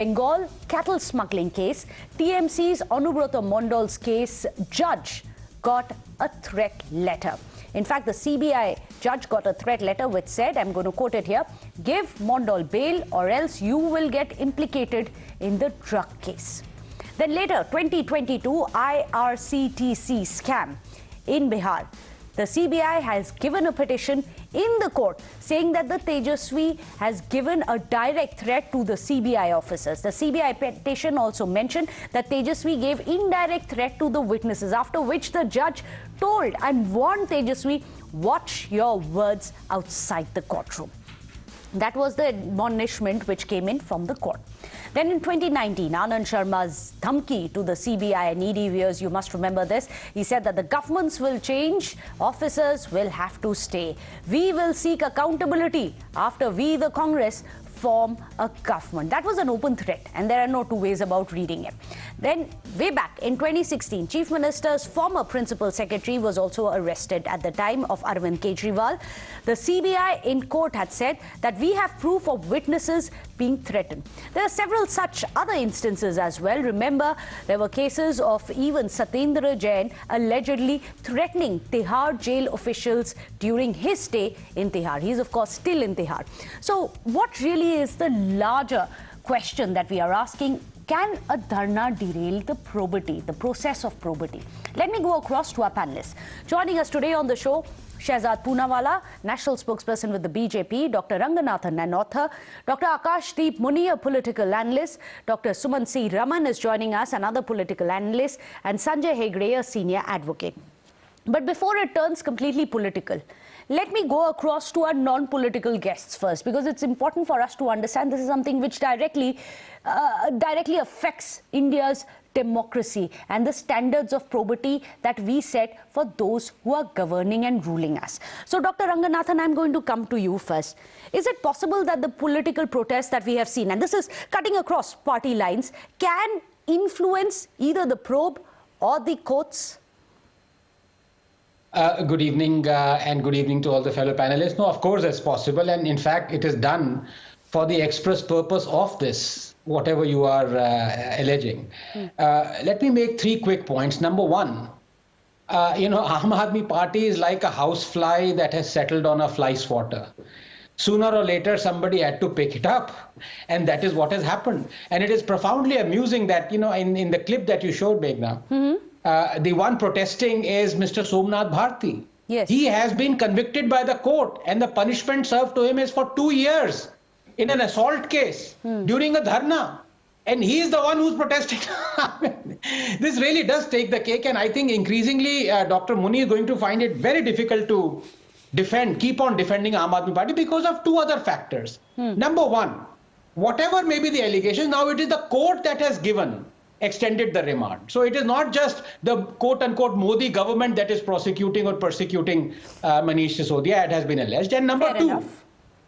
Bengal cattle smuggling case, TMC's Anubrata Mondal's case, judge got a threat letter. In fact, the CBI judge got a threat letter which said, I'm going to quote it here, give Mondal bail or else you will get implicated in the drug case. Then later, 2022 IRCTC scam in Bihar. The CBI has given a petition in the court saying that the Tejaswi has given a direct threat to the CBI officers. The CBI petition also mentioned that Tejaswi gave indirect threat to the witnesses, after which the judge told and warned Tejaswi, watch your words outside the courtroom. That was the admonishment which came in from the court. Then in 2019, Anand Sharma's dhamki to the CBI and ED viewers, you must remember this. He said that the governments will change, officers will have to stay. We will seek accountability after we, the Congress, form a government. That was an open threat, and there are no two ways about reading it. Then, way back in 2016, Chief Minister's former Principal Secretary was also arrested at the time of Arvind Kejriwal. The CBI in court had said that we have proof of witnesses being threatened. There are several such other instances as well. Remember, there were cases of even Satyendra Jain allegedly threatening Tihar jail officials during his stay in Tihar. He is, of course, still in Tihar. So, what really is the larger question that we are asking? Can a dharna derail the probity, the process of probity? Let me go across to our panelists. Joining us today on the show, Shehzad Poonawala, National Spokesperson with the BJP, Dr. Ranganathan, an author, Dr. Akashdeep Muni, a political analyst, Dr. Suman C. Raman is joining us, another political analyst, and Sanjay Hegde, a senior advocate. But before it turns completely political, let me go across to our non-political guests first, because it's important for us to understand this is something which directly affects India's democracy and the standards of probity that we set for those who are governing and ruling us. So, Dr. Ranganathan, I'm going to come to you first. Is it possible that the political protests that we have seen, and this is cutting across party lines, can influence either the probe or the courts? Good evening and good evening to all the fellow panelists. No, of course it's possible, and in fact it is done for the express purpose of this, whatever you are alleging. Let me make three quick points. Number one, Aam Aadmi Party is like a housefly that has settled on a fly swatter. Sooner or later, somebody had to pick it up, and that is what has happened. And it is profoundly amusing that, in the clip that you showed, Meghna, the one protesting is Mr. Somnath Bharti. Yes. He has been convicted by the court, and the punishment served to him is for 2 years in an assault case during a dharna. And he is the one who's protesting. This really does take the cake, and I think increasingly Dr. Muni is going to find it very difficult to keep on defending Aam Aadmi Party because of two other factors. Number one, whatever may be the allegation, now it is the court that has extended the remand. So it is not just the quote-unquote Modi government that is prosecuting or persecuting Manish Sisodia, it has been alleged. And number two,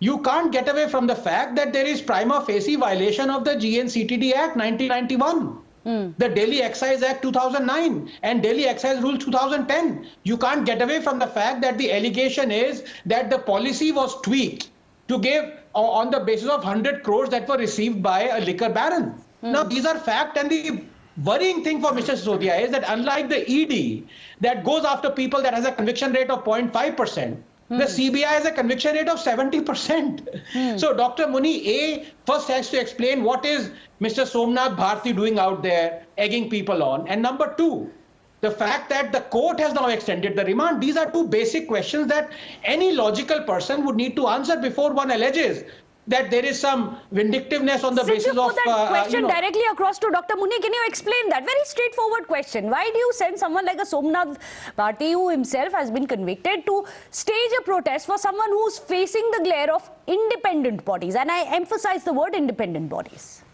you can't get away from the fact that there is prima facie violation of the GNCTD Act 1991, the Delhi Excise Act 2009 and Delhi Excise Rule 2010. You can't get away from the fact that the allegation is that the policy was tweaked to give on the basis of 100 crores that were received by a liquor baron. Now, these are fact, and the worrying thing for Mr. Sisodia is that unlike the ED that goes after people that has a conviction rate of 0.5%, the CBI has a conviction rate of 70%. So Dr. Muni, first has to explain what is Mr. Somnath Bharti doing out there, egging people on. And number two, the fact that the court has now extended the remand. These are two basic questions that any logical person would need to answer before one alleges that there is some vindictiveness on the basis of... Since you put that question directly across to Dr. Muni, can you explain that? Very straightforward question. Why do you send someone like a Somnath Bharti, who himself has been convicted, to stage a protest for someone who's facing the glare of independent bodies? And I emphasize the word independent bodies.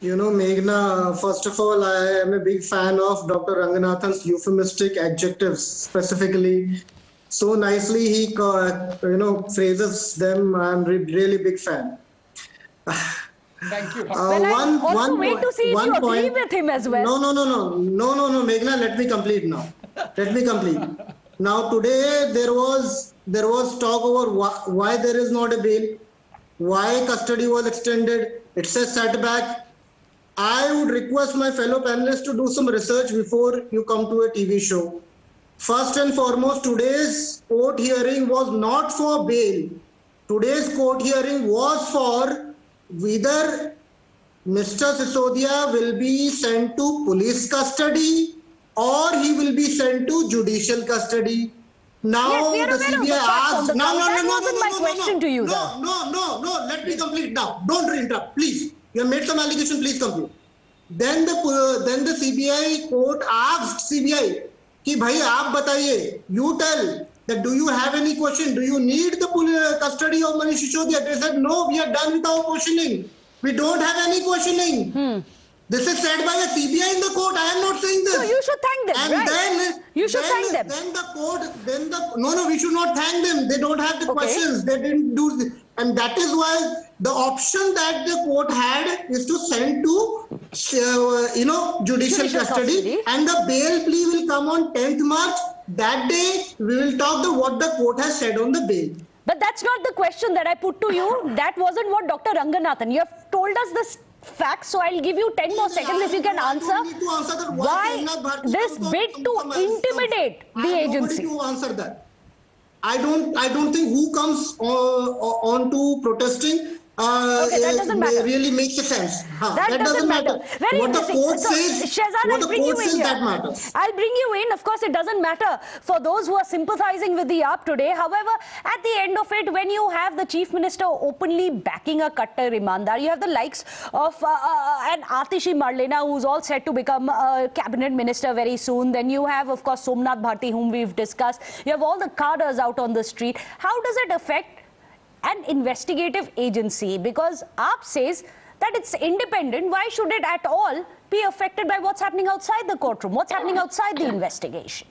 Meghna, first of all, I am a big fan of Dr. Ranganathan's euphemistic adjectives, specifically. So nicely he, phrases them. I'm really big fan. Thank you. Well, I also wait to see if you agree with him as well. No, Meghna, let me complete now. Now, today there was talk over why there is not a bail, why custody was extended, It's a setback. I would request my fellow panelists to do some research before you come to a TV show. First and foremost, today's court hearing was not for bail. Today's court hearing was for whether Mr. Sisodia will be sent to police custody or he will be sent to judicial custody. Now yes, the CBI asked. No, Let me complete now. Don't interrupt, please. You have made some allegation. Please complete. Then the CBI court asked CBI, "Ki bhai, aap bataiye. You tell that. Do you have any question? Do you need the custody of Manish Sisodia?" They said, "No, we are done with our questioning. We don't have any questioning." This is said by a CBI in the court. I am not saying this. So you should thank them, and right? Then you should thank them. Then the court, no, we should not thank them. They don't have the questions. They didn't do this. And that is why the option that the court had is to send to, judicial custody. And the bail plea will come on 10th March. That day, we will talk what the court has said on the bail. But that's not the question that I put to you. That wasn't what Dr. Ranganathan. You have told us this fact, so I'll give you 10 more seconds if you can answer why this bid to intimidate the agency. To answer that. I don't think who comes on to protesting that doesn't matter. Really makes a sense. That doesn't matter. Very what the court so, says, Shehzad, what the court says, that matters. I'll bring you in. Of course, it doesn't matter for those who are sympathizing with the AAP today. However, at the end of it, when you have the Chief Minister openly backing a Kattar Imandar, you have the likes of an Atishi Marlena, who's all set to become a cabinet minister very soon. Then you have, of course, Somnath Bharti, whom we've discussed. You have all the cadres out on the street. How does it affect an investigative agency? Because AAP says that it's independent. Why should it at all be affected by what's happening outside the courtroom, what's happening outside the investigation?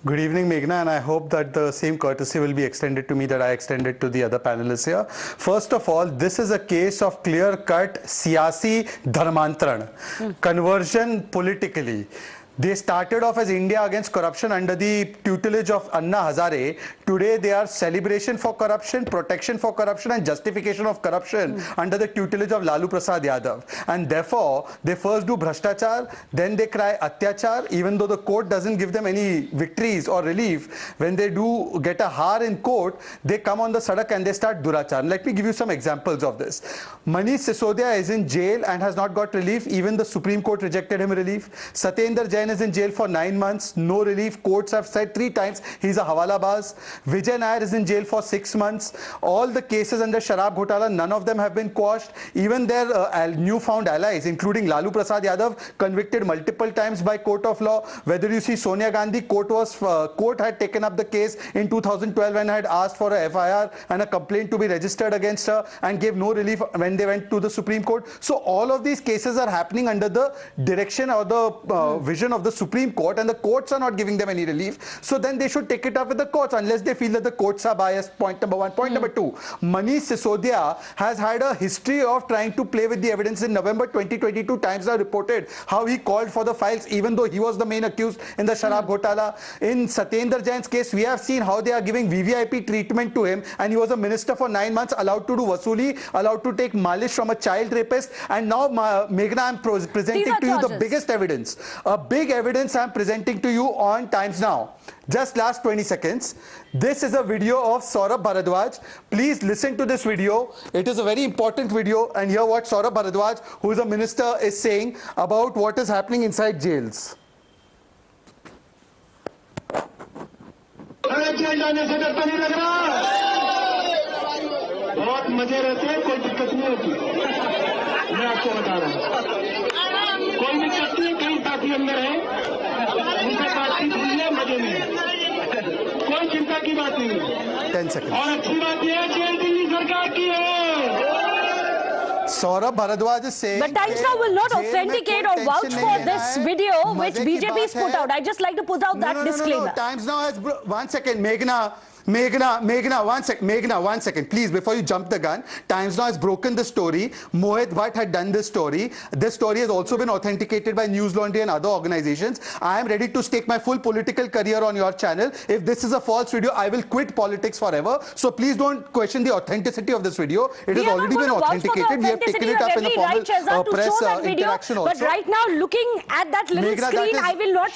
Good evening, Meghna, and I hope that the same courtesy will be extended to me that I extended to the other panelists here. First of all, this is a case of clear-cut siyasi dharmantran, conversion politically. They started off as India against corruption under the tutelage of Anna Hazare. Today they are celebration for corruption, protection for corruption and justification of corruption under the tutelage of Lalu Prasad Yadav. And therefore, they first do Bhrashtachar, then they cry Atyachar, even though the court doesn't give them any victories or relief. When they do get a har in court, they come on the sadak and they start Durachar. Let me give you some examples of this. Manish Sisodia is in jail and has not got relief. Even the Supreme Court rejected him relief. Satyendra Jain is in jail for 9 months, no relief. Courts have said 3 times he's a hawala baz. Vijay Nair is in jail for 6 months. All the cases under Sharab Ghotala, none of them have been quashed. Even their newfound allies, including Lalu Prasad Yadav, convicted multiple times by court of law. Whether you see Sonia Gandhi, court had taken up the case in 2012 and had asked for a FIR and a complaint to be registered against her and gave no relief when they went to the Supreme Court. So all of these cases are happening under the direction or the vision of the Supreme Court, and the courts are not giving them any relief. So then they should take it up with the courts unless they feel that the courts are biased. Point number 1. Point number 2, Manish Sisodia has had a history of trying to play with the evidence. In November 2022, Times have reported how he called for the files even though he was the main accused in the Sharab Ghotala. In Satyendra Jain's case, we have seen how they are giving VVIP treatment to him, and he was a minister for 9 months, allowed to do wasuli, allowed to take malish from a child rapist, and now Meghna, I'm presenting to you the biggest evidence. A big evidence I'm presenting to you on Times Now. Just last 20 seconds. This is a video of Saurabh Bharadwaj. Please listen to this video. It is a very important video, and hear what Saurabh Bharadwaj, who is a minister, is saying about what is happening inside jails. बहुत मजे रहते हैं, कोई दिक्कत नहीं होती। मैं आपको बता रहा हूँ, कोई दिक्कत नहीं। कई साथी अंदर हैं, उनसे बातचीत हुई है, मजे में, कोई चिंता की बात नहीं है। 10 seconds. और अच्छी बात यह है जेल दिल्ली सरकार की है। Saurabh Bharadwaj is saying, but Times Now will not authenticate or vouch for this video which BJP has put out. I just like to put out that disclaimer. Times Now has, 1 second, Meghna. Meghna, one second, please, before you jump the gun. Times Now has broken the story. Mohit Bhatt had done this story. This story has also been authenticated by News Laundry and other organizations. I am ready to stake my full political career on your channel. If this is a false video, I will quit politics forever. So please don't question the authenticity of this video. It has already been authenticated. We have taken it up in the formal press interaction also. But right now, looking at that little screen, I will not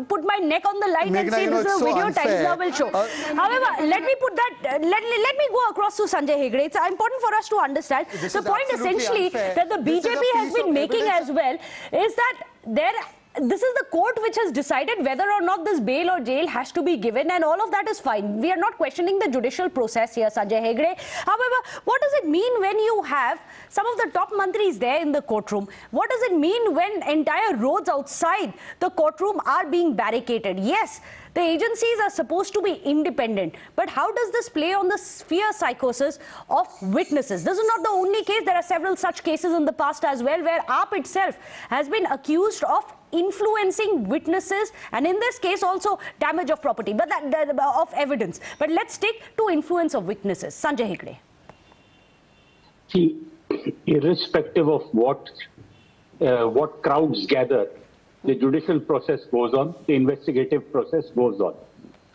put my neck on the line and say this is a video Times Now will show. However, let me put that, let me go across to Sanjay Hegde. It's important for us to understand. The point essentially that the BJP has been making as well is that this is the court which has decided whether or not this bail or jail has to be given, and all of that is fine. We are not questioning the judicial process here, Sanjay Hegde. However, what does it mean when you have some of the top mantris there in the courtroom? What does it mean when entire roads outside the courtroom are being barricaded? Yes, the agencies are supposed to be independent, but how does this play on the fear psychosis of witnesses? This is not the only case. There are several such cases in the past as well, where AAP itself has been accused of influencing witnesses, and in this case also damage of property, but of evidence. But let's stick to influence of witnesses. Sanjay Hegde. See, irrespective of what crowds gather, the judicial process goes on, the investigative process goes on.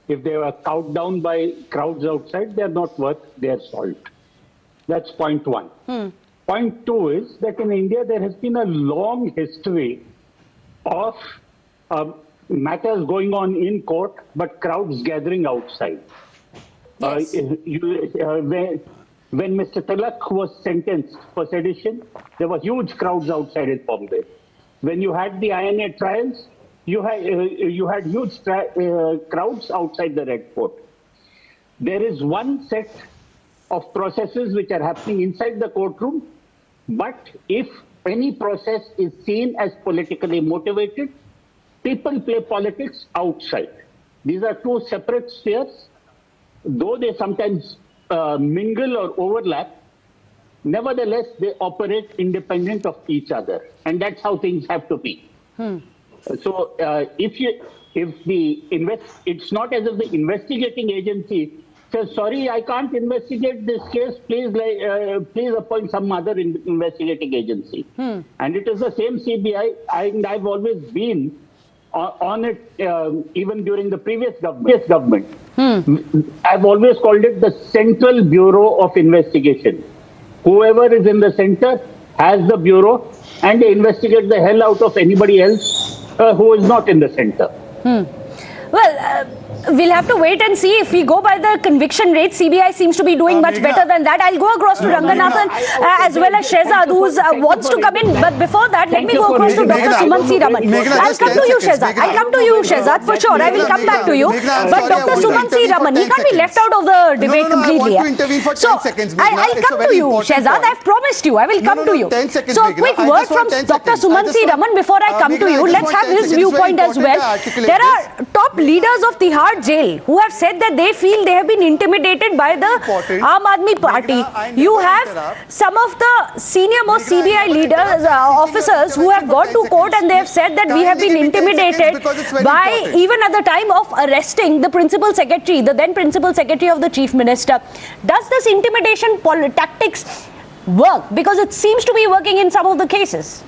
If they are cowed down by crowds outside, they are not worth their salt. That's point one. Point two is that in India there has been a long history of matters going on in court, but crowds gathering outside. Yes. When Mr. Tilak was sentenced for sedition, there were huge crowds outside in Bombay. When you had the INA trials, you had huge crowds outside the Red Fort. There is one set of processes which are happening inside the courtroom, but if any process is seen as politically motivated, people play politics outside. These are two separate spheres. Though they sometimes mingle or overlap, nevertheless, they operate independent of each other, and that's how things have to be. So, it's not as if the investigating agency says, "Sorry, I can't investigate this case. Please appoint some other investigating agency." And it is the same CBI, and I've always been on it, even during the previous government. I've always called it the Central Bureau of Investigation. Whoever is in the center has the bureau, and they investigate the hell out of anybody else who is not in the center. Well, we'll have to wait and see. If we go by the conviction rate, CBI seems to be doing much better than that. I'll go across to Ranganathan as well as Shehzad, who wants to come in. But before that, let me go across to Dr. Suman C. Raman. I'll come to you, Shehzad. I'll come to you, Shehzad, for sure. I will come back to you. But Dr. Suman C. Raman, he can't be left out of the debate completely. So, I'll come to you, Shehzad. I've promised you. I will come to you. So, a quick word from Dr. Suman C. Raman before I come to you. Let's have his viewpoint as well. There are top leaders of Tihar jail who have said that they feel they have been intimidated by the Aam Aadmi Party. You have some of the senior most CBI leaders, officers who have gone to court and they have said that we have been intimidated by, even at the time of arresting the principal secretary, the then principal secretary of the chief minister. Does this intimidation tactics work? Because it seems to be working in some of the cases.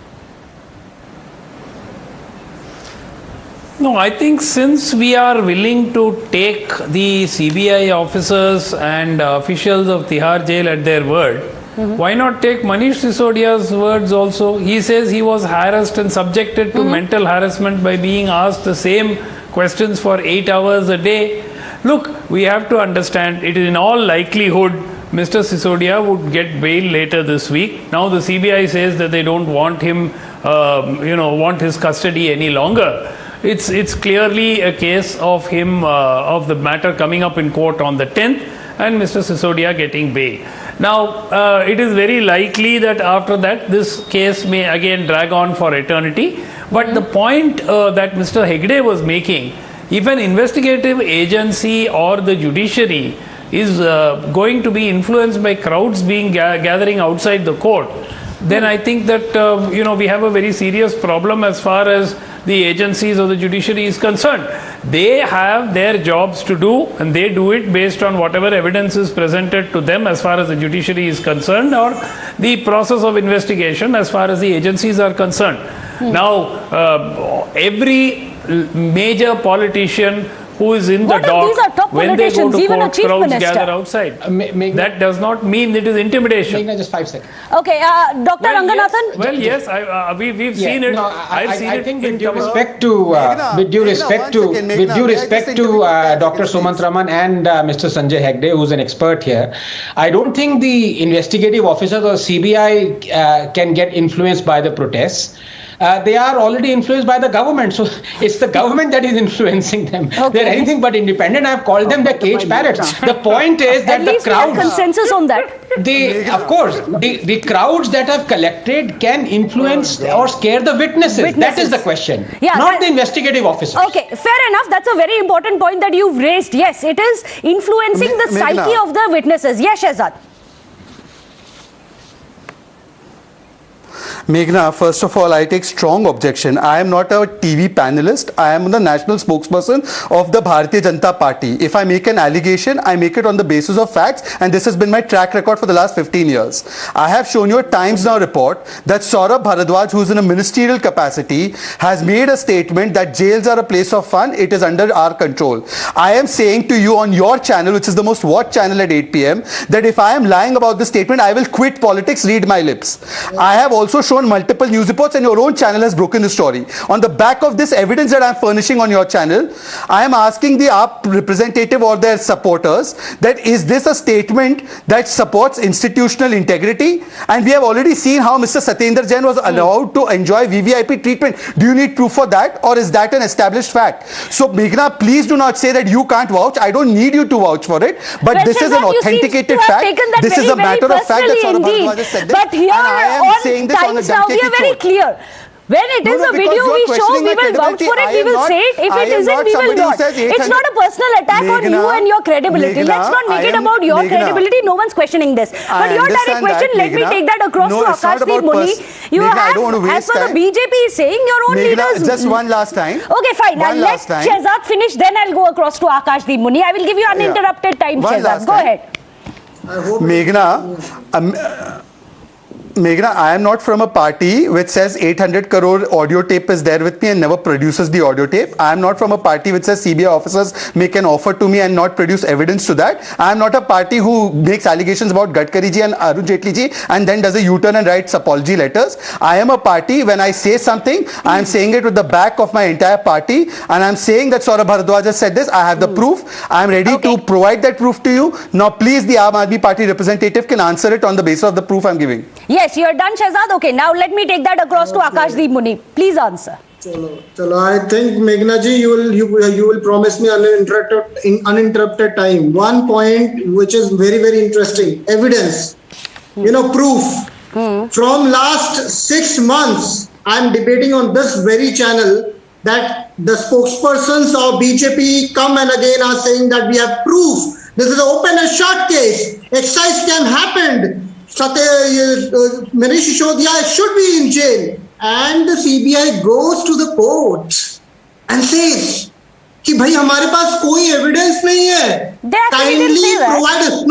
No, I think since we are willing to take the CBI officers and officials of Tihar jail at their word, why not take Manish Sisodia's words also? He says he was harassed and subjected to mental harassment by being asked the same questions for 8 hours a day. Look, we have to understand, it is in all likelihood Mr. Sisodia would get bail later this week. Now the CBI says that they don't want him, want his custody any longer. It's clearly a case of him, of the matter coming up in court on the 10th and Mr. Sisodia getting bail. Now, it is very likely that after that, this case may again drag on for eternity. But the point that Mr. Hegde was making, if an investigative agency or the judiciary is going to be influenced by crowds being gathering outside the court, then I think that we have a very serious problem as far as the agencies of the judiciary is concerned. They have their jobs to do, and they do it based on whatever evidence is presented to them as far as the judiciary is concerned, or the process of investigation as far as the agencies are concerned. Now, every major politician who is in the dock, when they go to court, crowds gather outside. That does not mean it is intimidation. Just 5 seconds. Okay, Dr. Ranganathan? Well, yes, we've seen it. No, I've seen it. I think with due respect to Dr. Sumant Raman and Mr. Sanjay Hegde, who's an expert here, I don't think the investigative officers or CBI can get influenced by the protests. They are already influenced by the government. So it's the government that is influencing them. Okay. They're anything but independent. I've called them the cage parrots. The point is that the crowds... we have consensus on that. Of course, the crowds that have collected can influence or scare the witnesses. That is the question. Yeah, not the investigative officers. Okay, fair enough. That's a very important point that you've raised. Yes, it is influencing the psyche of the witnesses. Yes, Shehzad. Meghna, first of all, I take strong objection. I am not a TV panelist. I am the national spokesperson of the Bharatiya Janata Party. If I make an allegation, I make it on the basis of facts, and this has been my track record for the last 15 years. I have shown you a Times Now report that Saurabh Bharadwaj, who is in a ministerial capacity, has made a statement that jails are a place of fun. It is under our control. I am saying to you on your channel, which is the most watched channel at 8 p.m., that if I am lying about this statement, I will quit politics, read my lips. I have also shown multiple news reports, and your own channel has broken the story. On the back of this evidence that I am furnishing on your channel, I am asking the AAP representative or their supporters that is this a statement that supports institutional integrity? And we have already seen how Mr. Satyendra Jain was allowed to enjoy VVIP treatment. Do you need proof for that, or is that an established fact? So Meghna, please do not say that you can't vouch. I don't need you to vouch for it, but well, this is an authenticated fact. This is a matter of fact that Saurabh Bharadwaj has said this. But here and I am saying this on a now we are very clear. When it is a video we show, we will vouch for it, we will say it. If it isn't, we will not. It's not a personal attack on you and your credibility. Let's not make it about your credibility. No one's questioning this. But your direct question, let me take that across to Akashdeep Muni. You have, as per the BJP is saying, your own leaders... Just one last time. Okay, fine. Now let Shehzad finish, then I'll go across to Akashdeep Muni. I will give you uninterrupted time, Shehzad. Go ahead. Meghna, I am not from a party which says 800 crore audio tape is there with me and never produces the audio tape. I am not from a party which says CBI officers make an offer to me and not produce evidence to that. I am not a party who makes allegations about Gadkari ji and Arun Jaitley ji and then does a U-turn and writes apology letters. I am a party, when I say something, I am saying it with the back of my entire party, and I am saying that Saurabh Bharadwaj has said this. I have the proof. I am ready to provide that proof to you. Now please, the Aam Aadmi Party representative can answer it on the basis of the proof I am giving. Yes, you're done, Shehzad. Okay, now let me take that across to Akashdeep Muni. Please answer. Chalo, I think Meghna ji, you will promise me uninterrupted time. One point which is very, very interesting: evidence. Proof. From last 6 months, I am debating on this very channel that the spokespersons of BJP come and again are saying that we have proof. This is an open and shut case. Excise scam happened. Manish Sisodiya should be in jail, and the CBI goes to the court and says कि भाई हमारे पास कोई evidence नहीं है. Kindly provide us.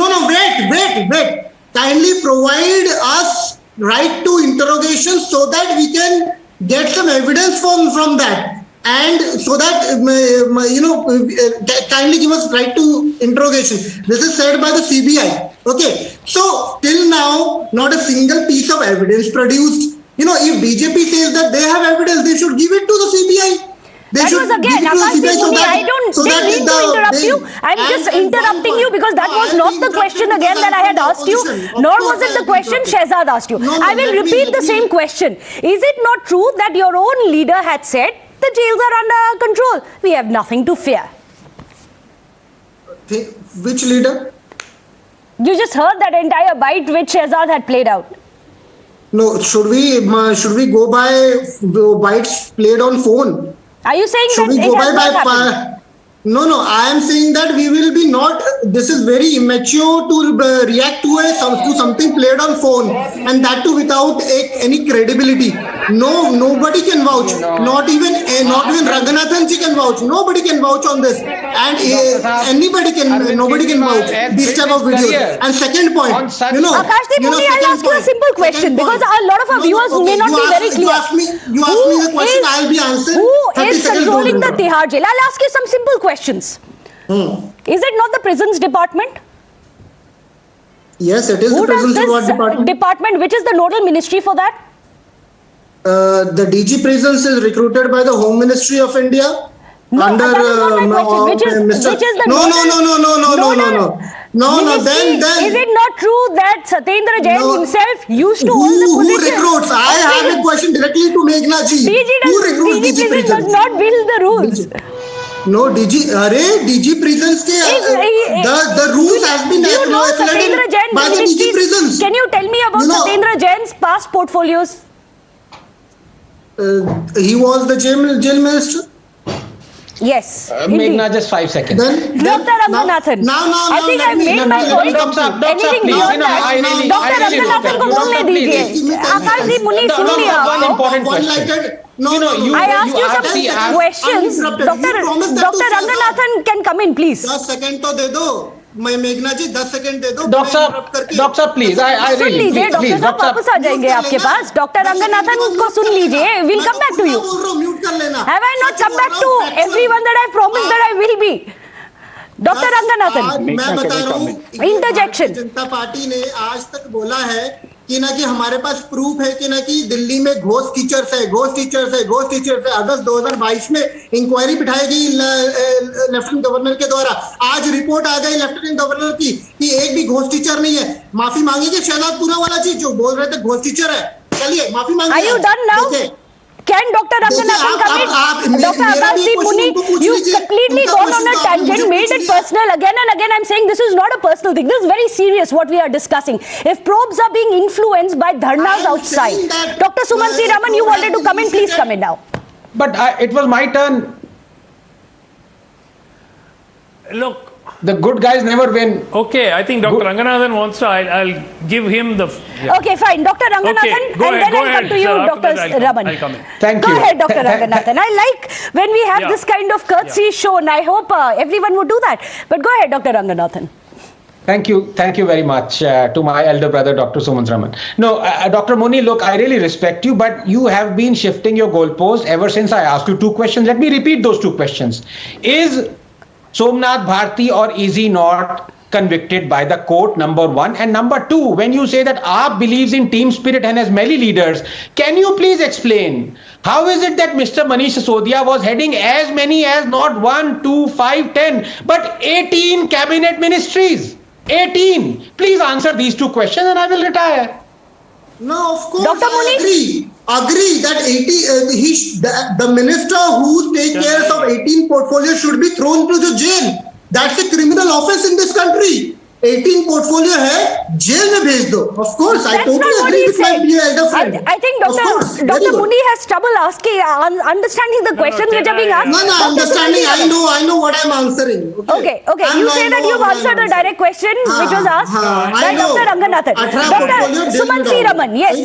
Wait. Kindly provide us right to interrogation so that we can get some evidence from that. And so that, kindly give us right to interrogation. This is said by the CBI. Okay. So, till now, not a single piece of evidence produced. If BJP says that they have evidence, they should give it to the CBI. That was again, Akashdeep Muni, I don't mean to interrupt you. I'm just interrupting you because that was not the question again that I had asked you, nor was it the question Shehzad asked you. I will repeat the same question. Is it not true that your own leader had said the jails are under control? We have nothing to fear. Which leader? You just heard that entire bite which Shehzad had played out. No, should we go by bites played on phone? Are you saying that it has not happened? No, I am saying that we will be not. This is very immature to react to something played on phone, and that too without any credibility. No, nobody can vouch. Not even Ranganathan ji can vouch. Nobody can vouch on this, and nobody can vouch this type of videos. And second point, Akashdeep Muni, I'll ask you a simple question because a lot of our viewers may not be very clear. You ask me the question, I'll be answering. Who is controlling the Tihar jail? I'll ask you some simple questions. Is it not the prisons department? Yes, it is the prisons department. Which is the nodal ministry for that? The DG prisons is recruited by the Home Ministry of India. No, under that is not my question. Which is the No. Then is it not true that Satyendra Jain himself used to hold the position? Who recruits? I have a question directly to Meghna ji. DG prisons does not build the rules. No, DG prisons ke the rules has been acknowledged by the DG prisons. Can you tell me about Satyendra Jain's past portfolios? He was the jail minister. Yes. Meghna, just 5 seconds. Dr. Ranganathan. I think I've made my point. Anything beyond that, Dr. Ranganathan को बोलने दीजिए. Akashdeep Muni सुन लिया आपको. I asked you some questions. Dr. Ranganathan can come in, please. 10 second तो दे दो. मेघना जी 10 second दे दो. Doctor please सुन लीजिए. डॉक्टर साहब वापस आ जाएंगे आपके पास. डॉक्टर रंगनाथन को सुन लीजिए. We'll come back to you. Mute कर लेना. Have I not come back to everyone that I promised that I will be? Doctor Ranganathan, मैं बता रहा हूँ. इंटरजेक्शन. जनता पार्टी ने आज तक बोला है कि ना कि हमारे पास प्रूफ है कि ना कि दिल्ली में घोस्ट टीचर्स है. अगस्त 2022 में इंक्वायरी बिठाई गई लेफ्टिनेंट गवर्नर के द्वारा. आज रिपोर्ट आ गई लेफ्टिनेंट गवर्नर की कि एक भी घोस्ट टीचर नहीं है. माफी मांगेंगे शहजादपुरा वाला चीज जो बोल रहे थे घोस्ट टीचर है. चलिए माफी मांगिए. Are you done now? Can Dr. Ranganathan come in? Dr. Akashdeep Muni, you've completely gone on a tangent, made it personal. Again and again, I'm saying this is not a personal thing. This is very serious what we are discussing. If probes are being influenced by dharnas outside. Dr. Suman Raman, you wanted to come in. Please come in now. But it was my turn. Look. The good guys never win. Okay, I think Dr. Ranganathan wants to. I'll give him the. Yeah. Okay, fine. Dr. Ranganathan, okay, and then I'll come to you, Dr. Raman. I'll come in. Thank you. Go ahead, Dr. Ranganathan. I like when we have this kind of courtesy shown. I hope everyone would do that. But go ahead, Dr. Ranganathan. Thank you very much to my elder brother, Dr. Suman Raman. No, Dr. Muni, look, I really respect you, but you have been shifting your goalposts ever since I asked you 2 questions. Let me repeat those 2 questions. Is Somnath Bharti or is he not convicted by the court, number 1? And number 2, when you say that AAP believes in team spirit and has many leaders, can you please explain how is it that Mr. Manish Sisodia was heading as many as not 1, 2, 5, 10, but 18 cabinet ministries? 18. Please answer these 2 questions and I will retire. No, of course, Dr. I agree that the minister who takes care of 18 portfolios should be thrown to the jail. That's a criminal offense in this country. 18 portfolio hai, jail mein bhej do. Of course, I totally agree with my elder friend. I think Dr. Muni has trouble asking, understanding the questions which are being asked. No, understanding. I know what I'm answering. Okay. You say that you've answered a direct question which was asked by Dr. Ranganathan. Dr. Suman Raman, yes.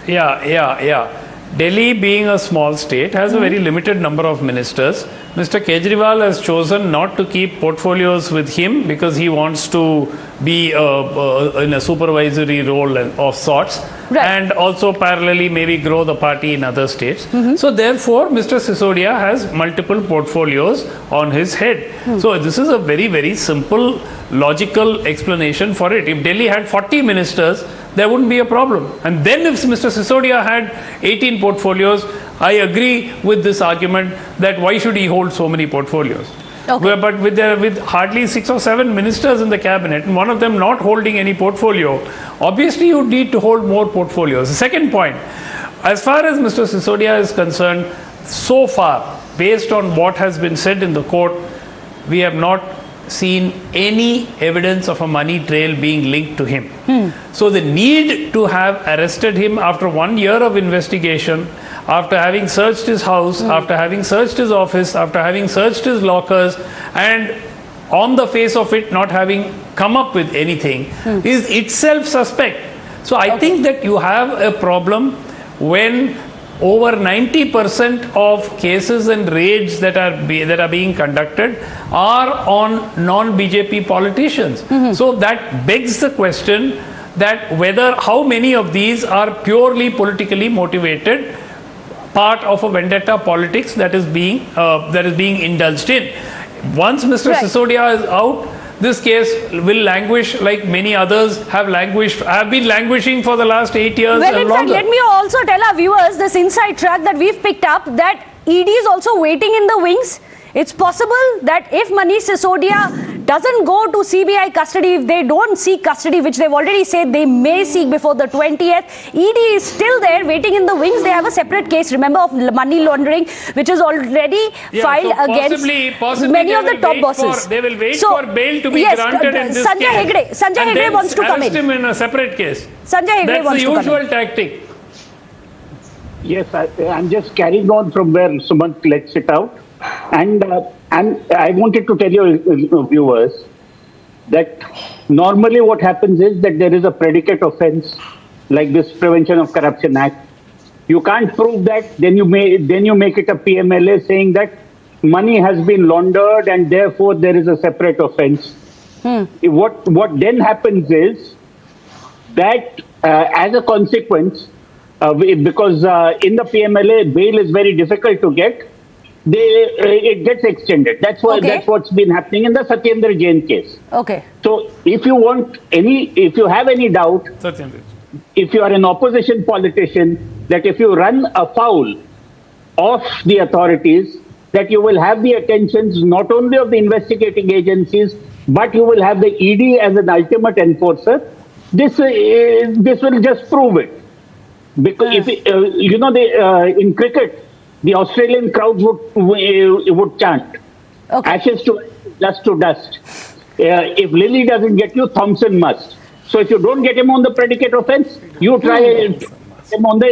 Yeah. Delhi, being a small state, has a very limited number of ministers. Mr. Kejriwal has chosen not to keep portfolios with him because he wants to be in a supervisory role of sorts, and also parallelly maybe grow the party in other states. So therefore, Mr. Sisodia has multiple portfolios on his head. So this is a very, very simple, logical explanation for it. If Delhi had 40 ministers, there wouldn't be a problem. And then if Mr. Sisodia had 18 portfolios, I agree with this argument that why should he hold so many portfolios? Okay. But with hardly 6 or 7 ministers in the cabinet, and one of them not holding any portfolio, obviously you need to hold more portfolios. The second point, as far as Mr. Sisodia is concerned, so far, based on what has been said in the court, we have not seen any evidence of a money trail being linked to him. So the need to have arrested him after 1 year of investigation, after having searched his house, after having searched his office, after having searched his lockers, and on the face of it not having come up with anything, is itself suspect. So I think that you have a problem when over 90% of cases and raids that are being conducted are on non-BJP politicians. So that begs the question that how many of these are purely politically motivated, part of a vendetta politics that is being indulged in. Once Mr. Sisodia is out, this case will languish like many others have been languishing for the last 8 years. Well, in fact, let me also tell our viewers this inside track that we've picked up, that ED is also waiting in the wings. It's possible that if Manish Sisodia doesn't go to CBI custody, if they don't seek custody, which they've already said they may seek before the 20th, ED is still there waiting in the wings. They have a separate case, remember, of money laundering, which is already filed against many of the top bosses. They will wait for bail to be granted in this case. Sanjay Hegde wants to come in. Arrest him in a separate case. Sanjay Hegde wants to come in. That's the usual tactic. Yes, I'm just carrying on from where Sumant lets it out. And I wanted to tell your viewers that normally what happens is that there is a predicate offense like this Prevention of Corruption Act. You can't prove that, then you make it a PMLA saying that money has been laundered and therefore there is a separate offense. What then happens is that as a consequence, because in the PMLA bail is very difficult to get, it gets extended. That's what's been happening in the Satyendra Jain case. Okay. So if you have any doubt, if you are an opposition politician, that if you run afoul of the authorities, that you will have the attentions not only of the investigating agencies, but you will have the ED as an ultimate enforcer. This will just prove it. Because in cricket, the Australian crowds would chant, ashes to dust to dust. If Lilly doesn't get you, Thompson must. So if you don't get him on the predicate offense, you try him on the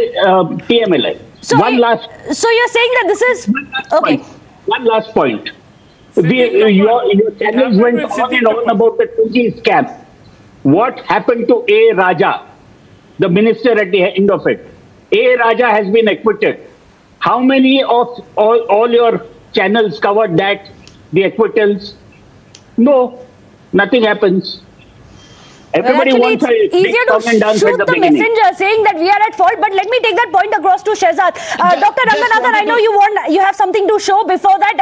PMLA. So you're saying that this is... One last point. Your channels went on and on about the 2G scam. What happened to RaGa, the minister at the end of it? RaGa has been acquitted. How many of all your channels covered that, the acquittals? No, nothing happens. Everybody wants a big song and dance at the beginning. Messenger saying that we are at fault, but let me take that point across to Shehzad. Dr. Ranganathan, I know you have something to show. Before that,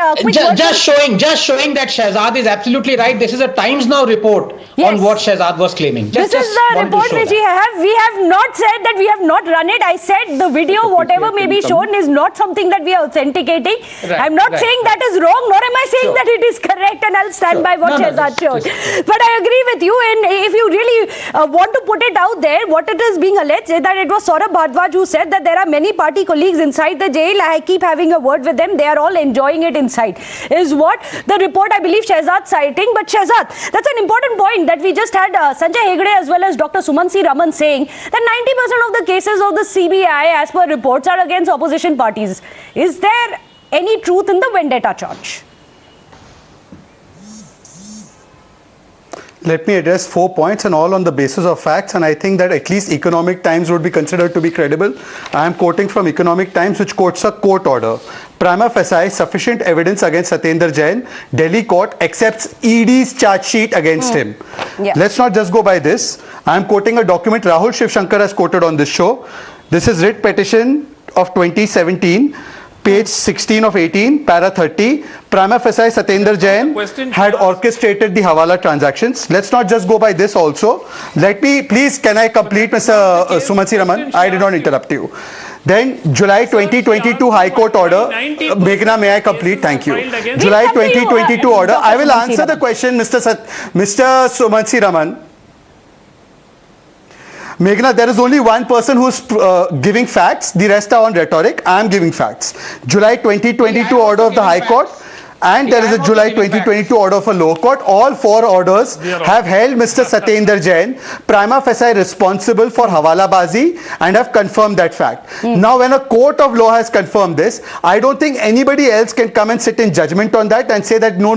just showing that Shehzad is absolutely right. This is a Times Now report on what Shehzad was claiming. This is the report which we have. We have not said that we have not run it. I said the video, whatever may be shown, is not something that we are authenticating. I'm not saying that is wrong, nor am I saying that it is correct, and I'll stand by what Shehzad showed. But I agree with you, and if you really want to put it out there, what it is being alleged is that it was Saurabh Bhardwaj who said that there are many party colleagues inside the jail. I keep having a word with them. They are all enjoying it inside, is what the report, I believe, Shehzad citing. But Shehzad, that's an important point that we just had Sanjay Hegde as well as Dr. Sumansi Raman saying that 90% of the cases of the CBI, as per reports, are against opposition parties. Is there any truth in the vendetta charge? Let me address 4 points and all on the basis of facts, and I think that at least Economic Times would be considered to be credible. I am quoting from Economic Times, which quotes a court order. Prima facie, sufficient evidence against Satyendra Jain. Delhi court accepts ED's charge sheet against him. Yeah. Let's not just go by this. I am quoting a document Rahul Shivshankar has quoted on this show. This is writ petition of 2017. Page 16 of 18, para 30, prima facie Satyendra Jain had orchestrated the Hawala transactions. Let's not just go by this also. Let me, please, can I complete, Mr. Sumansi Raman? I did not interrupt you. Then July 2022 High Court order. Meghna, may I complete? Thank you. July 2022 order. I will answer the question, Mr. Sumansi Raman. Meghna, there is only one person who is giving facts. The rest are on rhetoric. I am giving facts. July 2022 order of the High Court. and there is a July 2022 order of a lower court. All 4 orders have held Mr. Satyendra Jain prima facie responsible for hawalabazi and have confirmed that fact. Now, when a court of law has confirmed this, I don't think anybody else can come and sit in judgment on that and say that no,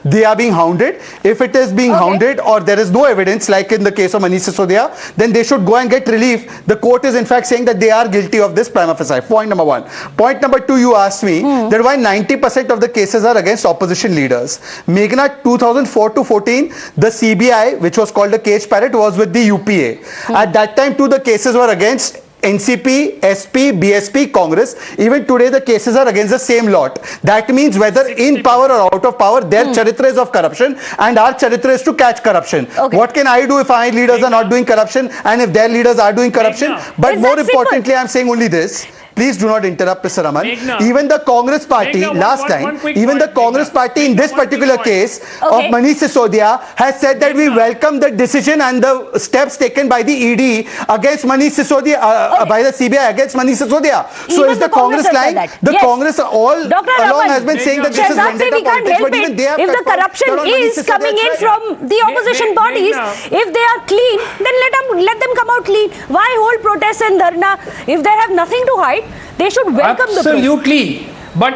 they are being hounded. If it is being hounded or there is no evidence, like in the case of Manish Sisodia, then they should go and get relief. The court is in fact saying that they are guilty of this prima facie. Point number 1. Point number 2, you asked me that why 90% of the cases are against opposition leaders. Meghna, 2004 to 14, the CBI, which was called the cage parrot, was with the UPA. At that time too, the cases were against NCP, SP, BSP, Congress. Even today the cases are against the same lot. That means whether in power or out of power, their charitra is of corruption and our charitra is to catch corruption. What can I do if my leaders are not doing corruption and if their leaders are doing corruption? But more importantly, I am saying only this. Please do not interrupt, Mr. Raman. Even the Congress party, last time, even the Congress party in this particular case of Manish Sisodia has said that we welcome the decision and the steps taken by the ED against Manish Sisodia, by the CBI against Manish Sisodia. So is the Congress lying? The Congress all along has been saying that this is vendetta politics, but even they have if the corruption is coming in from the opposition bodies, if they are clean, then let them come out clean. Why hold protests and dharna if they have nothing to hide? They should welcome the proof. Absolutely. But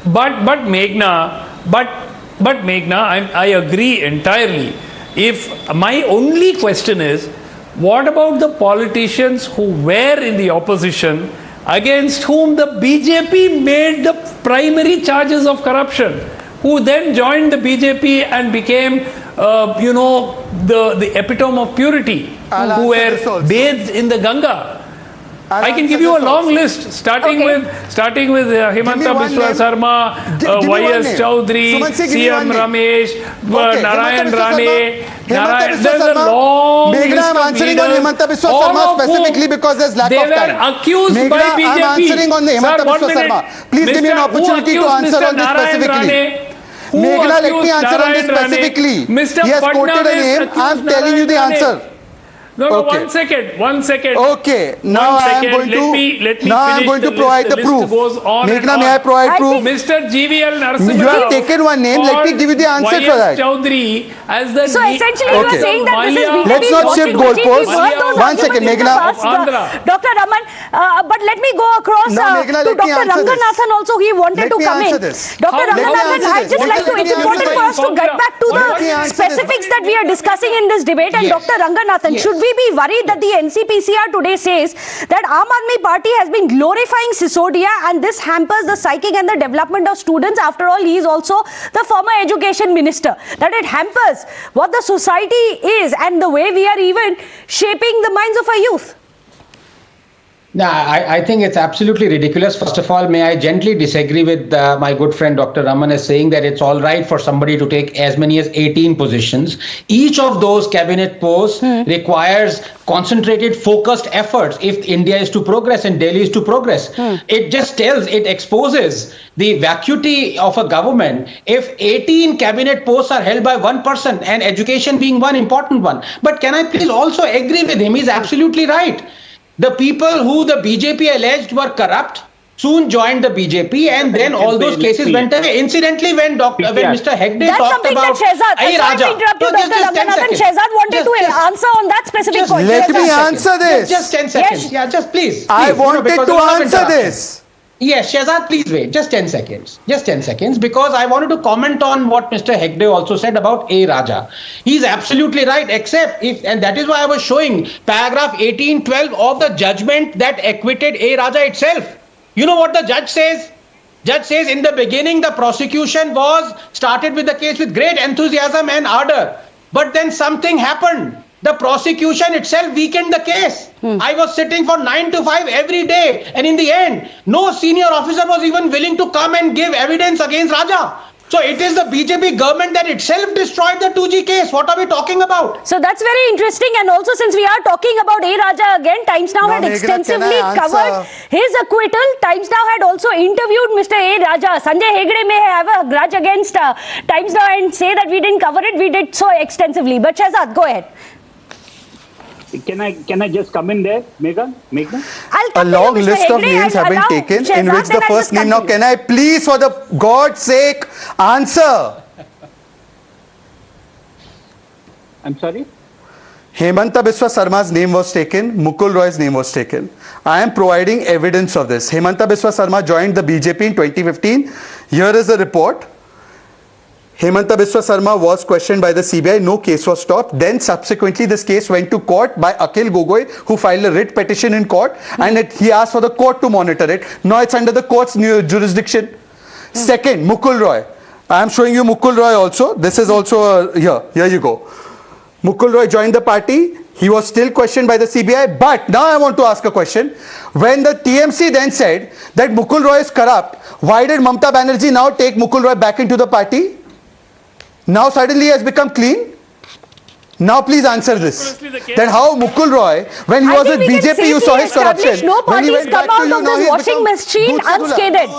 Meghna, I agree entirely. If my only question is, what about the politicians who were in the opposition against whom the BJP made the primary charges of corruption, who then joined the BJP and became the epitome of purity, who were bathed in the Ganga? I can give you a long list, starting with Himanta Biswa Sarma, Y.S. Chowdhury, C.M. Ramesh, Narayan Rane. There's a long list of answering on Himanta Biswa Sarma specifically because there's lack of time. They were accused by BJP. I'm answering on the Himanta Biswa Sarma. Please give me an opportunity to answer on this specifically. Meghna, let me answer on this specifically. He has quoted a name. I'm telling you the answer. No, one second. Okay, now I am going to provide the proof. Meghna, may I provide proof? Mr. GVL Narasimha. You have taken one name. Let me give you the answer for that. Chowdhury as the so essentially, you are saying that this is BJP. Let's not shift goalposts. 1 second, Meghna. Dr. Raman, but let me go across to Dr. Ranganathan also. He wanted to come in. Dr. Ranganathan, I'd just like to, it's important for us to get back to the specifics that we are discussing in this debate. And Dr. Ranganathan, should we be worried that the NCPCR today says that Aam Aadmi Party has been glorifying Sisodia and this hampers the psychic and the development of students? After all, he is also the former education minister. That it hampers what the society is and the way we are even shaping the minds of our youth. No, I think it's absolutely ridiculous. First of all, may I gently disagree with my good friend Dr. Raman is saying that it's all right for somebody to take as many as 18 positions. Each of those cabinet posts requires concentrated, focused efforts if India is to progress and Delhi is to progress. It just it exposes the vacuity of a government if 18 cabinet posts are held by one person and education being one important one. But can I please also agree with him? He's absolutely right. The people who the BJP alleged were corrupt soon joined the BJP, and then all those cases went away. Incidentally, when Mr. Hegde talked about RaGa, Shehzad wanted to answer on that specific point. Let me answer this. Just 10 seconds. Yes. Yeah, just please. I wanted to answer this. Yes, Shehzad, please wait. Just 10 seconds. Just 10 seconds, because I wanted to comment on what Mr. Hegde also said about RaGa. He's absolutely right, except if, and that is why I was showing paragraph 1812 of the judgment that acquitted RaGa itself. You know what the judge says? Judge says in the beginning the prosecution was started with the case with great enthusiasm and ardor, but then something happened. The prosecution itself weakened the case. I was sitting for 9 to 5 every day, and in the end, no senior officer was even willing to come and give evidence against RaGa. So it is the BJP government that itself destroyed the 2G case. What are we talking about? So that's very interesting. And also, since we are talking about RaGa again, Times Now had extensively covered his acquittal. Times Now had also interviewed Mr. RaGa. Sanjay Hegde may have a grudge against Times Now and say that we didn't cover it. We did so extensively. But Shehzad, go ahead. Can I just come in there, Meghna? A long list of names have been taken, in which the first name. Now, can I please, for the God's sake, answer? I'm sorry? Hemanta Biswa Sarma's name was taken, Mukul Roy's name was taken. I am providing evidence of this. Hemanta Biswa Sarma joined the BJP in 2015. Here is the report. Hemanta Biswa Sarma was questioned by the CBI. No case was stopped. Then subsequently this case went to court by Akhil Gogoi, who filed a writ petition in court, and he asked for the court to monitor it. Now it's under the court's jurisdiction. Second, Mukul Roy. I am showing you Mukul Roy also. This is also here you go. Mukul Roy joined the party. He was still questioned by the CBI. But now I want to ask a question. When the TMC then said that Mukul Roy is corrupt, why did Mamata Banerjee now take Mukul Roy back into the party? Now suddenly he has become clean? Now please answer this. Then how Mukul Roy, when he was with BJP, you saw his corruption. No parties come out of this washing machine unscathed.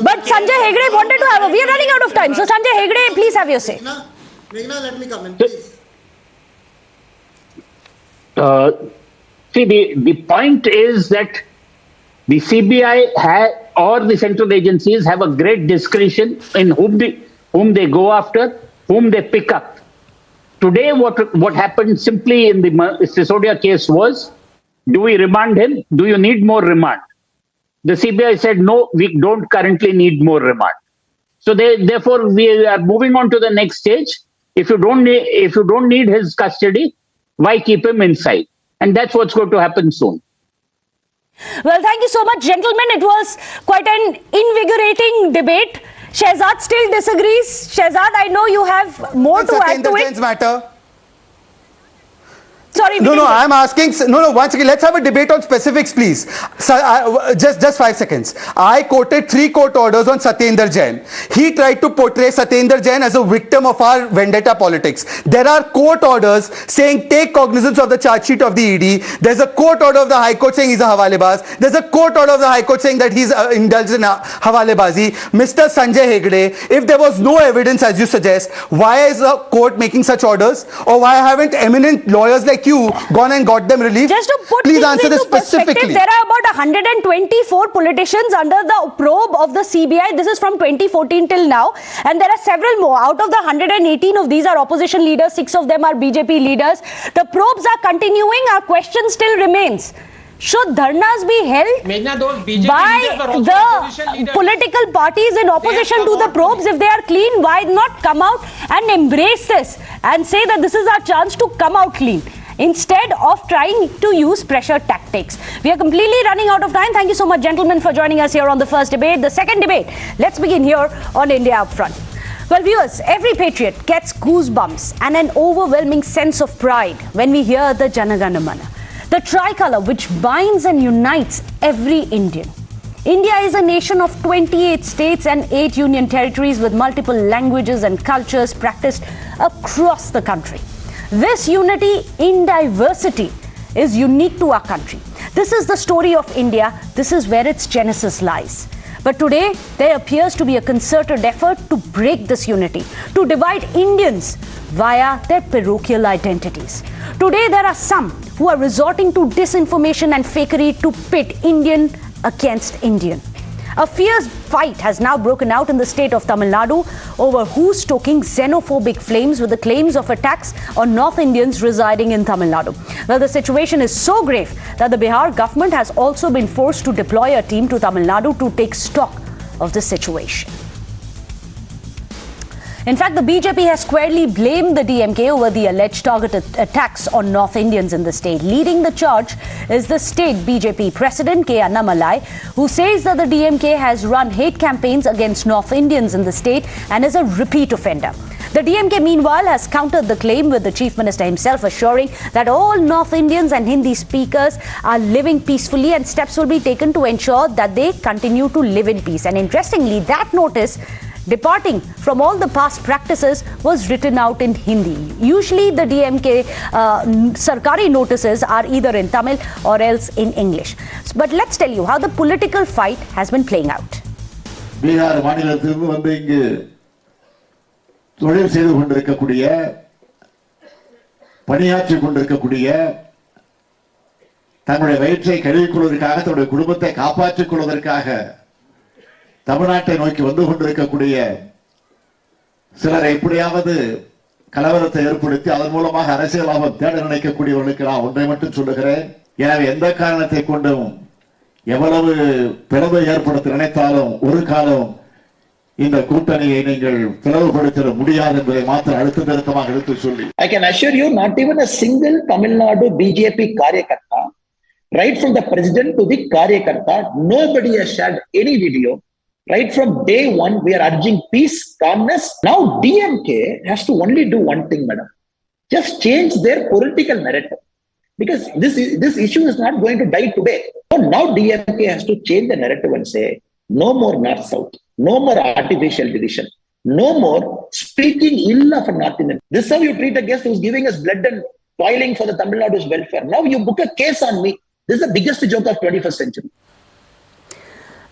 But Sanjay Hegde wanted to have we are running out of time. So Sanjay Hegde, please have your say. Meghna, let me come in, please. See, the point is that the CBI or the central agencies have a great discretion in whom they go after, whom they pick up. Today, what happened simply in the Sisodia case was, do we remand him? Do you need more remand? The CBI said, no, we don't currently need more remand. So therefore, we are moving on to the next stage. If you don't need his custody, why keep him inside? And that's what's going to happen soon. Well, thank you so much, gentlemen. It was quite an invigorating debate. Shehzad still disagrees. Shehzad, I know you have more to add to it. Matter. Sorry. No, I'm asking. No, once again, let's have a debate on specifics, please. Just 5 seconds. I quoted 3 court orders on Satyendra Jain. He tried to portray Satyendra Jain as a victim of our vendetta politics. There are court orders saying take cognizance of the charge sheet of the ED. There's a court order of the High Court saying he's a Hawalebaz. There's a court order of the High Court saying that he's indulged in Hawalebazi. Mr. Sanjay Hegde, if there was no evidence as you suggest, why is the court making such orders? Or why haven't eminent lawyers like you gone and got them relief? Just to put please things answer this into specifically. There are about 124 politicians under the probe of the CBI. This is from 2014 till now, and there are several more. Out of the 118 of these are opposition leaders, 6 of them are BJP leaders. The probes are continuing. Our question still remains. Should dharnas be held by the political parties in opposition to the probes? If they are clean, why not come out and embrace this and say that this is our chance to come out clean, instead of trying to use pressure tactics? We are completely running out of time. Thank you so much, gentlemen, for joining us here on the first debate. The second debate, let's begin here on India Upfront. Well, viewers, every patriot gets goosebumps and an overwhelming sense of pride when we hear the Jana Gana Mana, the tricolour which binds and unites every Indian. India is a nation of 28 states and 8 union territories with multiple languages and cultures practiced across the country. This unity in diversity is unique to our country. This is the story of India. This is where its genesis lies. But today, there appears to be a concerted effort to break this unity, to divide Indians via their parochial identities. Today, there are some who are resorting to disinformation and fakery to pit Indian against Indian. A fierce fight has now broken out in the state of Tamil Nadu over who's stoking xenophobic flames with the claims of attacks on North Indians residing in Tamil Nadu. Well, the situation is so grave that the Bihar government has also been forced to deploy a team to Tamil Nadu to take stock of the situation. In fact, the BJP has squarely blamed the DMK over the alleged targeted attacks on North Indians in the state. Leading the charge is the state BJP president, K. Annamalai, who says that the DMK has run hate campaigns against North Indians in the state and is a repeat offender. The DMK, meanwhile, has countered the claim with the Chief Minister himself assuring that all North Indians and Hindi speakers are living peacefully and steps will be taken to ensure that they continue to live in peace. And interestingly, that notice, departing from all the past practices, was written out in Hindi. Usually the DMK Sarkari notices are either in Tamil or else in English. But let's tell you how the political fight has been playing out. Bihar மாநிலத்திலிருந்து வந்து இங்கு தொழில் செய்து கொண்டிருக்கக்கூடிய பணியாற்றிக் கொண்டிருக்கக்கூடிய தங்களுடைய வயிற்றை கழுவிக் கொள்வதற்காக, தன்னுடைய குடும்பத்தை காப்பாற்றிக் கொள்வதற்காக தமிழ்நாட்டை நோக்கி வந்து கொண்டிருக்கக்கூடிய சிலரை எப்படியாவது கலவரத்தை ஏற்படுத்தி அதன் மூலமாக அரசியல் லாபம் தேட நினைக்கக்கூடியவர்களுக்கு நான் ஒன்றை மட்டும் சொல்லுகிறேன். எனவே எந்த காரணத்தை கொண்டும் எவ்வளவு பிளவை ஏற்படுத்த நினைத்தாலும் ஒரு காலம் இந்த கூட்டணியை நீங்கள் பிளவுபடுத்த முடியாது என்பதை மாத்திரம் அழுத்த திருத்தமாக எடுத்து சொல்லி, I can assure you, not even a single Tamil Nadu BJP Karyakarta, right from the president to the Karyakarta, nobody has shared any video. Right from day one, we are urging peace, calmness. Now DMK has to only do one thing, madam. Just change their political narrative. Because this issue is not going to die today. So now DMK has to change the narrative and say, no more North-South, no more artificial division, no more speaking ill of a North Indian. This is how you treat a guest who's giving us blood and toiling for the Tamil Nadu's welfare. Now you book a case on me. This is the biggest joke of 21st century.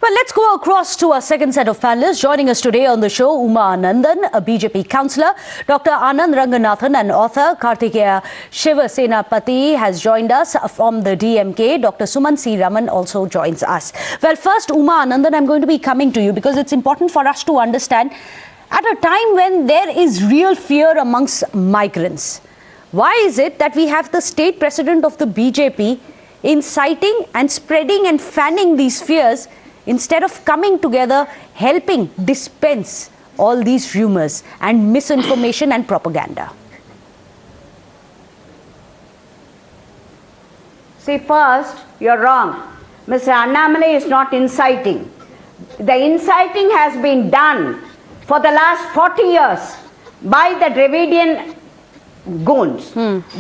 Well, let's go across to our second set of panelists. Joining us today on the show, Uma Anandan, a BJP councillor, Dr. Anand Ranganathan, an author, Kartikeya Shivasenapati has joined us from the DMK. Dr. Suman C. Raman also joins us. Well, first, Uma Anandan, I'm going to be coming to you because it's important for us to understand at a time when there is real fear amongst migrants. Why is it that we have the state president of the BJP inciting and spreading and fanning these fears instead of coming together, helping dispense all these rumors and misinformation and propaganda? See, first, you're wrong. Mr. Annamalai is not inciting. The inciting has been done for the last 40 years by the Dravidian goons.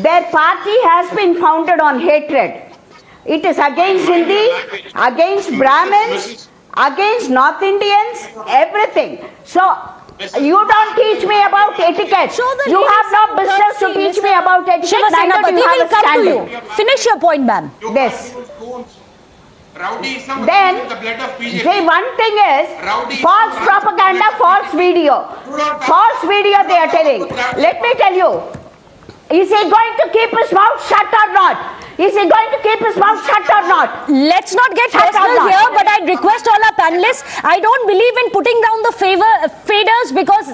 Their party has been founded on hatred. It is against Hindi, against Brahmins, against North Indians, everything. So, you don't teach me about etiquette. You have no business to teach me about etiquette. Shivasenapati will come to you. Finish your point, ma'am. Yes. Then, see, one thing is false propaganda, false video. False video they are telling. Let me tell you, is he going to keep his mouth shut or not? Is he going to keep his mouth shut or not? Let's not get personal here, but I'd request all our panelists, I don't believe in putting down the faders because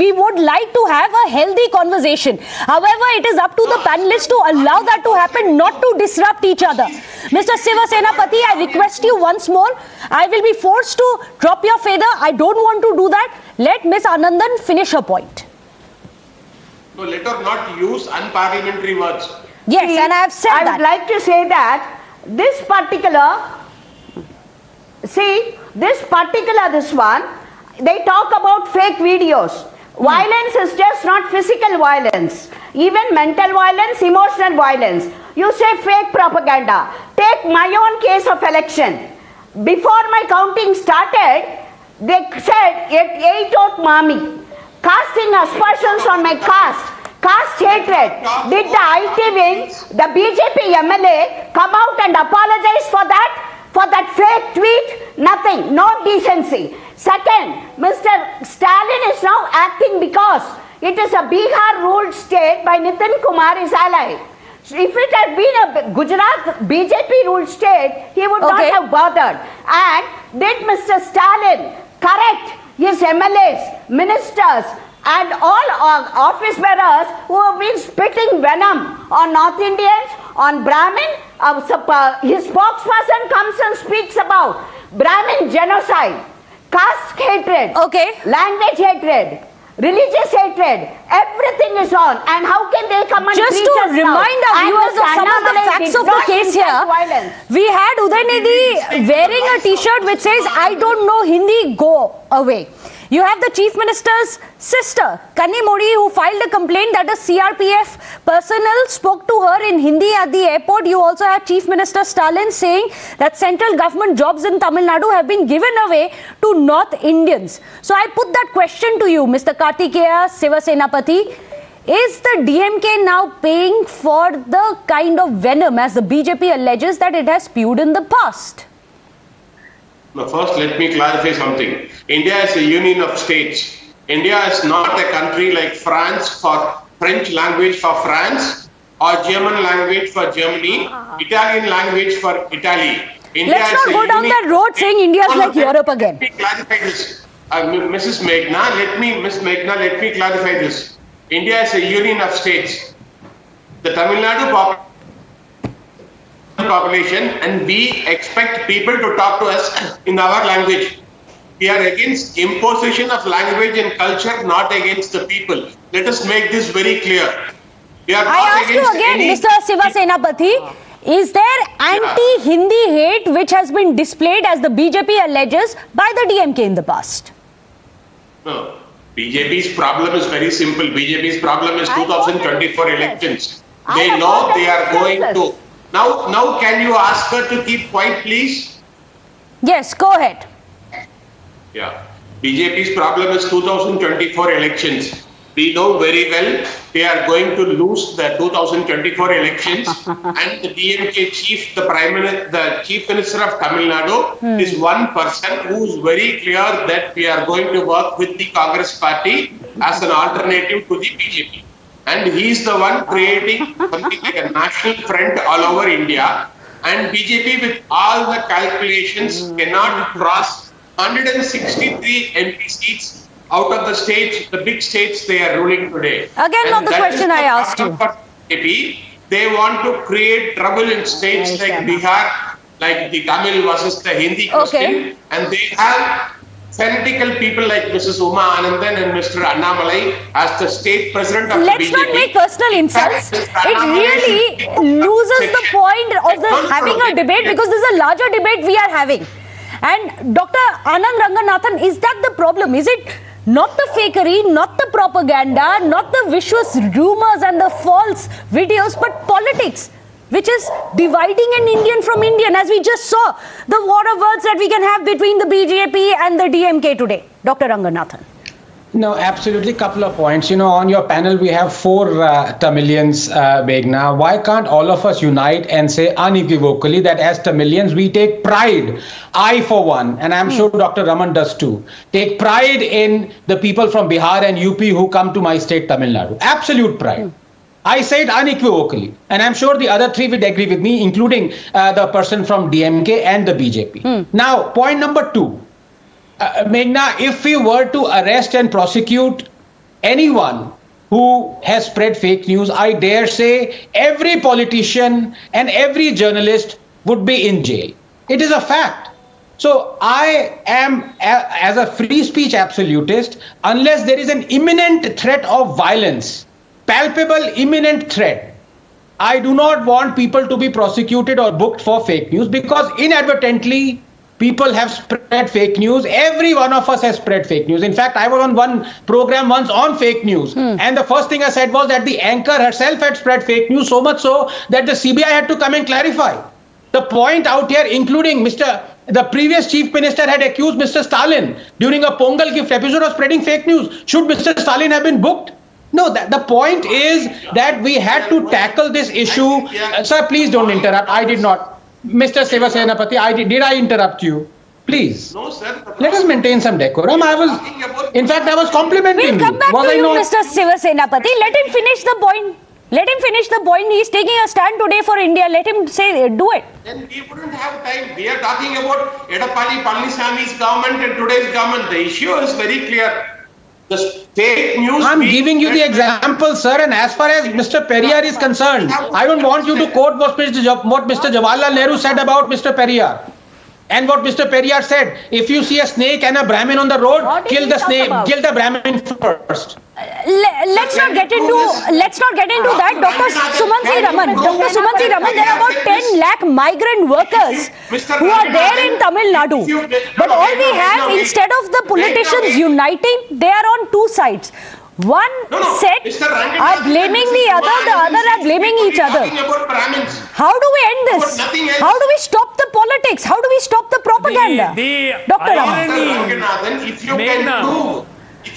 we would like to have a healthy conversation. However, it is up to the panelists to allow that to happen, not to disrupt each other. Mr. Shivasenapati, I request you once more, I will be forced to drop your fader. I don't want to do that. Let Ms. Anandan finish her point. No, let her not use unparliamentary words. Yes, see, and I have said I would like to say that this particular one, they talk about fake videos. Violence is just not physical violence. Even mental violence, emotional violence. You say fake propaganda. Take my own case of election. Before my counting started, they said, 8 out mommy, casting aspersions on my caste. Caste hatred. Did the IT wing, the BJP MLA, come out and apologize for that? For that fake tweet? Nothing. No decency. Second, Mr. Stalin is now acting because it is a Bihar-ruled state by Nitin Kumar, his ally. If it had been a Gujarat BJP-ruled state, he would not have bothered. And did Mr. Stalin correct his MLAs, ministers, and all office bearers who have been spitting venom on North Indians, on Brahmin? His spokesperson comes and speaks about Brahmin genocide, caste hatred, language hatred, religious hatred, everything is on. And how can they come and just to remind our viewers of some of the facts of the case here, we had Udaynidhi wearing a t-shirt which says, I don't know Hindi, go away. You have the Chief Minister's sister, Kanni Modi, who filed a complaint that a CRPF personnel spoke to her in Hindi at the airport. You also have Chief Minister Stalin saying that central government jobs in Tamil Nadu have been given away to North Indians. So I put that question to you, Mr. Kartikeya Shivasenapati. Is the DMK now paying for the kind of venom, as the BJP alleges, that it has spewed in the past? No, first, let me clarify something. India is a union of states. India is not a country like France for French language for France or German language for Germany, Italian language for Italy. India Let's not go down that road saying India is like Europe again. Let me clarify this. Mrs. Meghna, let me clarify this. India is a union of states. The Tamil Nadu population, and we expect people to talk to us in our language. We are against imposition of language and culture, not against the people. Let us make this very clear. We are I ask you again, Mr. Siva Senapati, is there anti-Hindi hate which has been displayed, as the BJP alleges, by the DMK in the past? No. BJP's problem is very simple. BJP's problem is 2024 elections. They know they are going to. Now can you ask her to keep quiet, please? Yes, go ahead. Yeah. BJP's problem is 2024 elections. We know very well they are going to lose the 2024 elections, and the DMK chief, the chief minister of Tamil Nadu, is one person who is very clear that we are going to work with the Congress party as an alternative to the BJP. And he is the one creating something like a national front all over India. And BJP, with all the calculations, cannot cross 163 MP seats out of the states, the big states they are ruling today. Again, not the question I asked you. BJP, they want to create trouble in states like Bihar, like the Tamil versus the Hindi question, and they have fanatical people like Mrs. Uma Anandan and Mr. Annamalai as the state president of the BJP. Let's not make personal insults. It really loses the point of having a debate, because this is a larger debate we are having. And Dr. Anand Ranganathan, is that the problem? Is it not the fakery, not the propaganda, not the vicious rumors and the false videos, but politics, which is dividing an Indian from Indian, as we just saw the war of words that we can have between the BJP and the DMK today? Dr. Ranganathan. No, absolutely. Couple of points. On your panel, we have 4 Tamilians, Meghna. Why can't all of us unite and say unequivocally that as Tamilians, we take pride, I for one, and I'm sure Dr. Raman does too, take pride in the people from Bihar and UP who come to my state, Tamil Nadu. Absolute pride. I say it unequivocally, and I'm sure the other 3 would agree with me, including the person from DMK and the BJP. Now, point number 2. Meghna, if we were to arrest and prosecute anyone who has spread fake news, I dare say every politician and every journalist would be in jail. It is a fact. So I am, as a free speech absolutist, unless there is an imminent threat of violence, palpable imminent threat, I do not want people to be prosecuted or booked for fake news, because inadvertently people have spread fake news. Every one of us has spread fake news. In fact, I was on one program once on fake news. And the first thing I said was that the anchor herself had spread fake news, so much so that the CBI had to come and clarify. The point out here, including the previous chief minister had accused Mr. Stalin during a Pongal gift episode of spreading fake news. Should Mr. Stalin have been booked? No, the point is that we had to tackle this issue. Sir, please don't interrupt. I did not. Mr. Siva Senapati, did I interrupt you? Please. No, sir. Let us maintain some decorum. I was complimenting you. We'll come back to you, Mr. Siva Senapati. Let him finish the point. Let him finish the point. He's taking a stand today for India. Let him do it. Then we wouldn't have time. We are talking about Edappadi Palaniswamy's government and today's government. The issue is very clear. The fake news. I'm giving you the example, sir, and as far as Mr. Periyar is concerned, I don't want you to quote what Mr. Jawaharlal Nehru said about Mr. Periyar. And what Mr. Periyar said, if you see a snake and a Brahmin on the road, kill the snake, kill the Brahmin first. Let's not get into that. Dr. Sumansi Raman, there are about 10 lakh migrant workers who are there in Tamil Nadu. But all we have, instead of the politicians uniting, they are on 2 sides. One set are blaming the other are blaming each other. How do we end this? How do we stop the politics? How do we stop the propaganda? Dr. Raman.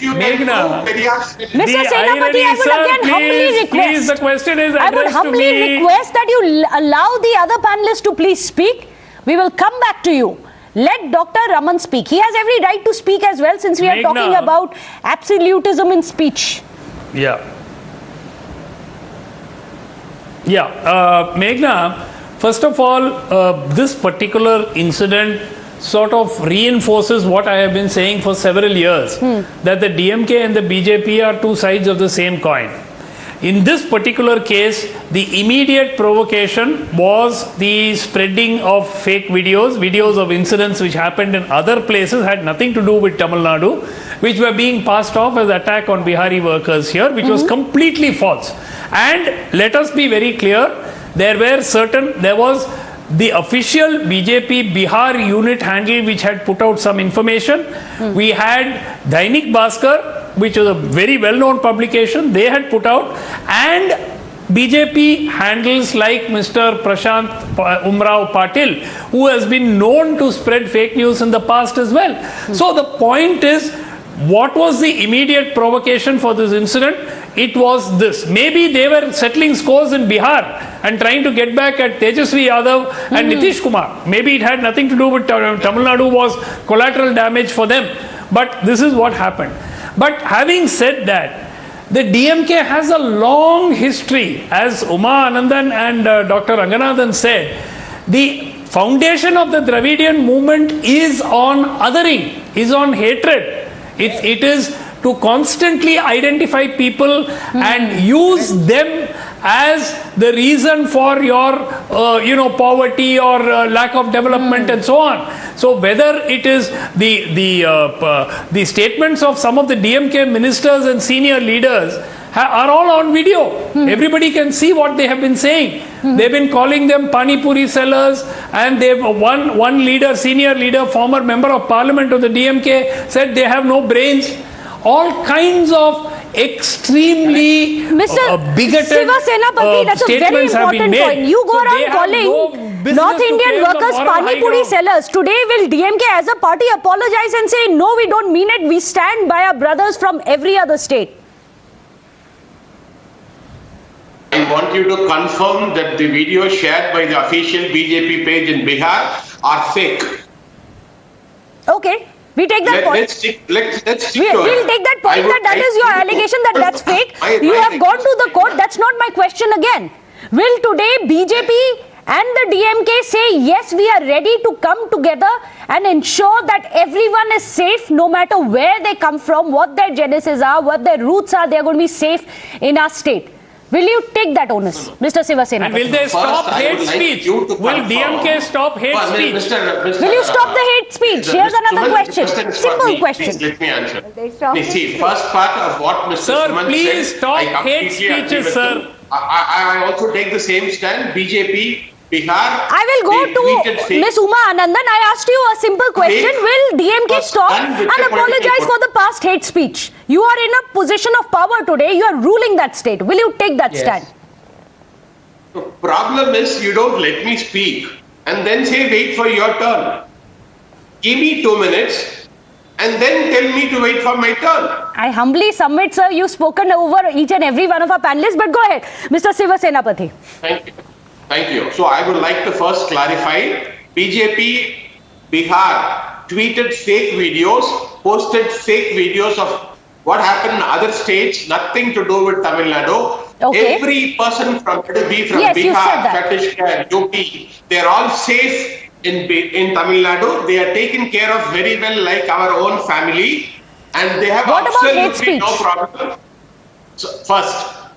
Meghna, Mr. Senapati, I would again humbly request. Please, the question is addressed to me. I would humbly request that you allow the other panelists to please speak. We will come back to you. Let Dr. Raman speak. He has every right to speak as well, since we are talking about absolutism in speech. Yeah. Yeah, Meghna, first of all, this particular incident sort of reinforces what I have been saying for several years, that the DMK and the BJP are two sides of the same coin. In this particular case, the immediate provocation was the spreading of fake videos of incidents which happened in other places, had nothing to do with Tamil Nadu, which were being passed off as attack on Bihari workers here, which was completely false. And let us be very clear, there was the official BJP Bihar unit handle which had put out some information. We had Dainik Bhaskar, which was a very well-known publication, they had put out, and BJP handles like Mr. Prashant Umrao Patil, who has been known to spread fake news in the past as well. So the point is, what was the immediate provocation for this incident? It was this. Maybe they were settling scores in Bihar and trying to get back at Tejasvi Yadav and Nitish Kumar. Maybe it had nothing to do with Tamil Nadu, was collateral damage for them. But this is what happened. But having said that, the DMK has a long history. As Uma Anandan and Dr. Ranganathan said, the foundation of the Dravidian movement is on othering, is on hatred. It is to constantly identify people and use them as the reason for your poverty or lack of development and so on. So whether it is the statements of some of the DMK ministers and senior leaders are all on video. Everybody can see what they have been saying. They've been calling them Pani Puri sellers, and they've one leader, senior leader, former member of parliament of the DMK said they have no brains. All kinds of extremely bigoted that's a very important point. You go around calling North Indian workers Pani Puri sellers. Today will DMK as a party apologize and say, no, we don't mean it. We stand by our brothers from every other state. I want you to confirm that the videos shared by the official BJP page in Bihar are fake. Okay. We take that point. Let's stick to it. We'll take that point that is your allegation that's fake. You have gone to the court. That's not my question again. Will today BJP and the DMK say, yes, we are ready to come together and ensure that everyone is safe no matter where they come from, what their genesis are, what their roots are, they are going to be safe in our state. Will you take that onus, Mr. Sivasena? And will they stop hate speech? Will DMK stop hate speech? Will you stop the hate speech? Here's another question. Simple question. Please let me answer. See, first part of what Mr. Suman please said, stop I hate speeches, sir. I also take the same stand. BJP, Bihar. I will go to Ms. Uma Anandan. I asked you a simple question. Will DMK stop and apologize for the past hate speech? You are in a position of power today. You are ruling that state. Will you take that stand? The problem is you don't let me speak and then say wait for your turn. Give me 2 minutes and then tell me to wait for my turn. I humbly submit, sir. You've spoken over each and every one of our panelists, but go ahead. Mr. Sivasenapati. Thank you. Thank you. So I would like to first clarify, BJP Bihar tweeted fake videos, posted fake videos of what happened in other states, nothing to do with Tamil Nadu. Okay. Every person from Bihar, Chhattisgarh, UP, they're all safe in Tamil Nadu. They are taken care of very well like our own family, and they have absolutely no problem.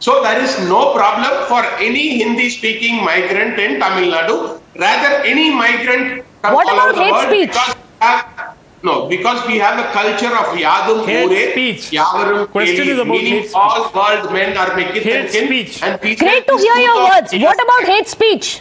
So there is no problem for any Hindi-speaking migrant in Tamil Nadu. Rather, any migrant from what all about over the hate world, speech? Because we have a culture of Yadum hate speech. Yavarum Question is about hate speech. All world men are making hate speech. Great to hear your words. What about hate speach?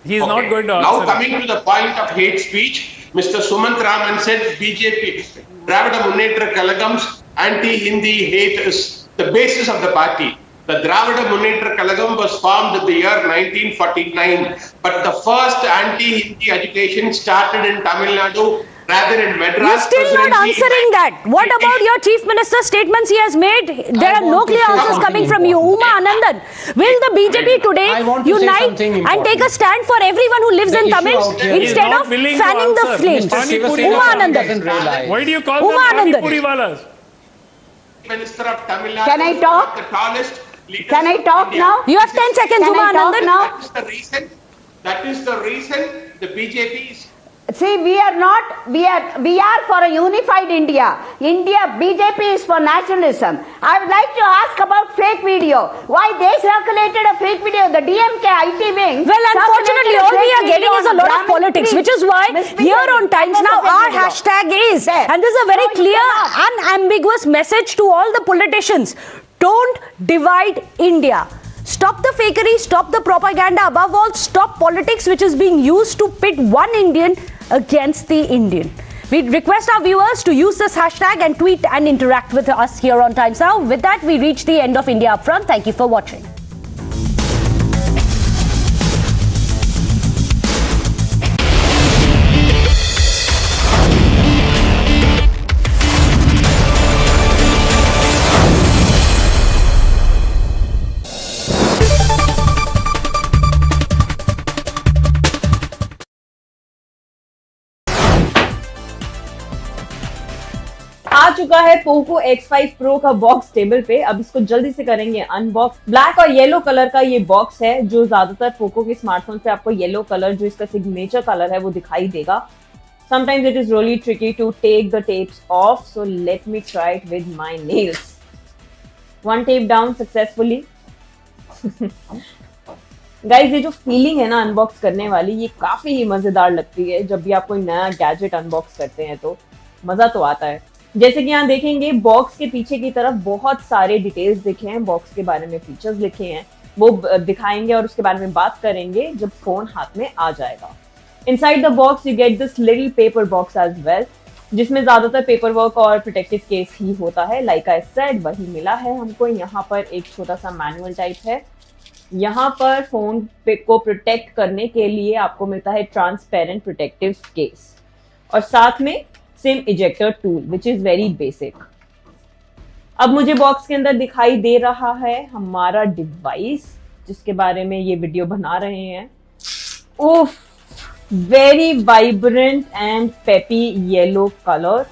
He is not going to answer. Now coming to the point of hate speech, Mr. Sumant Raman said BJP, Dravida Munnetra Kalagam's anti-Hindi hate is the basis of the party. The Dravida Munnetra Kalagam was formed in the year 1949, but the first anti-Hindi agitation started in Tamil Nadu, rather in Madras. You're still not answering that. What about your Chief Minister's statements he has made? There are no clear answers coming from you. Uma Anandan, will the BJP today unite and take a stand for everyone who lives in Tamil instead of fanning the flames? Uma Anandan. Why do you call them Pani Puri Walas? Minister of Tamil Nadu, Can I talk? the tallest Can I talk now? You have 10 seconds, Can I talk Anandan. now? That is the reason the BJP is. See, we are for a unified India. BJP is for nationalism. I would like to ask about fake video. Why they circulated a fake video? The DMK IT wing. Well, unfortunately, all we are getting is a lot of politics, which is why here on Times Now, our hashtag is, and this is a very clear, unambiguous message to all the politicians. Don't divide India. Stop the fakery, stop the propaganda, above all, stop politics which is being used to pit one Indian against the Indian. We request our viewers to use this hashtag and tweet and interact with us here on Times Now. With that, we reach the end of India Upfront. Thank you for watching. आ चुका है Poco X5 Pro का box table पे। अब इसको जल्दी से करेंगे unbox. Black और येलो कलर का ये बॉक्स है, जो ज्यादातर पोको के स्मार्टफोन पे आपको येलो कलर, जो इसका सिग्नेचर कलर है, वो दिखाई देगा। Sometimes it is really tricky to take the tapes off, so let me try it with my nails. One tape down successfully. Guys, ये जो फीलिंग है ना अनबॉक्स करने वाली, ये काफी ही मजेदार लगती है। जब भी आप कोई नया गैजेट अनबॉक्स करते हैं तो मजा तो आता है। जैसे कि यहाँ देखेंगे, बॉक्स के पीछे की तरफ बहुत सारे डिटेल्स लिखे हैं, बॉक्स के बारे में फीचर्स लिखे हैं, वो दिखाएंगे और उसके बारे में बात करेंगे जब फोन हाथ में आ जाएगा। Inside the box you get this little paper box as well, जिसमें ज्यादातर पेपर वर्क और प्रोटेक्टिव केस ही होता है। लाइक आई सेड, वही मिला है हमको। यहाँ पर एक छोटा सा मैनुअल टाइप है। यहाँ पर फोन को प्रोटेक्ट करने के लिए आपको मिलता है ट्रांसपेरेंट प्रोटेक्टिव केस, और साथ में SIM ejector tool, which is very basic. अब मुझे बॉक्स के अंदर दिखाई दे रहा है हमारा डिवाइस, जिसके बारे में ये वीडियो बना रहे हैं। उफ, very vibrant and peppy yellow colour.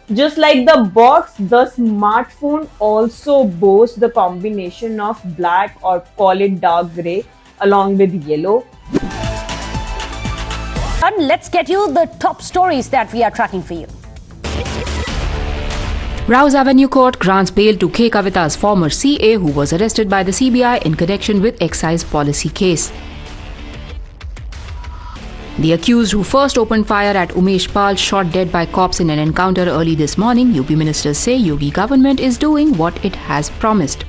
Just like the box, the smartphone also boasts the combination of black, or call it dark gray, along with yellow. And let's get you the top stories that we are tracking for you. Rouse Avenue Court grants bail to K. Kavita's former CA, who was arrested by the CBI in connection with excise policy case. The accused, who first opened fire at Umesh Pal, shot dead by cops in an encounter early this morning. UP ministers say Yogi government is doing what it has promised.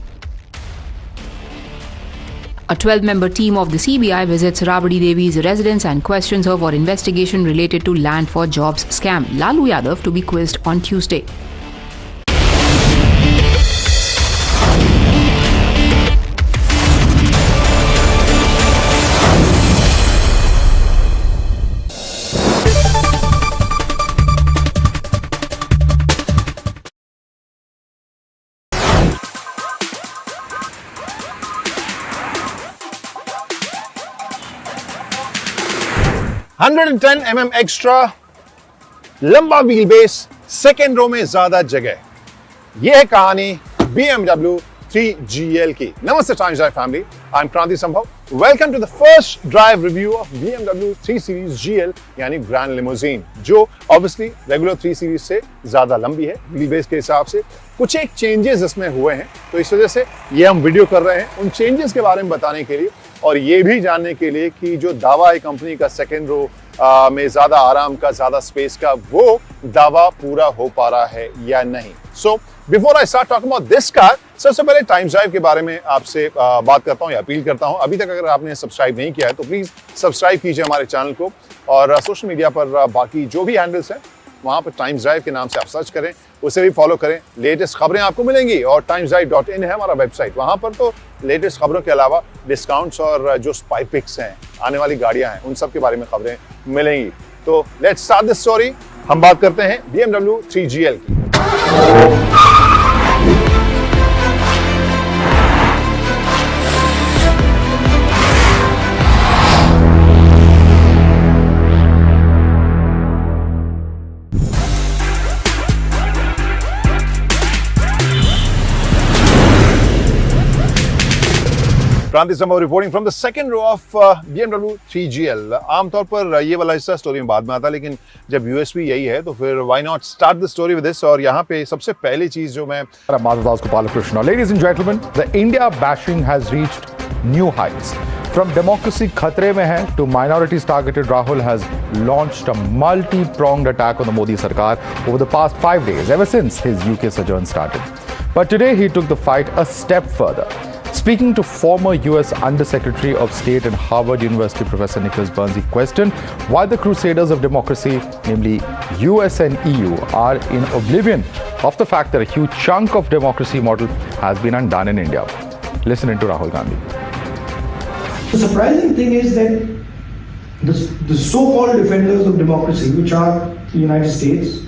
A 12-member team of the CBI visits Rabdi Devi's residence and questions her for investigation related to land for jobs scam. Lalu Yadav to be quizzed on Tuesday. mm extra, लंबा wheel base, second row में ज्यादा जगह। यह है कहानी BMW 3GL की। नमस्ते Times Drive family, I am Kranti Sambhav. Welcome to the first drive review of BMW 3 series GL, यानी ग्रैंड लिमोजीन, जो ऑब्वियसली रेगुलर 3 सीरीज से ज्यादा लंबी है व्हील बेस के हिसाब से। कुछ एक चेंजेस इसमें हुए हैं, तो इस वजह से ये हम वीडियो कर रहे हैं उन चेंजेस के बारे में बताने के लिए, और ये भी जानने के लिए कि जो दावा है कंपनी का सेकेंड रो में ज्यादा आराम का, ज्यादा स्पेस का, वो दावा पूरा हो पा रहा है या नहीं। So before I start talking about this car, सबसे पहले टाइम्स ड्राइव के बारे में आपसे बात करता हूं या अपील करता हूं। अभी तक अगर आपने सब्सक्राइब नहीं किया है तो प्लीज सब्सक्राइब कीजिए हमारे चैनल को, और सोशल मीडिया पर बाकी जो भी हैंडल्स हैं वहां पर टाइम्स ड्राइव के नाम से आप सर्च करें, उसे भी फॉलो करें। लेटेस्ट खबरें आपको मिलेंगी, और timesdrive.in है हमारा वेबसाइट। वहां पर तो लेटेस्ट खबरों के अलावा डिस्काउंट्स और जो स्पाई पिक्स हैं, आने वाली गाड़ियां हैं, उन सब के बारे में खबरें मिलेंगी। तो लेट्स स्टार्ट दिस स्टोरी। हम बात करते हैं BMW 3GL की। Pranthisambhav reporting from the second row of BMW 3GL. आमतौर पर ये वाला हिस्सा स्टोरी में बाद में आता है, लेकिन जब यूएसपी यही है तो फिर why not start the story with this? और यहाँ पे सबसे पहली चीज जो मैं Ladies and gentlemen, the India bashing has reached new heights. From democracy khatre mein hai to minorities targeted, Rahul has launched a multi-pronged attack on the Modi Sarkar over the past 5 days, ever since his UK sojourn started. But today he took the fight a step further. Speaking to former US Undersecretary of State and Harvard University Professor Nicholas Burns, he questioned why the crusaders of democracy, namely US and EU, are in oblivion of the fact that a huge chunk of democracy model has been undone in India. Listen to Rahul Gandhi. The surprising thing is that the so-called defenders of democracy, which are the United States,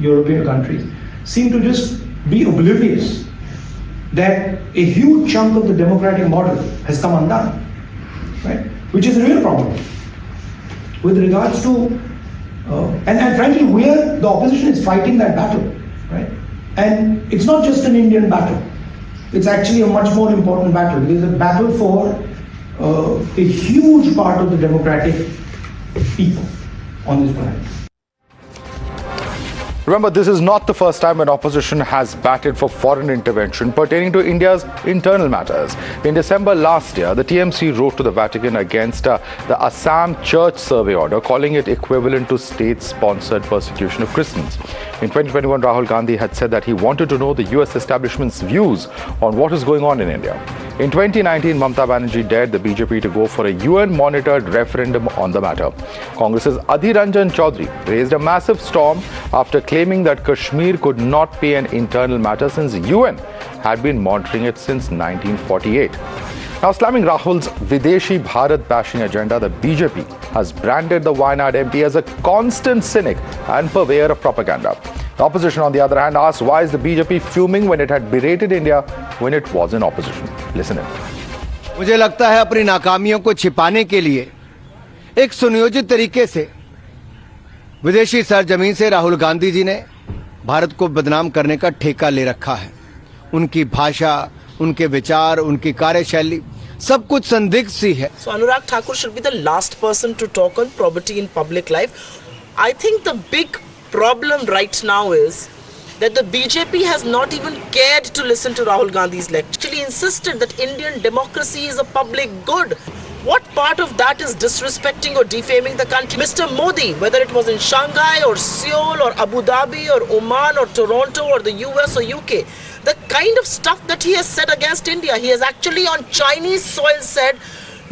European countries, seem to just be oblivious that a huge chunk of the democratic model has come undone, right? Which is a real problem. With regards to, and frankly, the opposition is fighting that battle, right? And it's not just an Indian battle. It's actually a much more important battle. It is a battle for a huge part of the democratic people on this planet. Remember, this is not the first time an opposition has batted for foreign intervention pertaining to India's internal matters. In December last year, the TMC wrote to the Vatican against the Assam Church Survey Order, calling it equivalent to state-sponsored persecution of Christians. In 2021, Rahul Gandhi had said that he wanted to know the US establishment's views on what is going on in India. In 2019, Mamata Banerjee dared the BJP to go for a UN-monitored referendum on the matter. Congress's Adhir Ranjan Chaudhary raised a massive storm after claiming that Kashmir could not be an internal matter since the UN had been monitoring it since 1948. Now, slamming Rahul's Videshi Bharat bashing agenda, the BJP has branded the Wayanad MP as a constant cynic and purveyor of propaganda. The opposition, on the other hand, asked why is the BJP fuming when it had berated India when it was in opposition. Listen in. मुझे लगता है अपनी नाकामियों को छिपाने के लिए एक सुनियोजित तरीके से विदेशी सरजमीन से राहुल गांधी जी ने भारत को बदनाम करने का ठेका ले रखा है। उनकी भाषा, उनके विचार, उनकी कार्यशैली सब कुछ संदिग्ध सी है। So Anurag Thakur should be the last person to talk on probity in public life. I think the big problem right now is that the BJP has not even cared to listen to Rahul Gandhi's lecture. Actually insisted that Indian democracy is a public good. What part of that is disrespecting or defaming the country? Mr. Modi, whether it was in Shanghai or Seoul or Abu Dhabi or Oman or Toronto or the US or UK, the kind of stuff that he has said against India, he has actually on Chinese soil said,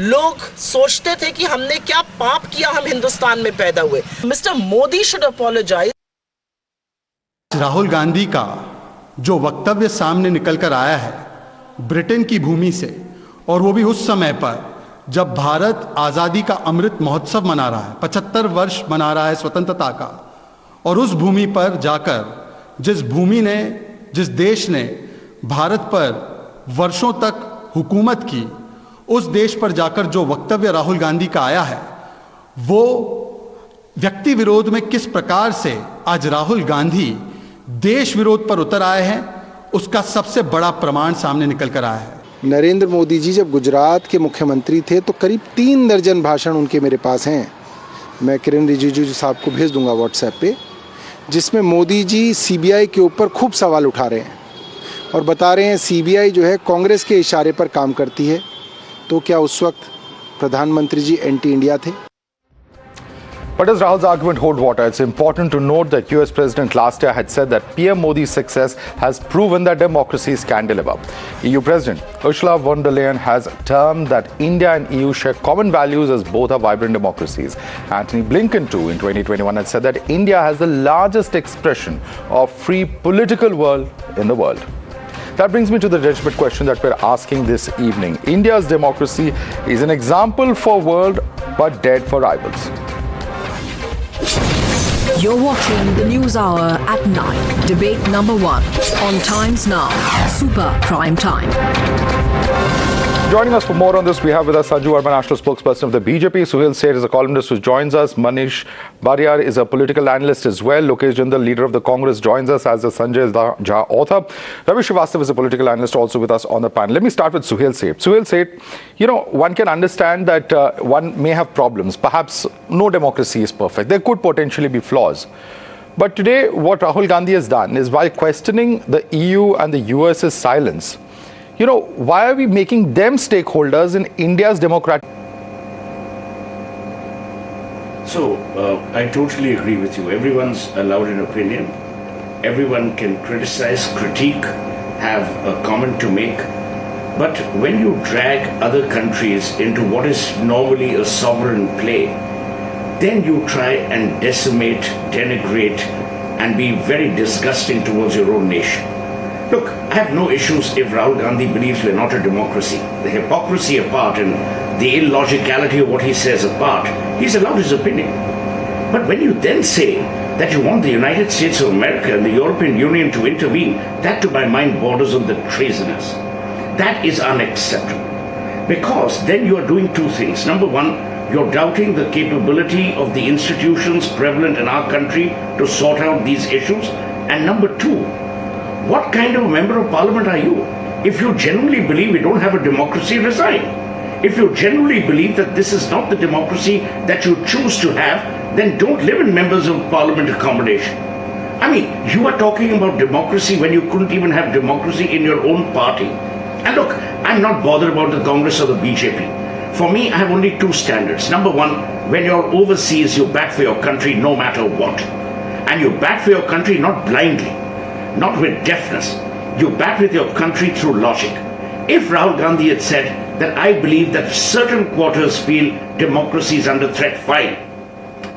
लोग सोचते थे कि हमने क्या पाप किया, हम हिंदुस्तान में पैदा हुए. Mr. Modi should apologize. Rahul Gandhi का जो वक्तव्य सामने निकल कर आया है ब्रिटेन की भूमि से, और वो भी उस समय पर जब भारत आज़ादी का अमृत महोत्सव मना रहा है, 75 वर्ष मना रहा है स्वतंत्रता का, और उस भूमि पर जाकर जिस देश ने भारत पर वर्षों तक हुकूमत की, उस देश पर जाकर जो वक्तव्य राहुल गांधी का आया है, वो व्यक्ति विरोध में किस प्रकार से आज राहुल गांधी देश विरोध पर उतर आए हैं, उसका सबसे बड़ा प्रमाण सामने निकल कर आया है। नरेंद्र मोदी जी जब गुजरात के मुख्यमंत्री थे तो करीब 3 दर्जन भाषण उनके मेरे पास हैं। मैं किरण रिजिजू जी साहब को भेज दूंगा व्हाट्सएप पे, जिसमें मोदी जी सीबीआई के ऊपर खूब सवाल उठा रहे हैं और बता रहे हैं सीबीआई जो है कांग्रेस के इशारे पर काम करती है। तो क्या उस वक्त प्रधानमंत्री जी एंटी इंडिया थे? But as Rahul's argument hold water, it's important to note that US President last year had said that PM Modi's success has proven that democracies can deliver. EU President Ursula von der Leyen has termed that India and EU share common values as both are vibrant democracies. Antony Blinken too in 2021 had said that India has the largest expression of free political world in the world. That brings me to the legitimate question that we're asking this evening. India's democracy is an example for world but dead for rivals. You're watching the News Hour at 9. Debate number 1 on Times Now. Super Prime Time. Joining us for more on this, we have with us Sanju Verma, national spokesperson of the BJP. Suhail Seth is a columnist who joins us. Manish Bariyar is a political analyst as well. Lokesh Jindal, leader of the Congress, joins us as a Sanjay Jha author. Ravi Srivastava is a political analyst also with us on the panel. Let me start with Suhail Seth. Suhail Seth, one can understand that one may have problems. Perhaps no democracy is perfect. There could potentially be flaws. But today, what Rahul Gandhi has done is, by questioning the EU and the US's silence, why are we making them stakeholders in India's democratic? So, I totally agree with you. Everyone's allowed an opinion. Everyone can criticize, critique, have a comment to make. But when you drag other countries into what is normally a sovereign play, then you try and decimate, denigrate, and be very disgusting towards your own nation. Look, I have no issues if Rahul Gandhi believes we're not a democracy. The hypocrisy apart and the illogicality of what he says apart, he's allowed his opinion. But when you then say that you want the United States of America and the European Union to intervene, that to my mind borders on the treasonous. That is unacceptable. Because then you are doing two things. Number one, you're doubting the capability of the institutions prevalent in our country to sort out these issues. And number two, what kind of a member of parliament are you? If you genuinely believe we don't have a democracy, resign. If you genuinely believe that this is not the democracy that you choose to have, then don't live in members of parliament accommodation. I mean, you are talking about democracy when you couldn't even have democracy in your own party. And look, I'm not bothered about the Congress or the BJP. For me, I have only two standards. Number one, when you're overseas, you bat for your country no matter what. And you bat for your country not blindly, not with deafness. You bat with your country through logic. If Rahul Gandhi had said that I believe that certain quarters feel democracy is under threat, fine.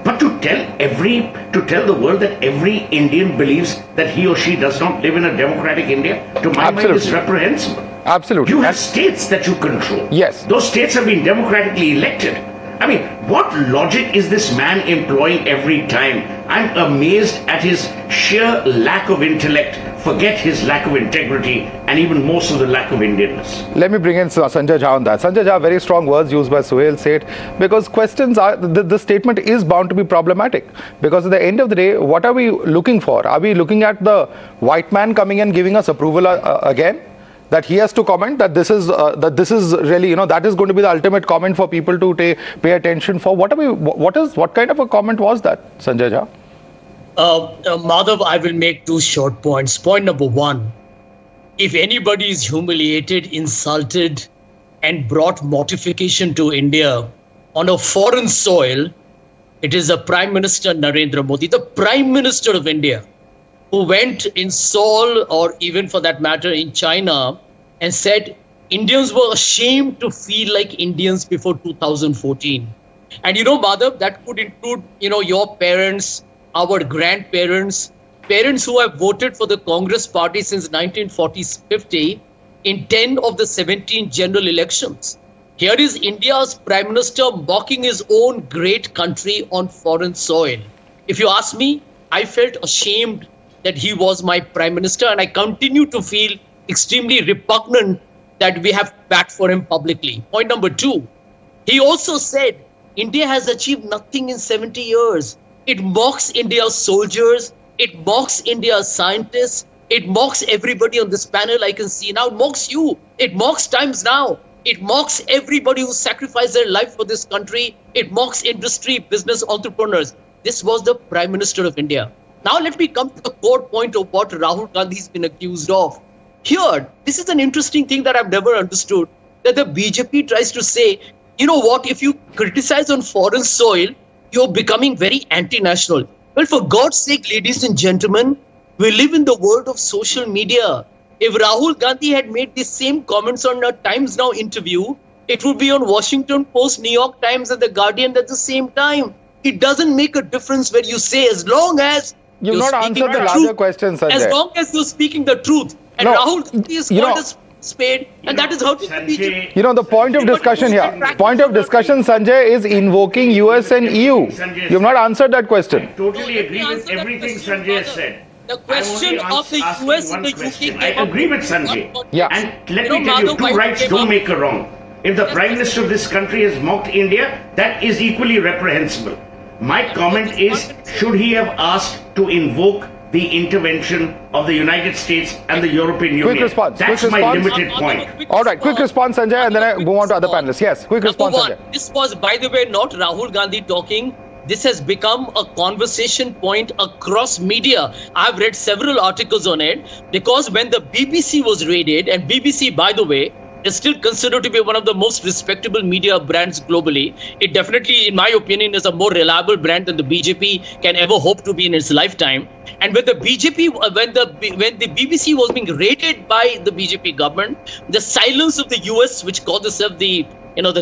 But to tell the world that every Indian believes that he or she does not live in a democratic India, to my mind is reprehensible. Absolutely. You have states that you control. Yes. Those states have been democratically elected. I mean, what logic is this man employing every time? I'm amazed at his sheer lack of intellect, forget his lack of integrity, and even more so the lack of Indianness. Let me bring in Sanjay Jha on that. Sanjay Jha, very strong words used by Suhail Seth, because questions are, the statement is bound to be problematic. Because at the end of the day, what are we looking for? Are we looking at the white man coming and giving us approval again? That he has to comment that this is really, that is going to be the ultimate comment for people to pay attention for. What kind of a comment was that, Sanjay Jha? Madhav, I will make two short points. Point number one, if anybody is humiliated, insulted, and brought mortification to India on a foreign soil, it is the Prime Minister Narendra Modi, the Prime Minister of India, who went in Seoul, or even for that matter in China, and said Indians were ashamed to feel like Indians before 2014. And Madhav, that could include, your parents, our grandparents, parents who have voted for the Congress party since 1940-50 in 10 of the 17 general elections. Here is India's Prime Minister mocking his own great country on foreign soil. If you ask me, I felt ashamed that he was my Prime Minister, and I continue to feel extremely repugnant that we have backed for him publicly. Point number two, he also said India has achieved nothing in 70 years. It mocks India's soldiers, it mocks India's scientists, it mocks everybody on this panel I can see now, it mocks you, it mocks Times Now, it mocks everybody who sacrificed their life for this country, it mocks industry, business entrepreneurs. This was the Prime Minister of India. Now let me come to the core point of what Rahul Gandhi has been accused of. Here, this is an interesting thing that I've never understood, that the BJP tries to say, if you criticize on foreign soil, you're becoming very anti-national. Well, for God's sake, ladies and gentlemen, we live in the world of social media. If Rahul Gandhi had made the same comments on a Times Now interview, it would be on Washington Post, New York Times, and The Guardian at the same time. It doesn't make a difference where you say, as long as you've not answered the larger question, Sanjay. As long as you're speaking the truth. And Rahul Gandhi is called a spade, and that is hurting the BJP. The point of discussion here, Sanjay, is invoking US and EU. You've not answered that question. I totally agree with everything Sanjay has said. The question of the US and the UK. I agree with Sanjay. Yeah. And let me tell you, two rights don't make a wrong. If the Prime Minister of this country has mocked India, that is equally reprehensible. My comment is, should he have asked to invoke the intervention of the United States and the European Union? Quick response. That's my limited point. All right, quick response, Sanjay, and then I move on to other panelists. Yes, quick response, Sanjay. This was, by the way, not Rahul Gandhi talking. This has become a conversation point across media. I've read several articles on it, because when the BBC was raided, and BBC, by the way, is still considered to be one of the most respectable media brands globally. It definitely, in my opinion, is a more reliable brand than the BJP can ever hope to be in its lifetime. And when the when the BBC was being raided by the BJP government, the silence of the US, which called itself the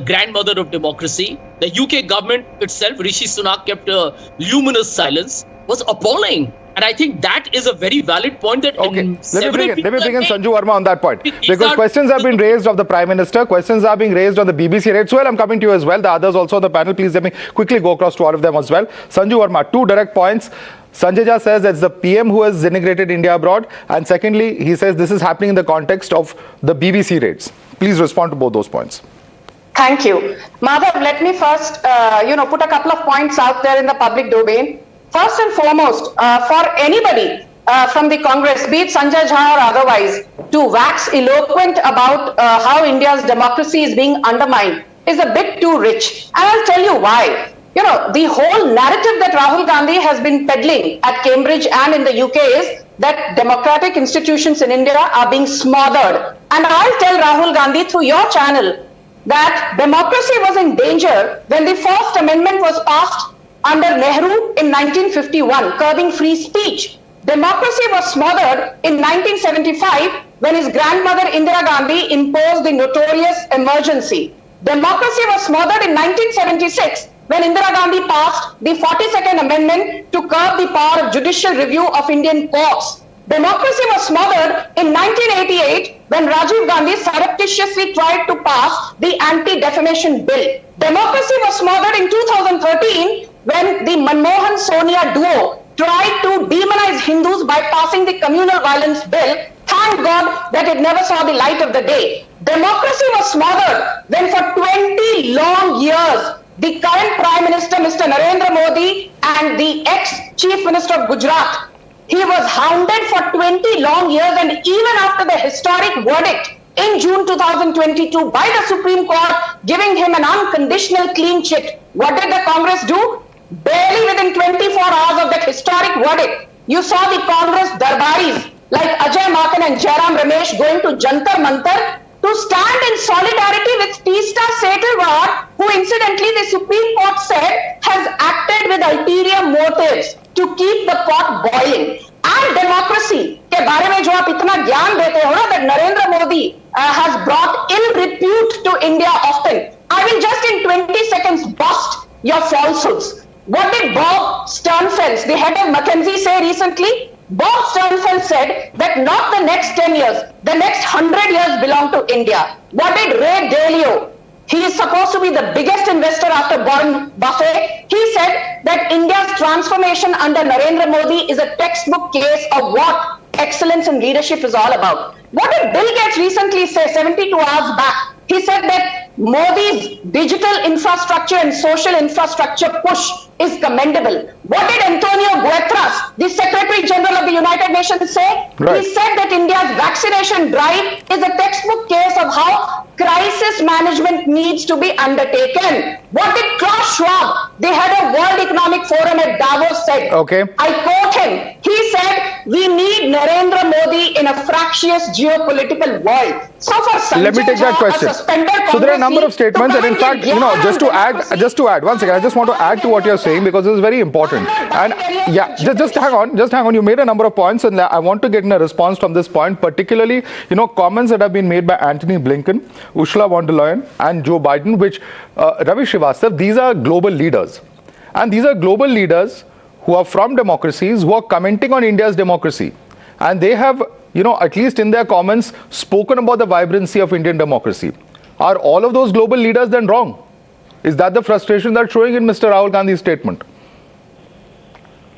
grandmother of democracy, the UK government itself, Rishi Sunak, kept a luminous silence, was appalling. And I think that is a very valid point that let me bring in Sanju Verma on that point. Because questions have been raised of the Prime Minister, questions are being raised on the BBC raid. Well, I'm coming to you as well. The others also on the panel, please let me quickly go across to all of them as well. Sanju Verma, two direct points. Sanjay Jha says it's the PM who has denigrated India abroad. And secondly, he says this is happening in the context of the BBC raids. Please respond to both those points. Thank you. Madhav, let me first, put a couple of points out there in the public domain. First and foremost, for anybody from the Congress, be it Sanjay Jha or otherwise, to wax eloquent about how India's democracy is being undermined is a bit too rich. And I'll tell you why. The whole narrative that Rahul Gandhi has been peddling at Cambridge and in the UK is that democratic institutions in India are being smothered. And I'll tell Rahul Gandhi through your channel that democracy was in danger when the First Amendment was passed under Nehru in 1951, curbing free speech. Democracy was smothered in 1975 when his grandmother Indira Gandhi imposed the notorious emergency. Democracy was smothered in 1976 when Indira Gandhi passed the 42nd Amendment to curb the power of judicial review of Indian courts. Democracy was smothered in 1988 when Rajiv Gandhi surreptitiously tried to pass the Anti-Defamation Bill. Democracy was smothered in 2013 when the Manmohan-Sonia duo tried to demonize Hindus by passing the Communal Violence Bill. Thank God that it never saw the light of the day. Democracy was smothered when for 20 long years, the current Prime Minister, Mr. Narendra Modi, and the ex-Chief Minister of Gujarat, he was hounded for 20 long years, and even after the historic verdict in June 2022 by the Supreme Court giving him an unconditional clean chit, what did the Congress do? Barely within 24 hours of that historic verdict, you saw the Congress darbaris like Ajay Maken and Jairam Ramesh going to Jantar Mantar to stand in solidarity with Teesta Setalwar, who incidentally the Supreme Court said has acted with ulterior motives to keep the pot boiling. And democracy के बारे में जो आप इतना ज्ञान देते हो ना, that Narendra Modi has brought ill repute to India often. I will just in 20 seconds bust your falsehoods. What did Bob Sternfels, the head of McKinsey, say recently? Bob Sternfels said that not the next 10 years, the next 100 years belong to India. What did Ray Dalio? He is supposed to be the biggest investor after Warren Buffett. He said that India's transformation under Narendra Modi is a textbook case of what excellence in leadership is all about. What did Bill Gates recently say 72 hours back? He said that Modi's digital infrastructure and social infrastructure push is commendable. What did Antonio Guterres, the Secretary General of the United Nations, say? Right. He said that India's vaccination drive is a textbook case of how crisis management needs to be undertaken. What did Klaus Schwab, the head of World Economic Forum at Davos, said? Okay. I quote him. He said, we need Narendra Modi in a fractious geopolitical world. So for Sanjay let me take that question. So there are a number of statements, and in fact, just to add, one second, I just want to add to what you're saying because this is very important. And yeah, just hang on. You made a number of points, and I want to get in a response from this point, particularly, comments that have been made by Antony Blinken, Ursula von der Leyen, and Joe Biden, which Ravi Srivastava, these are global leaders, and these are global leaders who are from democracies who are commenting on India's democracy, and they have, at least in their comments, spoken about the vibrancy of Indian democracy. Are all of those global leaders then wrong? Is that the frustration that's showing in Mr. Rahul Gandhi's statement?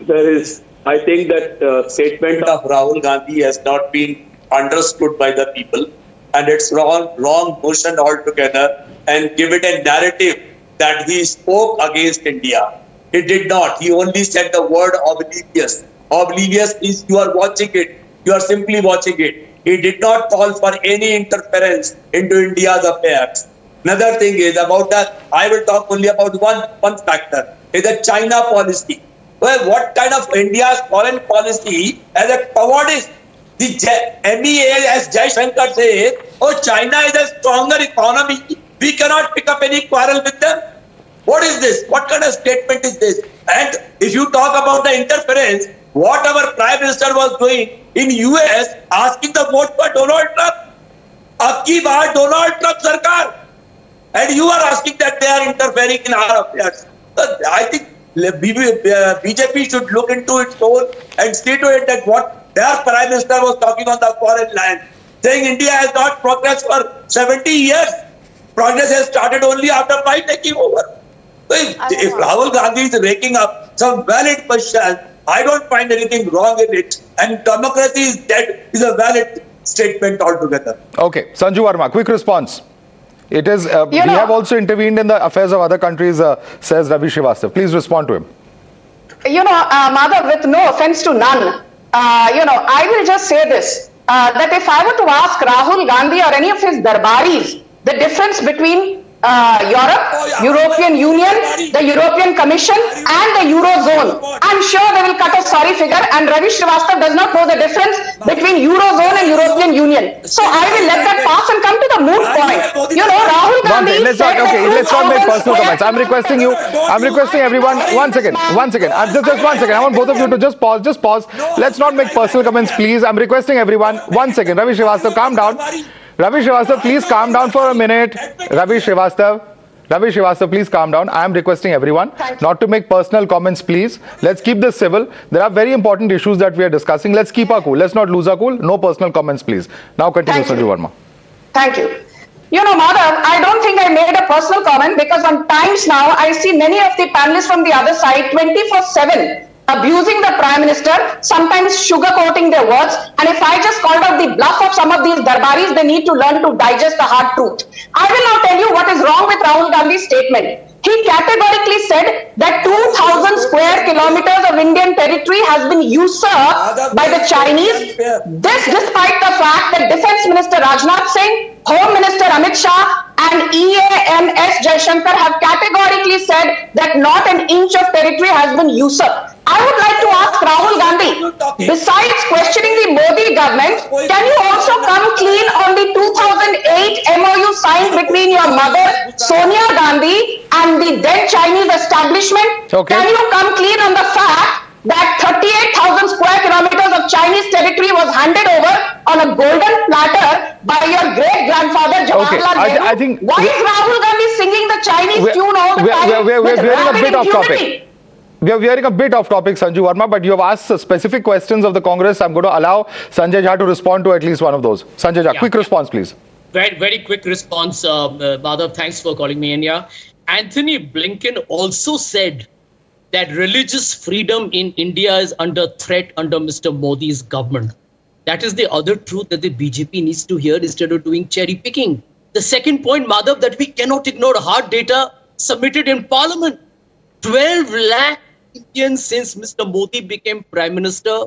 There is, I think that statement of Rahul Gandhi has not been understood by the people, and it's wrong notion altogether and give it a narrative that he spoke against India. He did not. He only said the word oblivious. Oblivious is you are watching it. You are simply watching it. He did not call for any interference into India's affairs. Another thing is about that, I will talk only about one factor, is the China policy. Well, what kind of India's foreign policy as a cowardice? The MEA, as Jai Shankar says, oh, China is a stronger economy. We cannot pick up any quarrel with them. What is this? What kind of statement is this? And if you talk about the interference, what our Prime Minister was doing in US, asking the vote for Donald Trump. Abki baar Donald Trump sarkar. And you are asking that they are interfering in our affairs. I think BJP should look into its own and see to it that what their Prime Minister was talking on the foreign land, saying India has not progressed for 70 years. Progress has started only after my taking over. So if Rahul Gandhi is raking up some valid questions, I don't find anything wrong in it. And democracy is dead is a valid statement altogether. Okay, Sanju Verma, quick response. It is, we have also intervened in the affairs of other countries, says Ravi Srivastava. Please respond to him. Madhav, with no offense to none, I will just say this, that if I were to ask Rahul Gandhi or any of his darbaris, the difference between Europe, European Union, the European Commission and the Eurozone, I'm sure they will cut a sorry figure, and Ravi Srivastava does not know the difference between Eurozone and European Union. So I will let that pass and come to the moot point. Rahul Gandhi let's not make personal comments. I'm requesting everyone, one second. Just one second. I want both of you to just pause. Let's not make personal comments, please. I'm requesting everyone, 1 second. Ravi Srivastava, calm down. Ravi Srivastava, please calm down for a minute. Ravi Srivastava, please calm down. I am requesting everyone not to make personal comments, please. Let's keep this civil. There are very important issues that we are discussing. Let's keep our cool. Let's not lose our cool. No personal comments, please. Now continue, Sanju Verma. Thank you. Madhav, I don't think I made a personal comment because on Times Now, I see many of the panelists from the other side 24/7 abusing the Prime Minister, sometimes sugarcoating their words. And if I just called out the bluff of some of these darbaris, they need to learn to digest the hard truth. I will now tell you what is wrong with Rahul Gandhi's statement. He categorically said that 2,000 square kilometers of Indian territory has been usurped by the Chinese. This despite the fact that Defense Minister Rajnath Singh, Home Minister Amit Shah and EAMS Jai Shankar have categorically said that not an inch of territory has been usurped. I would like to ask Rahul Gandhi, besides questioning the Modi government, can you also come clean on the 2008 MOU signed between your mother Sonia Gandhi and the then Chinese establishment? Okay. Can you come clean on the fact that 38,000 square kilometers of Chinese territory was handed over on a golden platter by your great-grandfather Jawaharlal Nehru? I think why is Rahul Gandhi singing the Chinese tune all the time? We're veering a bit off topic. We are veering a bit off topic, Sanju Verma, but you have asked specific questions of the Congress. I'm going to allow Sanjay Jha to respond to at least one of those. Sanjay Jha, quick response, please. Very quick response, Madhav. Thanks for calling me in here. Anthony Blinken also said that religious freedom in India is under threat under Mr. Modi's government. That is the other truth that the BJP needs to hear instead of doing cherry picking. The second point, Madhav, that we cannot ignore hard data submitted in Parliament. 12 lakh Indians since Mr. Modi became Prime Minister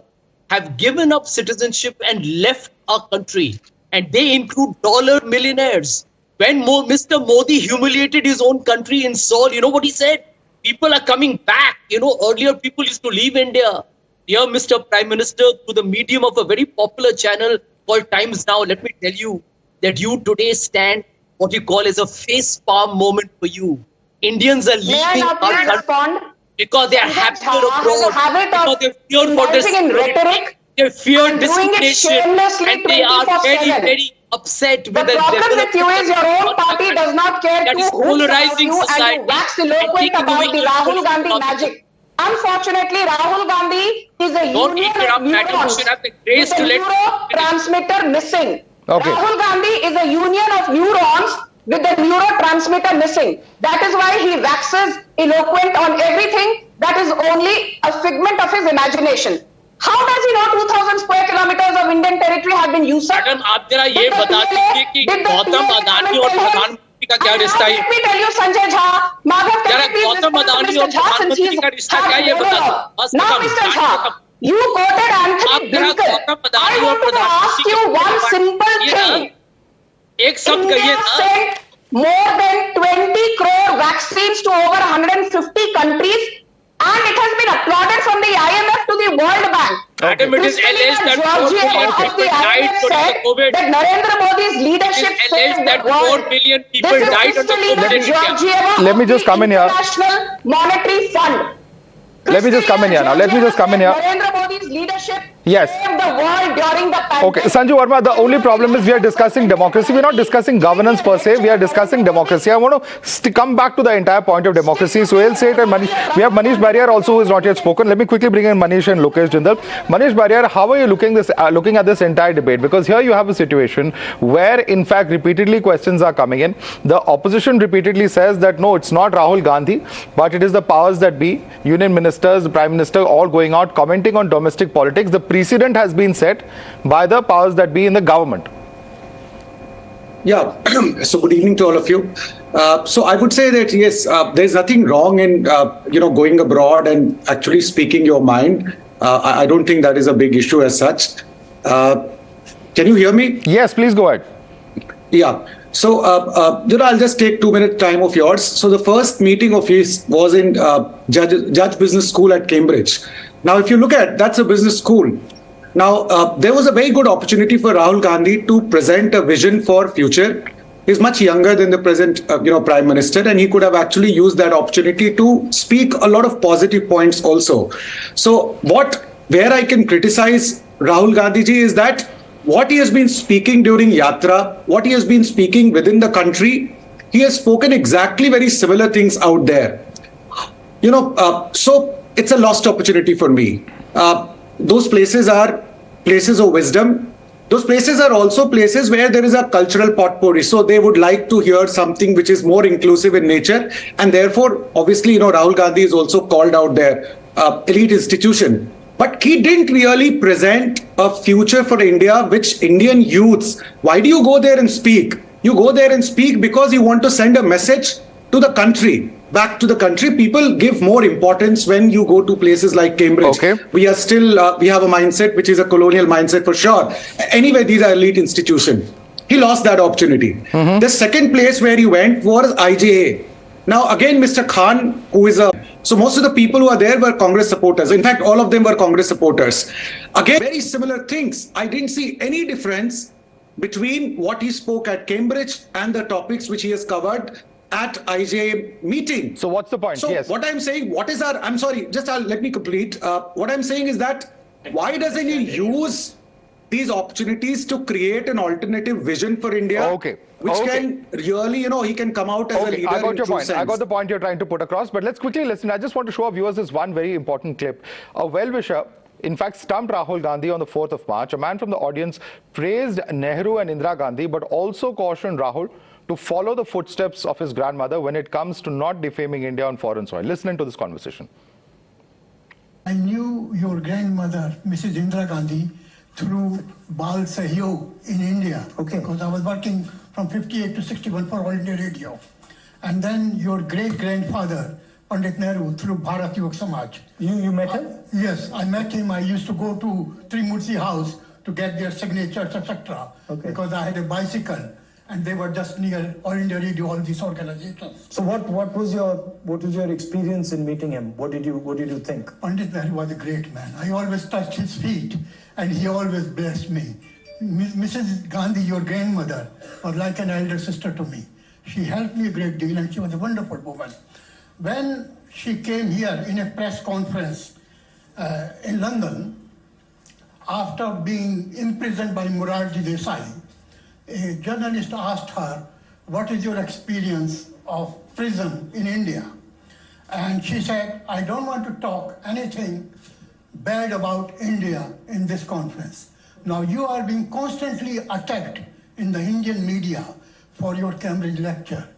have given up citizenship and left our country. And they include dollar millionaires. When Mr. Modi humiliated his own country in Seoul, you know what he said? People are coming back. Earlier people used to leave India. Dear Mr. Prime Minister, through the medium of a very popular channel called Times Now, let me tell you that you today stand what you call as a face palm moment for you. Indians are leaving our country because they are happier abroad, because they fear for their security, they fear discrimination, and they are very, very upset with the problem with you is your own party does not care to polarizing society and you wax eloquent about the Rahul Gandhi magic. Unfortunately, Rahul Gandhi is a union of neurons with the neurotransmitter missing. Okay. Rahul Gandhi is a union of neurons with the neurotransmitter missing. That is why he waxes eloquent on everything that is only a figment of his imagination. How does he know 2,000 square kilometers of Indian territory have been usurped? Madam आप जरा ये बता दीजिए कि गौतम अदानी और प्रधानमंत्री का क्या रिश्ता है? Let me tell you, Sanjay Jha, Madhav, can you please Gautam respond to Adani Mr. और Jha since प्रधानमंत्री he's का रिश्ता क्या है ये बता दो. Now, Mr. Jha, you quoted Anthony Blinken. I want to ask you one simple thing. एक शब्द कहिए India sent more than 20 crore vaccines to over 150 countries, and it has been applauded from the IMF to the World Bank. Madam, it is alleged that 4 billion people died during the COVID. That Narendra Modi's leadership It is alleged that 4 billion people died on the COVID in India. Let me just come in here. International Monetary Fund. Let me just come in here now. Let me just come in here. Narendra Modi's leadership Yes. saved the world during the pandemic. Okay, Sanju Verma, the only problem is we are discussing democracy. We are not discussing governance per se. We are discussing democracy. I want to come back to the entire point of democracy. Suhail Seth and Manish. We have Manish Barrier also who is not yet spoken. Let me quickly bring in Manish and Lokesh Jindal. Manish Barrier, how are you looking at this entire debate? Because here you have a situation where, in fact, repeatedly questions are coming in. The opposition repeatedly says that no, it's not Rahul Gandhi, but it is the powers that be, union ministers, the Prime Minister, all going out commenting on domestic politics. The precedent has been set by the powers that be in the government. Yeah, so good evening to all of you. So I would say that yes, there's nothing wrong in going abroad and actually speaking your mind. I don't think that is a big issue as such. Can you hear me? Yes, please go ahead. Yeah. So I'll just take 2 minutes time of yours. So the first meeting of his was in Judge Business School at Cambridge. Now, if you look at, that's a business school. Now, there was a very good opportunity for Rahul Gandhi to present a vision for future. He's much younger than the present, Prime Minister, and he could have actually used that opportunity to speak a lot of positive points also. So where I can criticize Rahul Gandhi ji is that what he has been speaking during Yatra, what he has been speaking within the country, he has spoken exactly very similar things out there. So it's a lost opportunity for me. Those places are places of wisdom. Those places are also places where there is a cultural potpourri. So they would like to hear something which is more inclusive in nature. And therefore, obviously, Rahul Gandhi is also called out there, elite institution. But he didn't really present a future for India, which Indian youths, why do you go there and speak? You go there and speak because you want to send a message to the country. Back to the country, people give more importance when you go to places like Cambridge. Okay. We are still, we have a mindset which is a colonial mindset for sure. Anyway, these are elite institutions. He lost that opportunity. The second place where he went was IJA. Now, again, Mr. Khan, who is so most of the people who are there were Congress supporters. In fact, all of them were Congress supporters. Again, very similar things. I didn't see any difference between what he spoke at Cambridge and the topics which he has covered at IJ meeting. So what's the point? So what I'm saying, I'm sorry, let me complete. What I'm saying is that why doesn't he use these opportunities to create an alternative vision for India? Which can really, he can come out as a leader. I got in your true point. sense. I got the point you're trying to put across, but let's quickly listen. I just want to show our viewers this one very important clip. A well-wisher, in fact, stumped Rahul Gandhi on the 4th of March. A man from the audience praised Nehru and Indira Gandhi, but also cautioned Rahul to follow the footsteps of his grandmother when it comes to not defaming India on foreign soil. Listen to this conversation. I knew your grandmother, Mrs. Indira Gandhi, through Bal Sahyog in India. Because I was working from 58 to 61 for All India Radio. And then your great-grandfather, Pandit Nehru, through Bharat Yuva Samaj. You met him? Yes, I met him. I used to go to Trimurti House to get their signatures, etc. Because I had a bicycle. And they were just near All India Radio, all these organizations. So what was your experience in meeting him? What did you think? Pandit Nehru was a great man. I always touched his feet, and he always blessed me. Mrs. Gandhi, your grandmother, was like an elder sister to me. She helped me a great deal, and she was a wonderful woman. When she came here in a press conference in London, after being imprisoned by Morarji Desai, a journalist asked her, what is your experience of prison in India? And she said, I don't want to talk anything bad about India in this conference. Now you are being constantly attacked in the Indian media for your Cambridge lecture.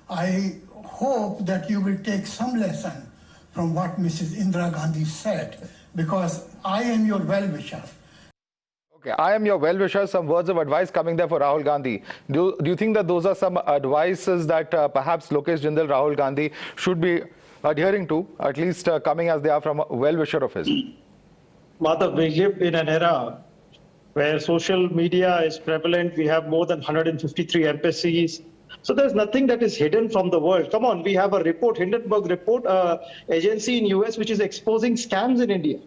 I hope that you will take some lesson from what Mrs. Indira Gandhi said, because I am your well-wisher. Okay, I am your well-wisher. Some words of advice coming there for Rahul Gandhi. Do you think that those are some advices that perhaps Lokesh Jindal, Rahul Gandhi should be adhering to, at least coming as they are from a well-wisher of his? Madhav, we live in an era where social media is prevalent. We have more than 153 embassies. So there's nothing that is hidden from the world. Come on, we have a report, Hindenburg report, agency in US, which is exposing scams in India.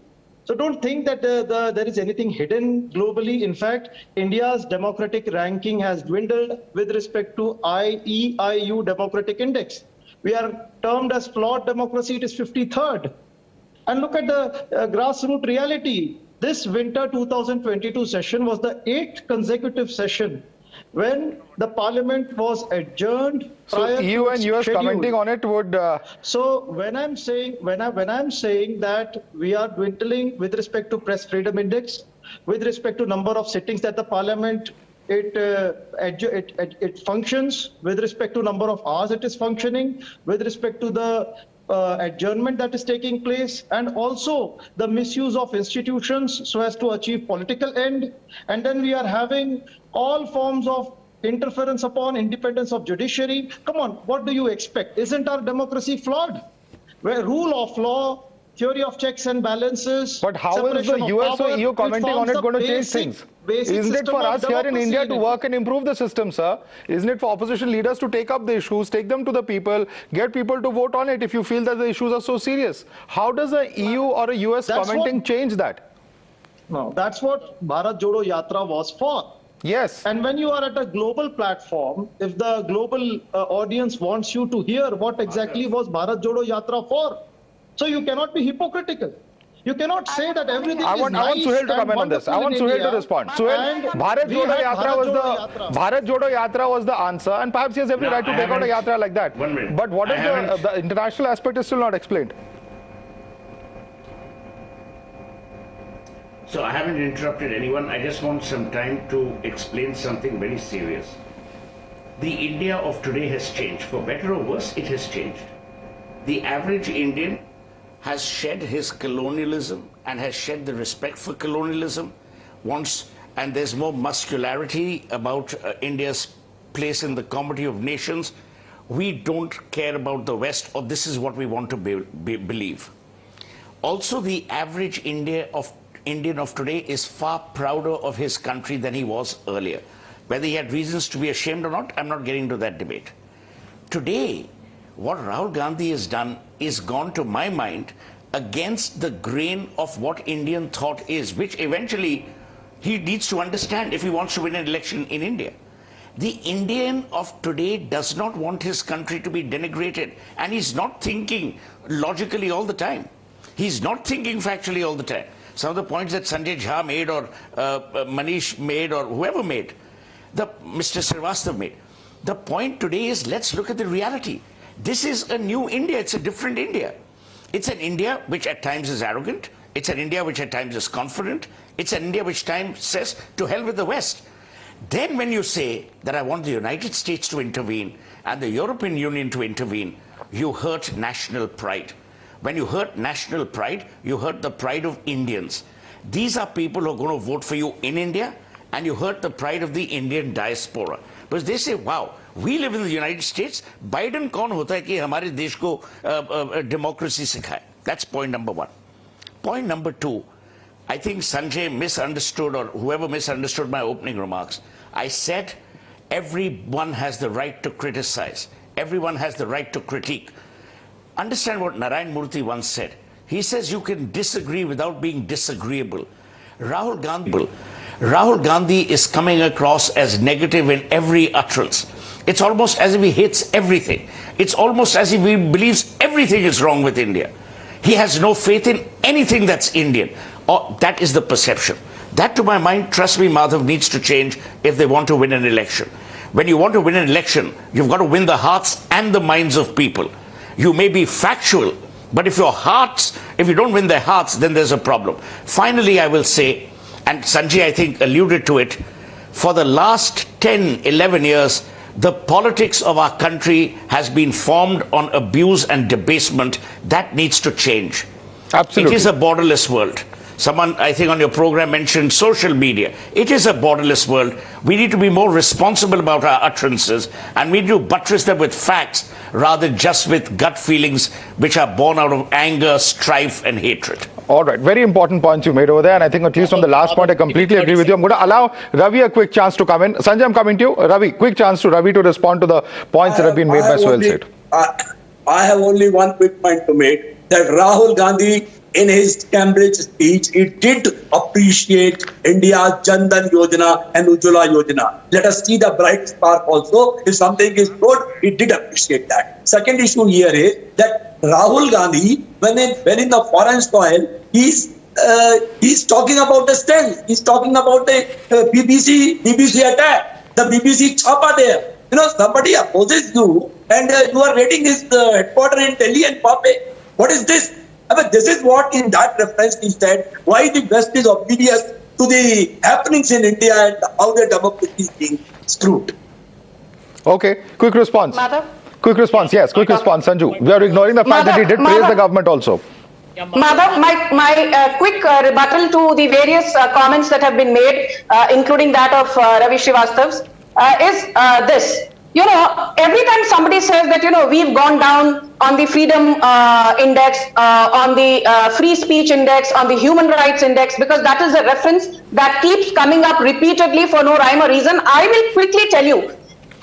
So don't think that there is anything hidden globally. In fact, India's democratic ranking has dwindled with respect to IEIU democratic index. We are termed as flawed democracy. It is 53rd. And look at the grassroots reality. This winter 2022 session was the 8th consecutive session when the parliament was adjourned. So EU and US commenting on it would. So when I'm saying that we are dwindling with respect to press freedom index, with respect to number of sittings that the parliament it functions, with respect to number of hours it is functioning, with respect to the adjournment that is taking place, and also the misuse of institutions so as to achieve political end. And then we are having all forms of interference upon independence of judiciary. Come on, what do you expect? Isn't our democracy flawed? Where rule of law, theory of checks and balances. But how is the US or EU commenting on it going to change things? Isn't it for us here in India to work and improve the system, sir? Isn't it for opposition leaders to take up the issues, take them to the people, get people to vote on it if you feel that the issues are so serious? How does a EU or a US commenting change that? No, that's what Bharat Jodo Yatra was for. Yes. And when you are at a global platform, if the global audience wants you to hear what exactly was Bharat Jodo Yatra for, so you cannot be hypocritical. You cannot say that everything I want Suhail to comment on this. I want Suhail to respond. Suhail, Bharat Jodo Yatra was the answer, and perhaps he has every right to take out a yatra like that. 1 minute. But what is the international aspect is still not explained. So I haven't interrupted anyone. I just want some time to explain something very serious. The India of today has changed. For better or worse, it has changed. The average Indian has shed his colonialism and has shed the respect for colonialism. And there's more muscularity about India's place in the comedy of nations. We don't care about the West, or this is what we want to believe. Also, the average Indian of today is far prouder of his country than he was earlier. Whether he had reasons to be ashamed or not, I'm not getting into that debate. Today, what Rahul Gandhi has done is gone, to my mind, against the grain of what Indian thought is, which eventually he needs to understand if he wants to win an election in India. The Indian of today does not want his country to be denigrated, and he's not thinking logically all the time. He's not thinking factually all the time. Some of the points that Sanjay Jha made, or Manish made, or whoever made, Mr. Srivastava made. The point today is, let's look at the reality. This is a new India. It's a different India. It's an India which at times is arrogant. It's an India which at times is confident. It's an India which at times says, to hell with the West. Then when you say that I want the United States to intervene and the European Union to intervene, you hurt national pride. When you hurt national pride, you hurt the pride of Indians. These are people who are going to vote for you in India, and you hurt the pride of the Indian diaspora. Because they say, wow, we live in the United States. Biden kaun hota hai ki hamare desh ko democracy sikhaye? That's point number one. Point number two, I think Sanjay misunderstood, or whoever misunderstood my opening remarks. I said everyone has the right to criticize. Everyone has the right to critique. Understand what Narayan Murthy once said. He says you can disagree without being disagreeable. Rahul Gandhi is coming across as negative in every utterance. It's almost as if he hates everything. It's almost as if he believes everything is wrong with India. He has no faith in anything that's Indian. Or that is the perception. That, to my mind, trust me, Madhav, needs to change if they want to win an election. When you want to win an election, you've got to win the hearts and the minds of people. You may be factual, but if you don't win their hearts, then there's a problem. Finally, I will say, and Sanjay, I think, alluded to it, for the last 10, 11 years, the politics of our country has been formed on abuse and debasement. That needs to change. Absolutely. It is a borderless world. Someone, I think, on your program mentioned social media. It is a borderless world. We need to be more responsible about our utterances, and we need to buttress them with facts rather than just with gut feelings which are born out of anger, strife, and hatred. All right, very important points you made over there, and I think at least on the last point, I completely agree with you. I'm going to allow Ravi a quick chance to come in. Sanjay, I'm coming to you. Ravi, quick chance to Ravi to respond to the points that have been made by Sohail Seth. I have only one quick point to make, that Rahul Gandhi, in his Cambridge speech, he did appreciate India's Jan Dhan Yojana and Ujjwala Yojana. Let us see the bright spark also. If something is good, he did appreciate that. Second issue here is that Rahul Gandhi, when in the foreign soil, he's talking about the stand. He's talking about the BBC attack, the BBC chapa there. Somebody opposes you and you are raiding his headquarters in Delhi and Bombay. What is this? This is what in that reference he said, why the West is oblivious to the happenings in India and how the democracy is being screwed. Okay, quick response. Madhav? Quick response, yes, quick response, Sanju. We are ignoring the fact that he did praise the government also. Madhav, my quick rebuttal to the various comments that have been made, including that of Ravi Srivastava's, is this. Every time somebody says that, we've gone down on the freedom index, on the free speech index, on the human rights index, because that is a reference that keeps coming up repeatedly for no rhyme or reason, I will quickly tell you,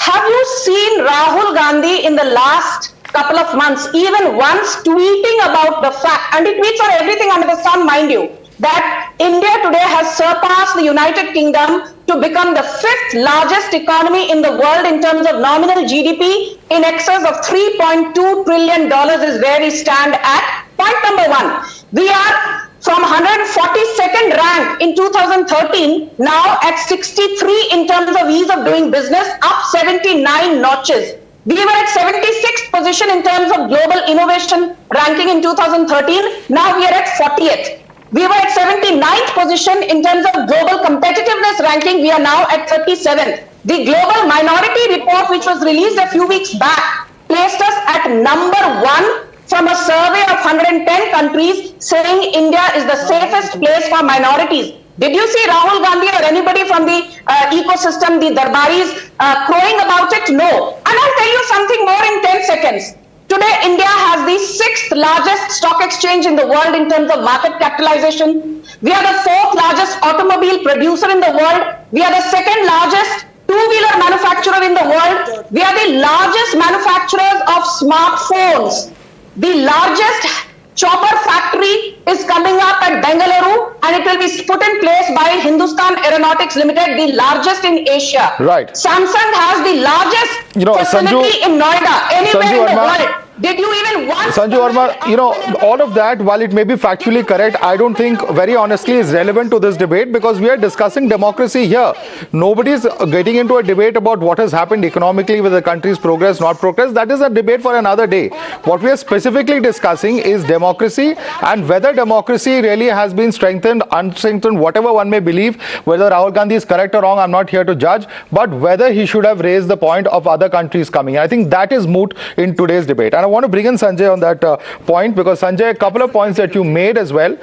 have you seen Rahul Gandhi in the last couple of months, even once tweeting about the fact, and he tweets on everything under the sun, mind you, that India today has surpassed the United Kingdom to become the 5th largest economy in the world in terms of nominal GDP, in excess of $3.2 trillion is where we stand at. Point number 1, we are from 142nd rank in 2013, now at 63 in terms of ease of doing business, up 79 notches. We were at 76th position in terms of global innovation ranking in 2013, now we are at 40th. We were at 79th position in terms of global competitiveness ranking. We are now at 37th. The Global Minority Report, which was released a few weeks back, placed us at number 1 from a survey of 110 countries saying India is the safest place for minorities. Did you see Rahul Gandhi or anybody from the ecosystem, the Darbaris, crowing about it? No. And I'll tell you something more in 10 seconds. Today, India has the 6th largest stock exchange in the world in terms of market capitalization. We are the 4th largest automobile producer in the world. We are the 2nd largest two-wheeler manufacturer in the world. We are the largest manufacturers of smartphones. The largest chopper factory is coming up at Bengaluru, and it will be put in place by Hindustan Aeronautics Limited, the largest in Asia. Right. Samsung has the largest facility in Noida, anywhere in the world. Did you even want Sanju Verma, all of that, while it may be factually correct, I don't think very honestly is relevant to this debate, because we are discussing democracy here. Nobody's getting into a debate about what has happened economically with the country's progress, not progress. That is a debate for another day. What we are specifically discussing is democracy, and whether democracy really has been strengthened, unstrengthened, whatever one may believe, whether Rahul Gandhi is correct or wrong, I'm not here to judge, but whether he should have raised the point of other countries coming. I think that is moot in today's debate. And I want to bring in Sanjay on that point, because Sanjay, a couple of points that you made as well,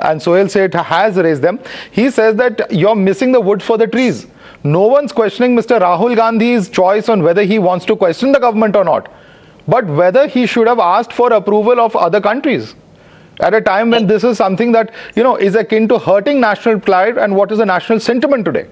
and Sohail Seth has raised them. He says that you're missing the wood for the trees. No one's questioning Mr. Rahul Gandhi's choice on whether he wants to question the government or not, but whether he should have asked for approval of other countries at a time when this is something that, is akin to hurting national pride and what is a national sentiment today.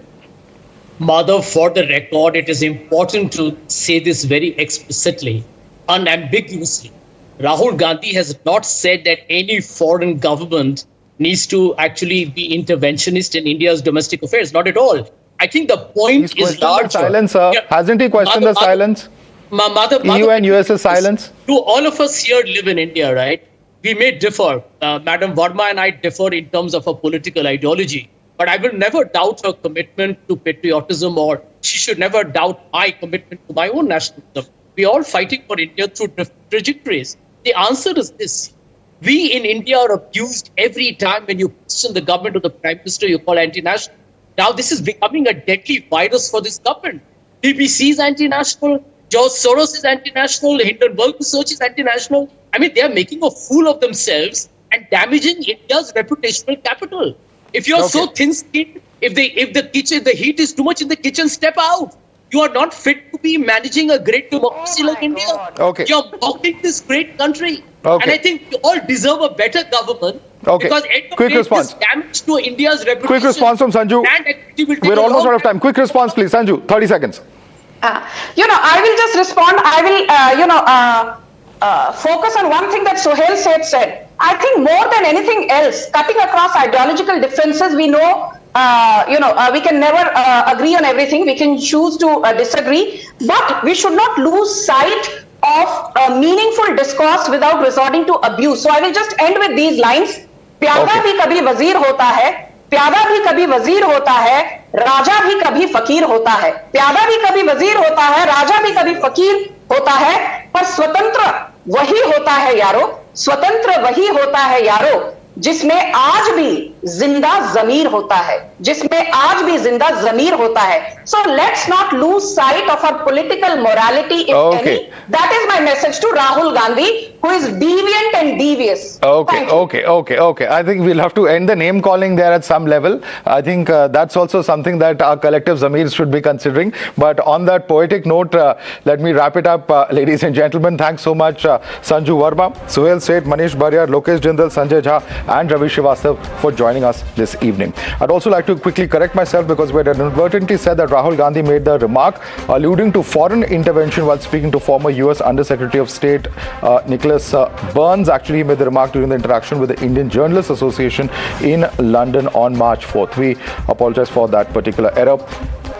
Madhav, for the record, it is important to say this very explicitly, unambiguously. Rahul Gandhi has not said that any foreign government needs to actually be interventionist in India's domestic affairs. Not at all. I think the point is larger. Silence, sir. Yeah. Hasn't he questioned the silence? EU and US's silence? To all of us here live in India, right? We may differ. Madam Verma and I differ in terms of a political ideology. But I will never doubt her commitment to patriotism, or she should never doubt my commitment to my own nationalism. We are all fighting for India through different trajectories. The answer is this. We in India are abused every time when you question the government or the Prime Minister, you call anti-national. Now this is becoming a deadly virus for this government. BBC is anti-national, George Soros is anti-national, Hindenburg Research is anti-national. I mean, they are making a fool of themselves and damaging India's reputational capital. If you're so thin-skinned, if the heat is too much in the kitchen, step out. You are not fit to be managing a great democracy like India. Okay. You're mocking this great country. Okay. And I think we all deserve a better government. Okay. Because Quick response. This damage to India's reputation. Quick response from Sanju. We're almost out of time. Quick response, please. Sanju, 30 seconds. I will just respond. I will, focus on one thing that Sohail said. I think more than anything else, cutting across ideological differences, we know, we can never agree on everything. We can choose to disagree, but we should not lose sight of meaningful discourse without resorting to abuse. So I will just end with these lines. प्यादा भी कभी वजीर होता है, प्यादा भी कभी वजीर होता है, राजा भी कभी फकीर होता है। प्यादा भी कभी वजीर होता है, राजा भी कभी फकीर होता है, पर स्वतंत्र वही होता है यारो, स्वतंत्र वही होता है यारो, जिसमें आज भी जिंदा ज़मीर होता है, जिसमें आज भी जिंदा ज़मीर होता है. So let's not lose sight of our political morality if any. That is my message to Rahul Gandhi, who is deviant and devious. Okay. I think we'll have to end the name calling there at some level. I think that's also something that our collective Zamirs should be considering. But on that poetic note, let me wrap it up, ladies and gentlemen. Thanks so much, Sanju Verma, Suhail Seth, Manish Bharyar, Lokesh Jindal, Sanjay Jha, and Ravi Srivastav for joining us this evening. I'd also like to quickly correct myself because we had inadvertently said that Rahul Gandhi made the remark alluding to foreign intervention while speaking to former US Undersecretary of State Nicholas Burns. Actually, he made the remark during the interaction with the Indian Journalists Association in London on March 4th. We apologize for that particular error.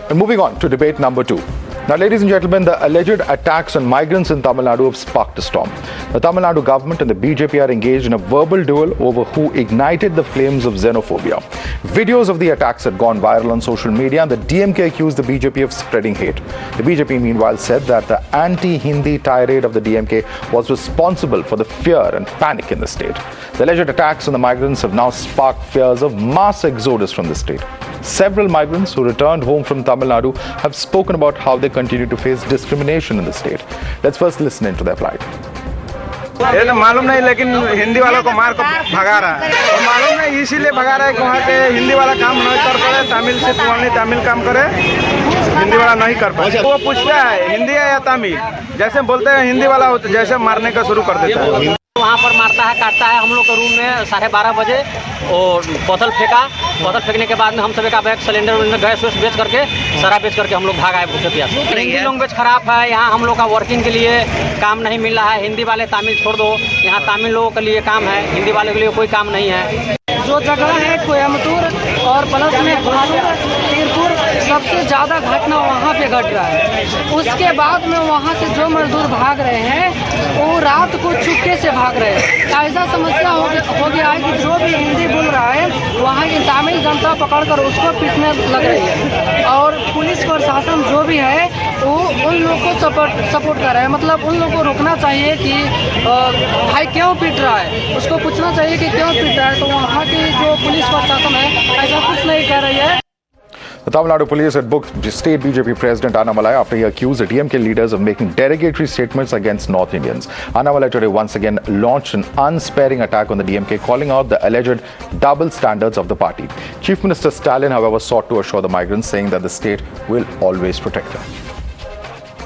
And moving on to debate number 2. Now, ladies and gentlemen, the alleged attacks on migrants in Tamil Nadu have sparked a storm. The Tamil Nadu government and the BJP are engaged in a verbal duel over who ignited the flames of xenophobia. Videos of the attacks had gone viral on social media, and the DMK accused the BJP of spreading hate. The BJP, meanwhile, said that the anti-Hindi tirade of the DMK was responsible for the fear and panic in the state. The alleged attacks on the migrants have now sparked fears of mass exodus from the state. Several migrants who returned home from Tamil Nadu have spoken about how they continue to face discrimination in the state. Let's first listen into their plight. ये तो मालूम नहीं, लेकिन हिंदी वालों को मार को भगा रहा है। तो मालूम नहीं इसीलिए भगा रहा है कि वहाँ के हिंदी वाला काम नहीं कर पाए, तमिल से ओनली तमिल काम करे, हिंदी वाला नहीं कर पाए। वो पूछता है हिंदी है या तमिल, जैसे बोलते हैं हिंदी वाला होता है, जैसे मारने का शुरू कर देता है। वहाँ पर मारता है, काटता है। हम लोग के रूम में 12:30 बजे और बोतल फेंका। बोतल फेंकने के बाद में हम सब एक बैग सिलेंडर गैस वैस बेच करके, शराब बेच करके हम लोग भागा है भूखे प्यास। हिंदी लैंग्वेज खराब है, यहाँ हम लोग का वर्किंग के लिए काम नहीं मिल रहा है। हिंदी वाले तमिल छोड़ दो, यहाँ तमिल लोगों के लिए काम है, हिंदी वाले के लिए कोई काम नहीं है। जो जगह है कोयम्बटूर और प्लस में तीरपुर, सबसे ज़्यादा घटना वहाँ पे घट रहा है। उसके बाद में वहाँ से जो मजदूर भाग रहे हैं वो रात को चुपके से भाग रहे हैं। ऐसा समस्या हो गया है कि जो भी हिंदी बोल रहा है वहाँ की तमिल जनता पकड़कर उसको पीटने लग रही है। और पुलिस प्रशासन जो भी है वो उन लोगों को सपोर्ट कर रहा है। मतलब उन लोगों को रोकना चाहिए कि भाई क्यों पीट रहा है, उसको पूछना चाहिए कि क्यों पीट रहा है। तो वहाँ की जो पुलिस प्रशासन है ऐसा कुछ नहीं कर रही है। The Tamil Nadu police had booked state BJP president Annamalai after he accused the DMK leaders of making derogatory statements against North Indians. Annamalai today once again launched an unsparing attack on the DMK, calling out the alleged double standards of the party. Chief Minister Stalin, however, sought to assure the migrants, saying that the state will always protect them.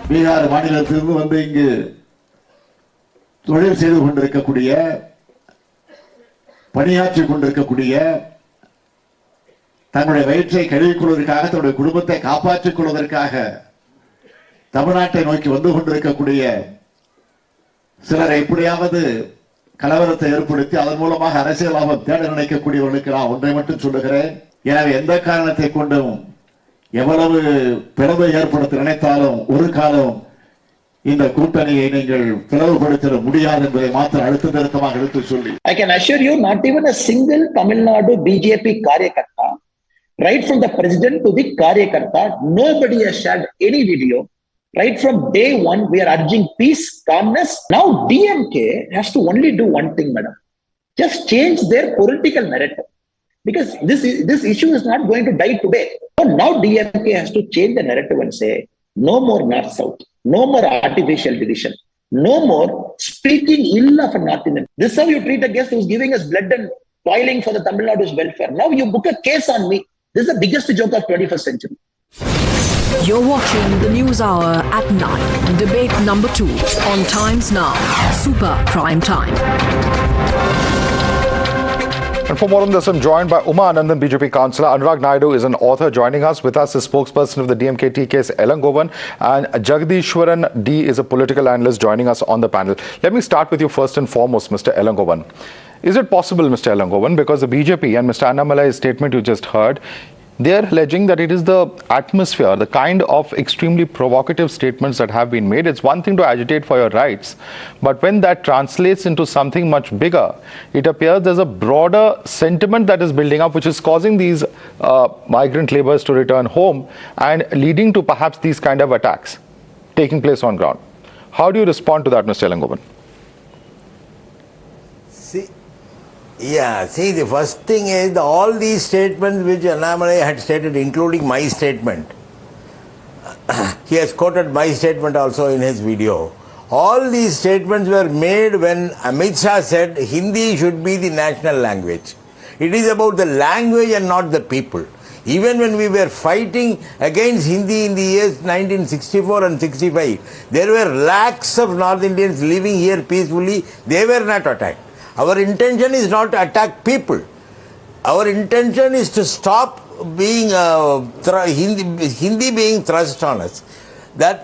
Bihar மாநிலத்திலிருந்து வந்து இங்கு தொழில் செய்து கொண்டிருக்கக்கூடிய, பணியாற்றிக் கொண்டிருக்கக்கூடிய, தங்களுடைய வயிற்றை கழுவிக் கொள்வதற்காக, தன்னுடைய குடும்பத்தை காப்பாற்றிக் கொள்வதற்காக தமிழ்நாட்டை நோக்கி வந்து கொண்டிருக்கக்கூடிய சிலர் எப்படியாவது கலவரத்தை ஏற்படுத்தி அதன் மூலமாக அரசியல் லாபம் தேட நினைக்கக்கூடியவர்களுக்கு நான் ஒன்றை மட்டும் சொல்லுகிறேன். எனவே எந்த காரணத்தை கொண்டும் எவ்வளவு பிளவை ஏற்படுத்த நினைத்தாலும் ஒரு காலம் இந்த கூட்டணியை நீங்கள் பிளவுபடுத்த முடியாது என்பதை மாத்திரம் அழுத்த நிறுத்தமாக எடுத்து சொல்லி I can assure you, not even a single Tamil Nadu BJP Karyakarta, right from the president to the Karyakarta, nobody has shared any video. Right from day one, we are urging peace, calmness. Now DMK has to only do one thing, madam. Just change their political narrative. Because this issue is not going to die today. So now DMK has to change the narrative and say, no more north-south, no more artificial division, no more speaking ill of a North Indian. This is how you treat a guest who's giving us blood and toiling for the Tamil Nadu's welfare. Now you book a case on me. This is the biggest joke of 21st century. You're watching the News Hour at 9. Debate number 2 on Times Now. Super Prime Time. And for more on this, I'm joined by Uma Anandan, BJP councillor. Anurag Naidu is an author joining us. With us is spokesperson of the DMK TK's Elangovan. And Jagdishwaran D is a political analyst joining us on the panel. Let me start with you first and foremost, Mr. Elangovan. Is it possible, Mr. Elangovan, because the BJP and Mr. Annamalai's statement you just heard, they are alleging that it is the atmosphere, the kind of extremely provocative statements that have been made. It's one thing to agitate for your rights, but when that translates into something much bigger, it appears there's a broader sentiment that is building up, which is causing these migrant laborers to return home and leading to perhaps these kind of attacks taking place on ground. How do you respond to that, Mr. Elangovan? See, the first thing is all these statements which Annamalai had stated, including my statement, he has quoted my statement also in his video. All these statements were made when Amit Shah said Hindi should be the national language. It is about the language and not the people. Even when we were fighting against Hindi in the years 1964 and 65, there were lakhs of North Indians living here peacefully. They were not attacked. Our intention is not to attack people. Our intention is to stop being Hindi being thrust on us.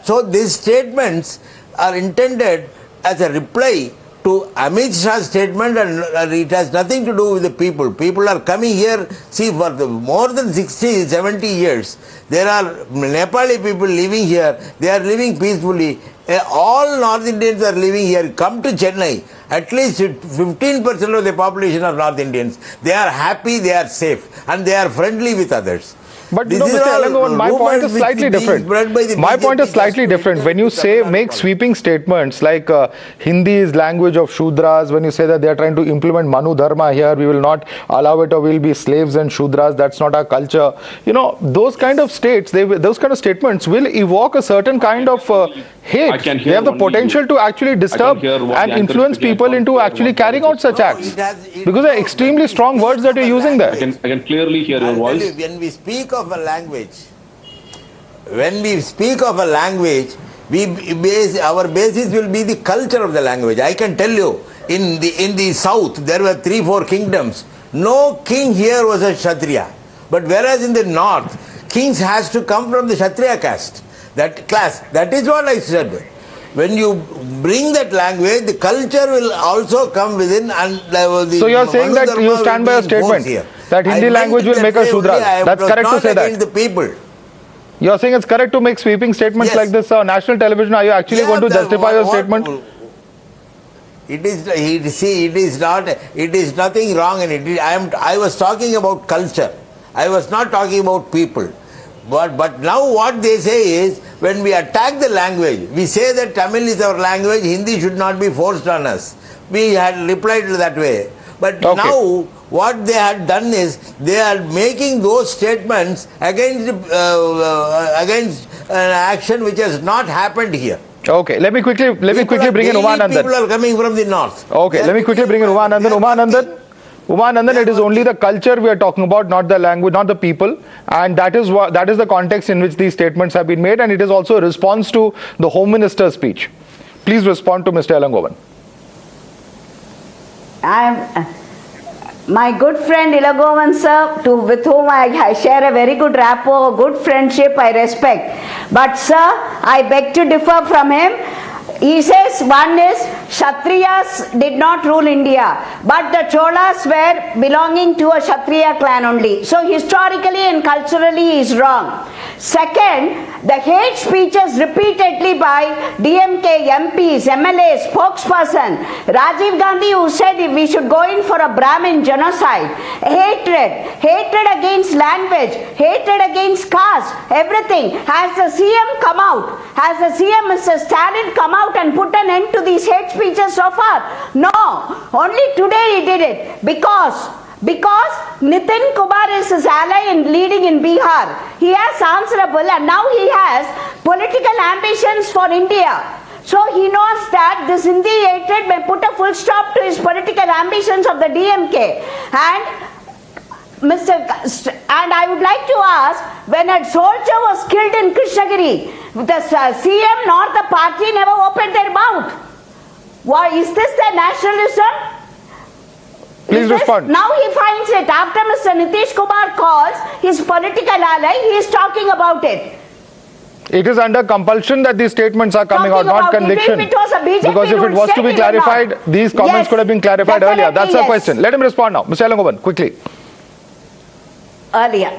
So these statements are intended as a reply to Amit Shah's statement, and it has nothing to do with the people. People are coming here, see, for more than 60, 70 years. There are Nepali people living here. They are living peacefully. All North Indians are living here. Come to Chennai. At least 15% of the population are North Indians. They are happy, they are safe, and they are friendly with others. But you know, Mr. Elangovan, my point is slightly different. My point is slightly different. When you say make sweeping statements like Hindi is language of Shudras, when you say that they are trying to implement Manu Dharma here, we will not allow it, or we will be slaves and Shudras, that's not our culture. You know, those kind of those kind of statements will evoke a certain kind of hate. They have the potential to actually disturb and influence people into actually carrying out such acts. Because they are extremely strong words that you're using there. I can clearly hear your voice. When we speak of a language, our basis will be the culture of the language. I can tell you, in the south, there were 3-4 kingdoms. No king here was a Kshatriya. But whereas in the north, kings has to come from the Kshatriya caste, that class. That is what I said. When you bring that language, the culture will also come within. And so you are saying that you stand by your statement that Hindi language will make us Shudras. That's correct to say that. The people. You are saying it's correct to make sweeping statements like this on national television. Are you actually going to justify your statement? It is nothing wrong in it. I was talking about culture. I was not talking about people. But now what they say is, when we attack the language, we say that Tamil is our language, Hindi should not be forced on us. We had replied that way. But now what they had done is, they are making those statements against an action which has not happened here. Okay, let me quickly bring in Uma Anandan. People are coming from the north. Okay, let me quickly bring in Uma Anandan. Uma Anandan, it is only the culture we are talking about, not the language, not the people, and that is the context in which these statements have been made, and it is also a response to the Home Minister's speech. Please respond to Mr. Elangovan. My good friend Elangovan sir, with whom I share a very good rapport, good friendship, I respect. But sir, I beg to differ from him. He says one is Kshatriyas did not rule India, but the Cholas were belonging to a Kshatriya clan only. So historically and culturally he is wrong. Second, the hate speeches repeatedly by DMK MPs, MLAs, spokesperson, Rajiv Gandhi, who said we should go in for a Brahmin genocide, hatred against language, hatred against caste, everything. Has the CM come out? Has the CM Mr. Stalin come out and put an end to these hate speeches so far? No, only today he did it because Nitin Kumar is his ally in leading in Bihar. He has answerable, and now he has political ambitions for India. So he knows that this Hindi hatred may put a full stop to his political ambitions of the DMK. And I would like to ask, when a soldier was killed in Krishnagiri, the CM nor the party never opened their mouth. Why is this the nationalism? Please respond. Now he finds it. After Mr. Nitish Kumar calls his political ally, he is talking about it. It is under compulsion that these statements are coming out, not conviction. Because if it was to be clarified, these comments could have been clarified earlier. That's the question. Let him respond now. Mr. Elangovan, quickly. Earlier.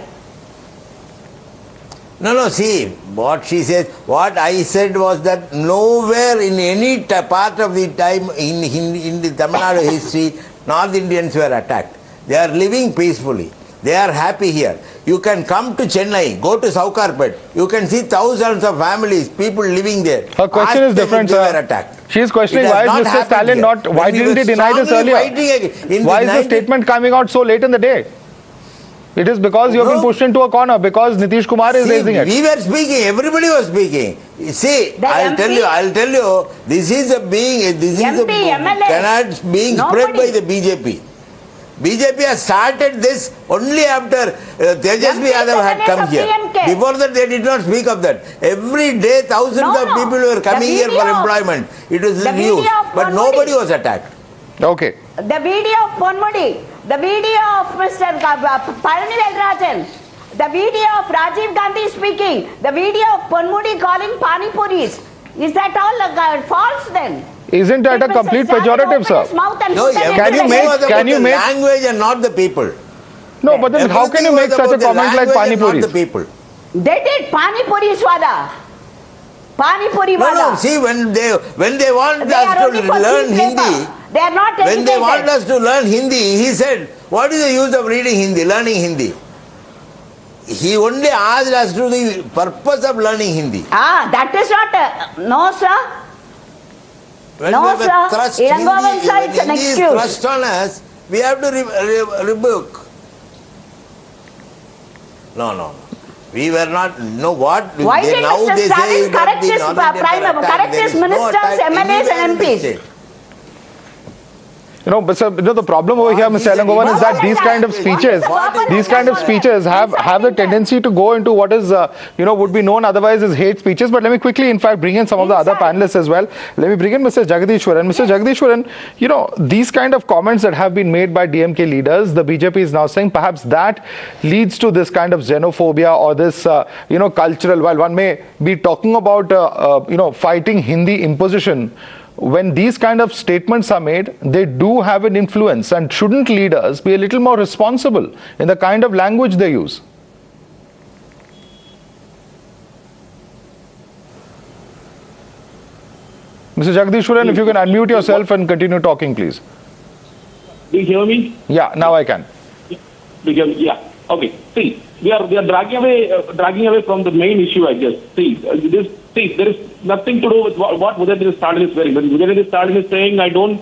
No, see, what she says, what I said was that nowhere in any part of the time in the Tamil Nadu history, North Indians were attacked. They are living peacefully. They are happy here. You can come to Chennai, go to Saukarpet. You can see thousands of families, people living there. Her question is different, sir. She is questioning why is Mr. Stalin not, why didn't he deny this earlier? Why is the statement coming out so late in the day? It is because you have been pushed into a corner, because Nitish Kumar is raising it. We were speaking, everybody was speaking. See, I'll tell you, this is a being, cannot being spread by the BJP. BJP has started this only after Tejasvi Yadav had come here. Before that, they did not speak of that. Every day, thousands of people were coming here for employment. It was news, but nobody was attacked. Okay. The video of Ponmudi, the video of Mr. Palani Velrajan, the video of Rajiv Gandhi speaking, the video of Ponmudi calling Pani Puris. Is that all false then? Isn't that a complete pejorative, sir? No, can you make language and not the people? No, but then how can you make such a comment like Pani Puris? The people. They did Pani Puris wada. Pani Puri wada. No, see, when they want us to learn Hindi, they are not educated. When they want us to learn Hindi, he said, what is the use of reading Hindi, learning Hindi? He only asked us to the purpose of learning Hindi. That is not, no sir. When no we sir, thrust Hindi, it's an excuse. Thrust on us, we have to rebuke. No. We were not, what? Why did Mr. Stalin correct his ministers, MLAs and MPs? The problem over here, Mr. Elangovan, is that these kind of speeches have the tendency to go into what is, would be known otherwise as hate speeches. But let me quickly, in fact, bring in some of the other panelists as well. Let me bring in Mr. Jagadishwaran. Mr. Jagadishwaran, these kind of comments that have been made by DMK leaders, the BJP is now saying perhaps that leads to this kind of xenophobia or this, cultural, while one may be talking about, fighting Hindi imposition. When these kind of statements are made, they do have an influence, and shouldn't leaders be a little more responsible in the kind of language they use? Mr. Jagadishwaran, if you can unmute yourself and continue talking, please. Do you hear me? Yeah, now I can. Yeah. Okay. See, we are dragging away from the main issue, I guess. See, there is nothing to do with what Udayadhara Stalin is wearing. When Udayadhara Stalin is saying, I don't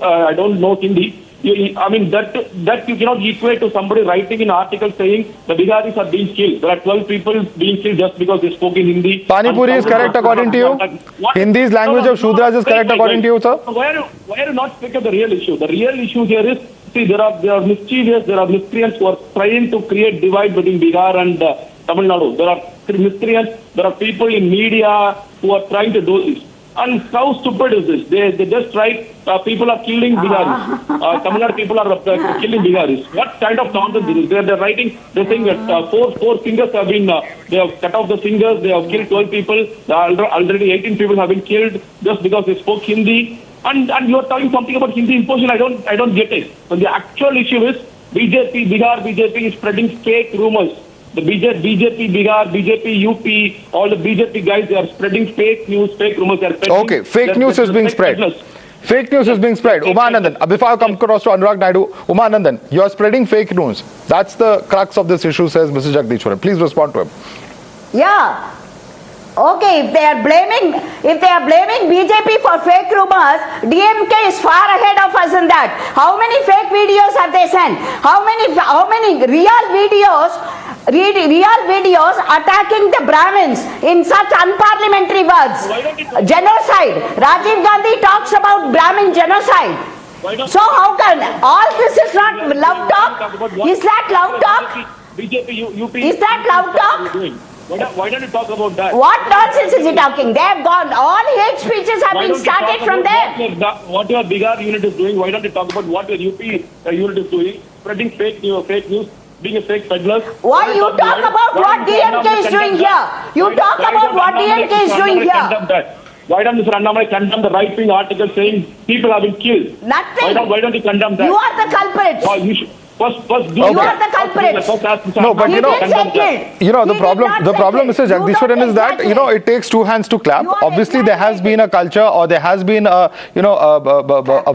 know Hindi, that you cannot equate to somebody writing an article saying the Biharis are being killed. There are 12 people being killed just because they spoke in Hindi. Pani Puri is correct according to you? Hindi's language of Shudras is correct according to you, sir? Why are you not speaking of the real issue? The real issue here is, see, there are mischievous, there are miscreants who are trying to create divide between Bihar and Tamil Nadu. There are miscreants, there are people in media who are trying to do this. And how stupid is this? They just write, people are killing Biharis. Tamil Nadu people are killing Biharis. What kind of nonsense is this? They're writing, they're saying that four fingers have been, they have cut off the fingers, they have killed 12 people, already 18 people have been killed just because they spoke Hindi. And you are talking something about Hindi imposition. I don't get it. So the actual issue is Bihar BJP is spreading fake rumors. The BJP Bihar, BJP UP, all the BJP guys, they are spreading fake news, fake rumors. Okay, fake news is being spread. Fake news is being spread. Umanandan, before I come across to Anurag Naidu, Umanandan, you are spreading fake news. That's the crux of this issue, says Mr. Jagadishwaran. Please respond to him. Yeah. Okay, if they are blaming BJP for fake rumors, DMK is far ahead of us in that. How many fake videos have they sent? How many real videos real videos attacking the Brahmins in such unparliamentary words. Genocide. Rajiv Gandhi talks about Brahmin genocide. So how can all this is not love talk? Is that love talk? Is that love talk? Why don't you talk about that? What nonsense is he talking? They have gone. All hate speeches have been started from there. What your Bihar unit is doing? Why don't you talk about what your UP unit is doing? Spreading fake news, being a fake peddler. Why you talk about what DMK is doing here? You talk about what DMK is doing here. Why don't Mr. Annamalai condemn the right-wing article saying people have been killed? Nothing. Why don't you condemn that? You are the culprits. You should first do you are the culprits. No, but the problem, Mr. Jagdishwaran, is that it takes two hands to clap. Obviously, there has been a culture, or there has been a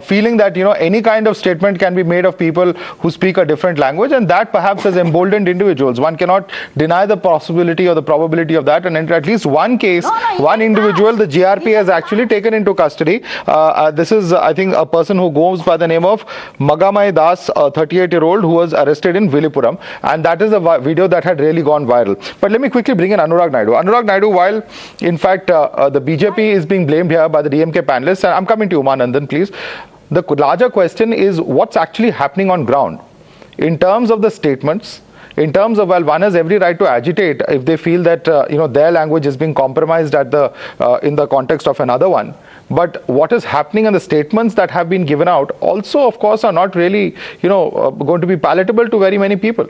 feeling that any kind of statement can be made of people who speak a different language, and that perhaps has emboldened individuals. One cannot deny the possibility or the probability of that. And in at least one case, one individual, the GRP has actually taken into custody. This is, I think, a person who goes by the name of Magamai Das, a 38-year-old who was arrested in Villupuram, and that is a video that had really gone viral. But let me quickly bring in Anurag Naidu. Anurag Naidu, while in fact the BJP is being blamed here by the DMK panelists, and I'm coming to Umanandan, please. The larger question is what's actually happening on ground in terms of the statements, in terms of, well, one has every right to agitate if they feel that their language is being compromised at the in the context of another one. But what is happening and the statements that have been given out also, of course, are not really going to be palatable to very many people.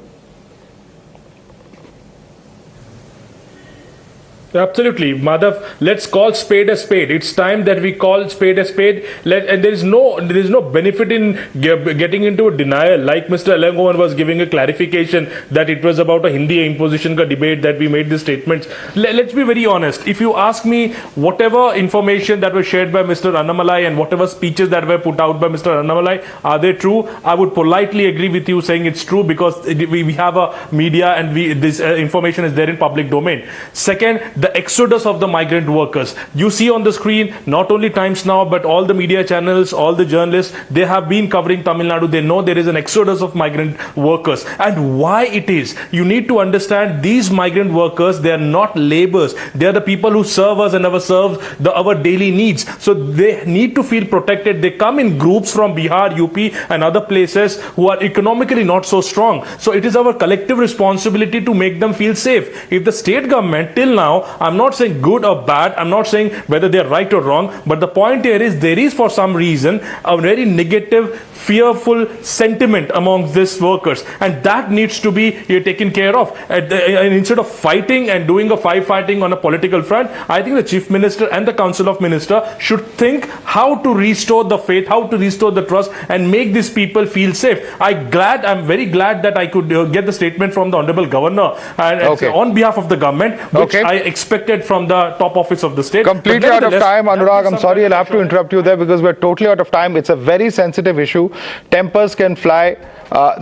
Absolutely, Madhav. Let's call spade a spade. It's time that we call spade a spade. And there is no benefit in getting into a denial. Like Mr. Alangovan was giving a clarification that it was about a Hindi imposition debate that we made these statements. Let's be very honest. If you ask me, whatever information that was shared by Mr. Annamalai and whatever speeches that were put out by Mr. Annamalai, are they true? I would politely agree with you saying it's true because we have a media and this information is there in public domain. Second, the exodus of the migrant workers. You see on the screen, not only Times Now, but all the media channels, all the journalists, they have been covering Tamil Nadu. They know there is an exodus of migrant workers. And why it is, you need to understand these migrant workers, they are not laborers. They are the people who serve us and serve our daily needs. So they need to feel protected. They come in groups from Bihar, UP and other places who are economically not so strong. So it is our collective responsibility to make them feel safe. If the state government till now, I'm not saying good or bad, I'm not saying whether they're right or wrong, but the point here is there is for some reason a very negative, fearful sentiment among these workers, and that needs to be taken care of. And instead of fighting and doing a fighting on a political front, I think the Chief Minister and the Council of Ministers should think how to restore the faith, how to restore the trust and make these people feel safe. I'm very glad that I could get the statement from the Honorable Governor and on behalf of the government, which I expected from the top office of the state. Completely out of time, Anurag. I'm sorry, I'll have to interrupt you there because we're totally out of time. It's a very sensitive issue. Tempers can fly,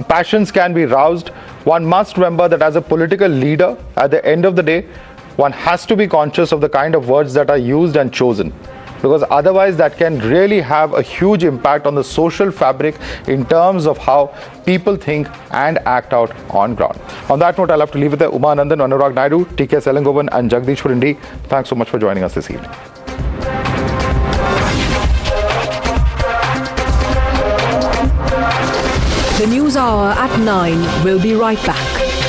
passions can be roused. One must remember that as a political leader, at the end of the day, one has to be conscious of the kind of words that are used and chosen, because otherwise that can really have a huge impact on the social fabric in terms of how people think and act out on ground. On that note, I'll have to leave it there. Umanandan, Anurag Naidu, TK Selangovan and Jagdishwaran, thanks so much for joining us this evening. The News Hour at 9 will be right back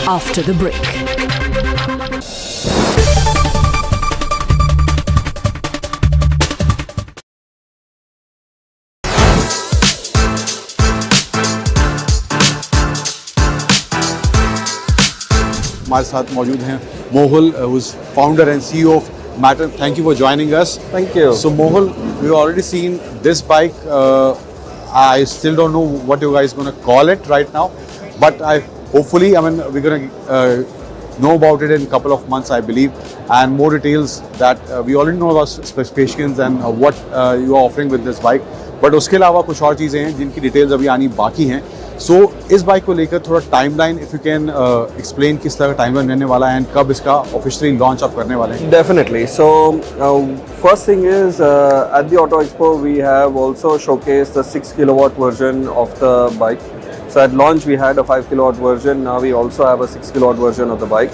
after the break. हमारे साथ मौजूद हैं Mohul, who's founder and CEO of Matter. Thank you for joining us. Thank you. So Mohul, we've already seen this bike. I still don't know what you guys are going to call it right now, but hopefully, we're going to know about it in a couple of months, I believe, and more details that we already know about specifications and what you are offering with this bike. But उसके अलावा कुछ और चीज़ें हैं जिनकी details अभी आनी बाकी हैं. सो इस बाइक को लेकर थोड़ा timeline if you can explain किस तरह का टाइमलाइन रहने वाला है एंड कब इसका ऑफिशियली लॉन्च आप करने वाले हैं? Definitely. So, first thing is at the Auto Expo we have also showcased the 6 kilowatt version of the bike. So at launch we had a 5 kilowatt version. Now we also have a 6 kilowatt version of the bike.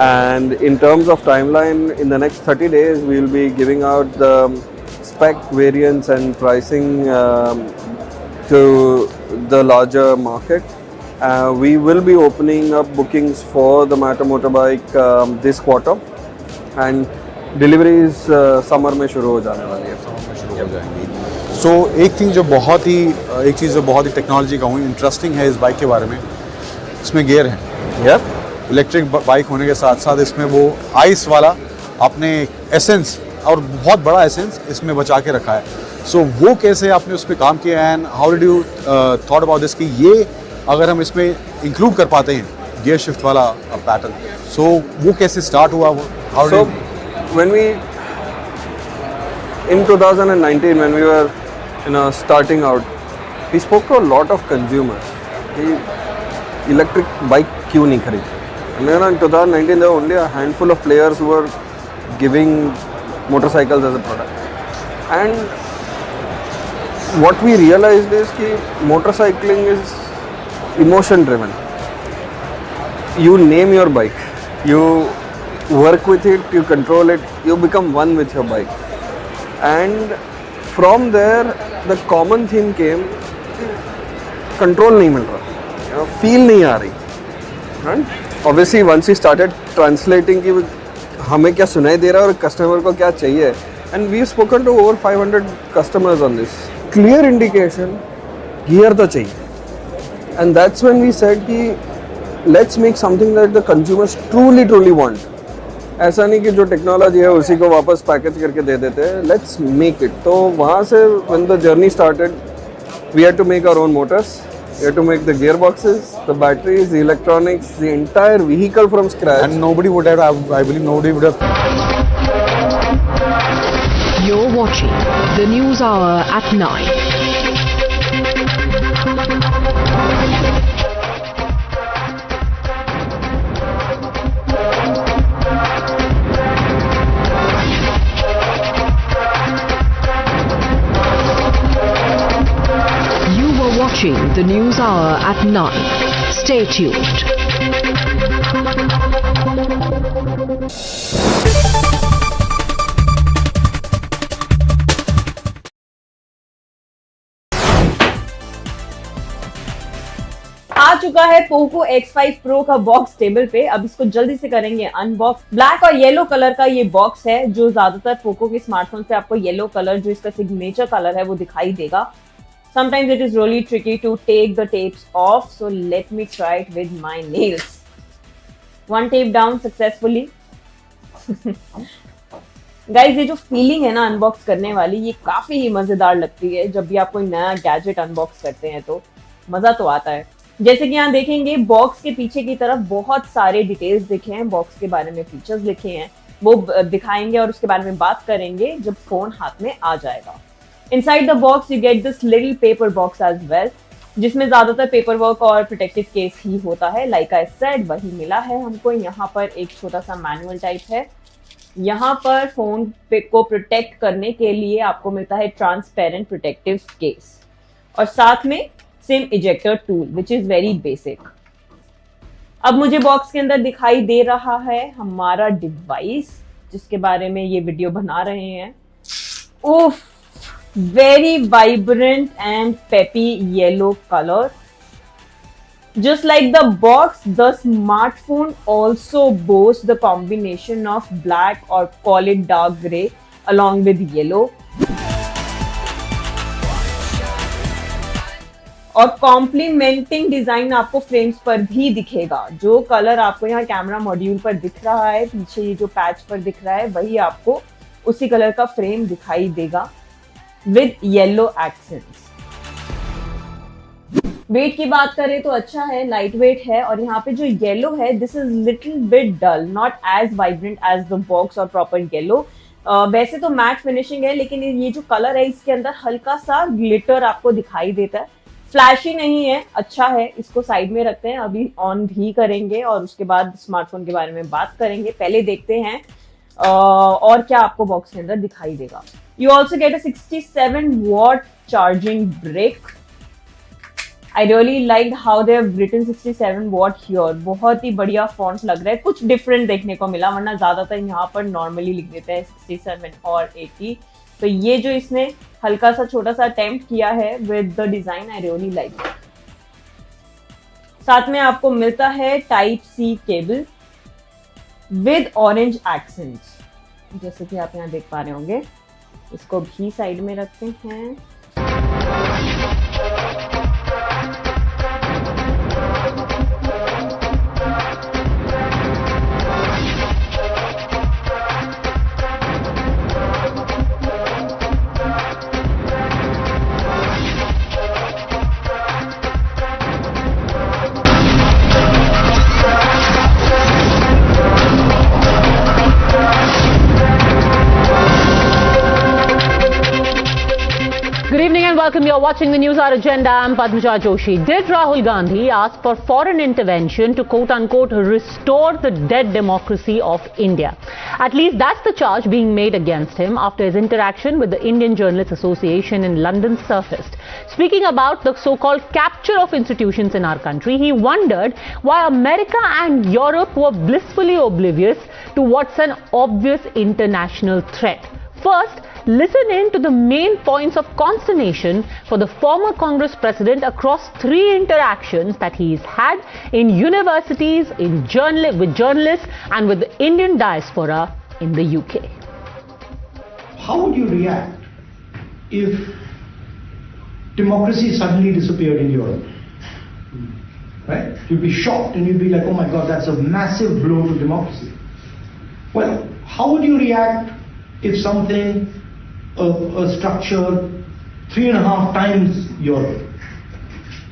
And in terms of timeline, in the next 30 days we will be giving out the spec variants and pricing to the larger market. We will be opening up bookings for the Matter motorbike this quarter, and deliveries summer में शुरू हो जाने वाली है. Summer में शुरू हो जाएंगी. सो एक चीज़ जो बहुत ही टेक्नोलॉजी का हूँ इंटरेस्टिंग है इस बाइक के बारे में, इसमें गियर है. इलेक्ट्रिक बाइक होने के साथ साथ इसमें वो आइस वाला आपने एसेंस और बहुत बड़ा एसेंस इसमें बचा के रखा है. सो वो कैसे आपने उस पर काम किया and how did you thought about this कि ये अगर हम इसमें इंक्लूड कर पाते हैं गियर शिफ्ट वाला पैटर्न, सो वो कैसे स्टार्ट हुआ? So when we in 2019 when we were starting out, we spoke to a lot of consumers कि electric bike क्यों नहीं खरीदते. And in 2019 there were only a handful of players who were giving motorcycles as a product. And what we realized is कि motorcycling is emotion driven. You name your bike, you work with it, you control it, you become one with your bike. And from there the common theme came, control नहीं मिल रहा, feel नहीं आ रही. And obviously once we started translating कि हमें क्या सुनाई दे रहा है और कस्टमर को क्या चाहिए, and we've spoken to over 500 customers on this. Clear indication, gear तो चाहिए. And that's when we said कि let's make something that the consumers truly want. ऐसा नहीं कि जो टेक्नोलॉजी है उसी को वापस पैकेज करके दे देते हैं. Let's make it. तो वहाँ से when the journey started we had to make our own motors, we had to make the gearboxes, the batteries, the electronics, the entire vehicle from scratch. And nobody would have, I believe nobody would have. You're watching the News Hour at 9. Watching the News Hour at 9. Stay tuned. आ चुका है Poco X5 Pro का box table पे. अब इसको जल्दी से करेंगे unbox. Black और येलो कलर का ये बॉक्स है, जो ज्यादातर पोको के स्मार्टफोन पे आपको येलो कलर जो इसका सिग्नेचर कलर है वो दिखाई देगा. Sometimes it is really tricky to take the tapes off, so let me try it with my nails. One tape down successfully. Guys, ये जो फीलिंग है ना अनबॉक्स करने वाली, ये काफी ही मजेदार लगती है. जब भी आप कोई नया गैजेट अनबॉक्स करते हैं तो मजा तो आता है. जैसे कि यहाँ देखेंगे बॉक्स के पीछे की तरफ बहुत सारे डिटेल्स लिखे हैं, बॉक्स के बारे में फीचर्स लिखे हैं, वो दिखाएंगे और उसके बारे में बात करेंगे जब फोन हाथ में आ जाएगा. Inside the box you get this little paper box as well, जिसमें ज्यादातर पेपर वर्क और प्रोटेक्टिव केस ही होता है. लाइक आई सेड वही मिला है हमको. यहाँ पर एक छोटा सा मैनुअल टाइप है. यहाँ पर फोन को प्रोटेक्ट करने के लिए आपको मिलता है ट्रांसपेरेंट प्रोटेक्टिव केस और साथ में SIM ejector tool which is very basic. अब मुझे बॉक्स के अंदर दिखाई दे रहा है हमारा डिवाइस जिसके बारे में ये वीडियो बना रहे हैं. उफ, very vibrant and peppy yellow color. Just like the box, the smartphone also boasts the combination of black or call it dark gray along with yellow. और कॉम्प्लीमेंटिंग डिजाइन आपको फ्रेम्स पर भी दिखेगा. जो कलर आपको यहाँ कैमरा मॉड्यूल पर दिख रहा है, पीछे ये जो पैच पर दिख रहा है, वही आपको उसी कलर का फ्रेम दिखाई देगा with yellow accents. वेट की बात करें तो अच्छा है, लाइट वेट है. और यहाँ पे जो येलो है this is little bit dull, not as vibrant as the box और प्रॉपर येलो. वैसे तो मैट फिनिशिंग है लेकिन ये जो कलर है इसके अंदर हल्का सा ग्लिटर आपको दिखाई देता है. फ्लैशी नहीं है, अच्छा है, इसको साइड में रखते हैं, अभी ऑन भी करेंगे और उसके बाद स्मार्टफोन के बारे में बात करेंगे। पहले देखते हैं और क्या आपको बॉक्स के अंदर दिखाई देगा। You also get a 67 watt charging brick. I really liked how they have written 67 watt here. बहुत ही बढ़िया फॉन्ट लग रहा है, कुछ डिफरेंट देखने को मिला, वरना ज्यादातर यहाँ पर नॉर्मली लिख देते हैं 67 और 80। तो ये जो इसने हल्का सा छोटा सा अटेम्प्ट किया है with the design, I really like. साथ में आपको मिलता है type C cable with orange accents, जैसे कि आप यहाँ देख पा रहे होंगे। इसको भी साइड में रखते हैं। Good evening and welcome. You're watching the Newshour Agenda. I'm Padmaja Joshi. Did Rahul Gandhi ask for foreign intervention to quote-unquote restore the dead democracy of India? At least that's the charge being made against him after his interaction with the Indian Journalists Association in London surfaced. Speaking about the so-called capture of institutions in our country, he wondered why America and Europe were blissfully oblivious to what's an obvious international threat. First, listen in to the main points of consternation for the former Congress president across 3 interactions that he's had in universities, with journalists and with the Indian diaspora in the UK. How would you react if democracy suddenly disappeared in Europe? Right? You'd be shocked and you'd be like, oh my God, that's a massive blow to democracy. Well, how would you react if something, a structure 3.5 times Europe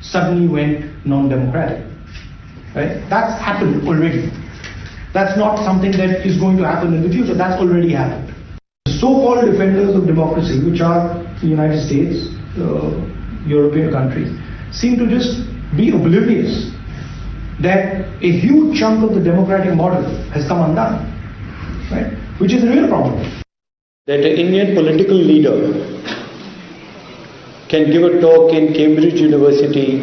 suddenly went non-democratic? Right? That's happened already. That's not something that is going to happen in the future. That's already happened. The so-called defenders of democracy, which are the United States, European countries, seem to just be oblivious that a huge chunk of the democratic model has come undone, right? Which is a real problem. That an Indian political leader can give a talk in Cambridge University,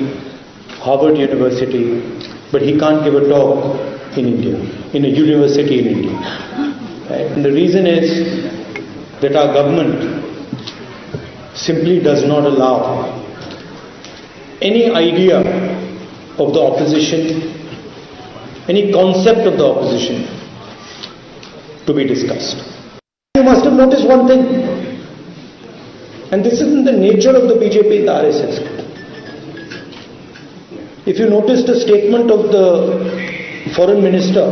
Harvard University, but he can't give a talk in India, in a university in India. Right? And the reason is that our government simply does not allow any idea of the opposition, any concept of the opposition to be discussed. You must have noticed one thing, and this isn't the nature of the BJP and the RSS. If you noticed the statement of the foreign minister,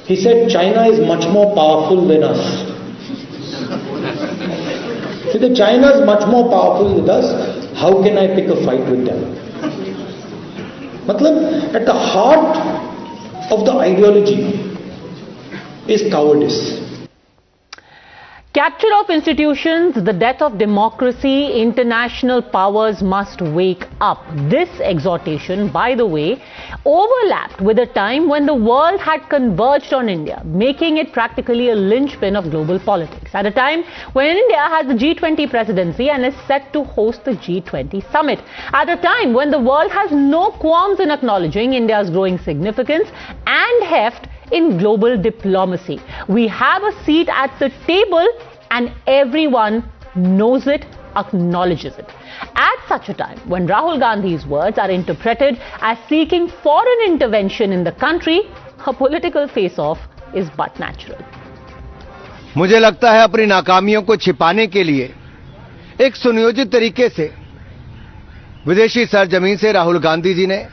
he said China is much more powerful than us. See, that China is much more powerful than us, how can I pick a fight with them? Matlab, at the heart of the ideology is cowardice. Capture of institutions, the death of democracy, international powers must wake up. This exhortation, by the way, overlapped with a time when the world had converged on India, making it practically a linchpin of global politics. At a time when India has the G20 presidency and is set to host the G20 summit. At a time when the world has no qualms in acknowledging India's growing significance and heft in global diplomacy. We have a seat at the table and everyone knows it, acknowledges it. At such a time, when Rahul Gandhi's words are interpreted as seeking foreign intervention in the country, a political face-off is but natural. मुझे लगता है अपनी नाकामियों को छिपाने के लिए एक सुनियोजित तरीके से विदेशी सरजमीन से राहुल गांधी जी ने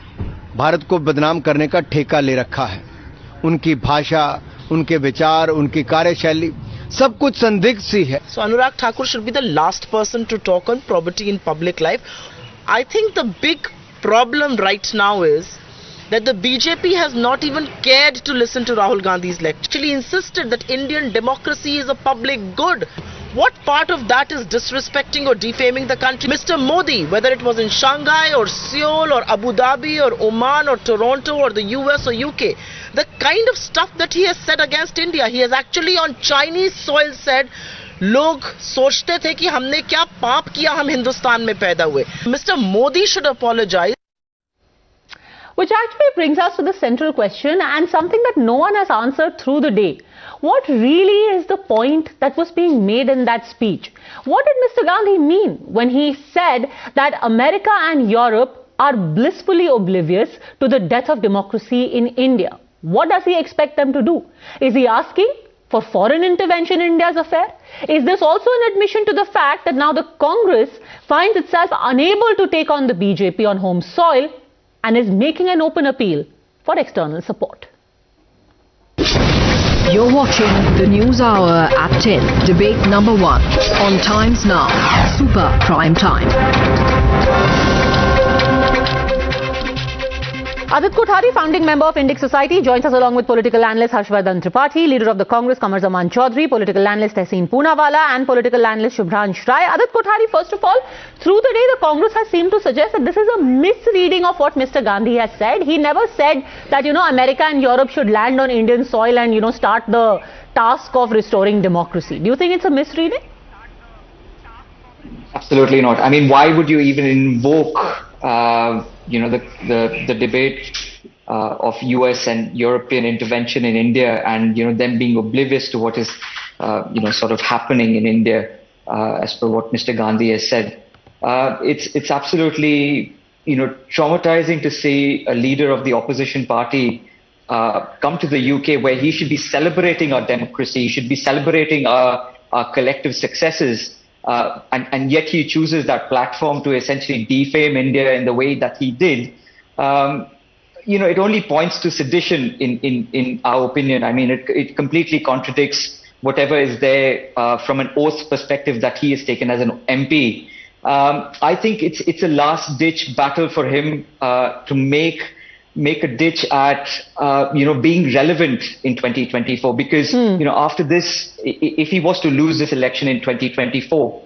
भारत को बदनाम करने का ठेका ले रखा है। उनकी भाषा, उनके विचार, उनकी कार्यशैली सब कुछ संदिग्ध सी है। So Anurag Thakur should be the last person to talk on probity in public life. I think the big problem right now is that the BJP has not even cared to listen to Rahul Gandhi's lecture. Actually insisted that Indian democracy is a public good. What part of that is disrespecting or defaming the country? Mr. Modi, whether it was in Shanghai or Seoul or Abu Dhabi or Oman or Toronto or the US or UK, the kind of stuff that he has said against India, he has actually on Chinese soil said, लोग सोचते थे कि हमने क्या पाप किया, हम हिंदुस्तान में पैदा हुए. Mr. Modi should apologize. Which actually brings us to the central question and something that no one has answered through the day. What really is the point that was being made in that speech? What did Mr. Gandhi mean when he said that America and Europe are blissfully oblivious to the death of democracy in India? What does he expect them to do? Is he asking for foreign intervention in India's affair? Is this also an admission to the fact that now the Congress finds itself unable to take on the BJP on home soil and is making an open appeal for external support? You're watching the News Hour at 10, debate number 1 on Times Now, Super Prime Time. Adit Kothari, founding member of Indic Society, joins us along with political analyst Harshvardhan Tripathi, leader of the Congress Qamar Zaman Chaudhary, political analyst Tehseen Poonawala and political analyst Shubhransh Rai. Adit Kothari, first of all, through the day the Congress has seemed to suggest that this is a misreading of what Mr. Gandhi has said. He never said that, America and Europe should land on Indian soil and, start the task of restoring democracy. Do you think it's a misreading? Absolutely not. I mean, why would you even invoke the debate of US and European intervention in India and, them being oblivious to what is, sort of happening in India, as per what Mr. Gandhi has said. It's absolutely, traumatizing to see a leader of the opposition party come to the UK where he should be celebrating our democracy, he should be celebrating our collective successes. And yet he chooses that platform to essentially defame India in the way that he did. It only points to sedition in our opinion. I mean, it completely contradicts whatever is there from an oath perspective that he has taken as an MP. I think it's a last ditch battle for him to make a ditch at being relevant in 2024, because after this, if he was to lose this election in 2024,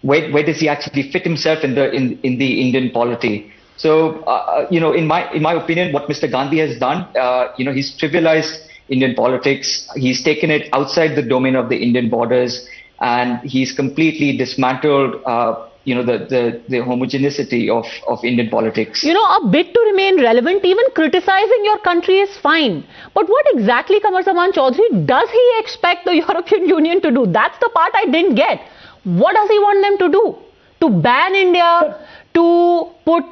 where does he actually fit himself in the Indian polity? So in my opinion, what Mr. Gandhi has done, he's trivialized Indian politics, he's taken it outside the domain of the Indian borders, and he's completely dismantled the homogeneity of Indian politics. A bit to remain relevant, even criticizing your country is fine. But what exactly, Qamar Zaman Chaudhary, does he expect the European Union to do? That's the part I didn't get. What does he want them to do? To ban India? To put,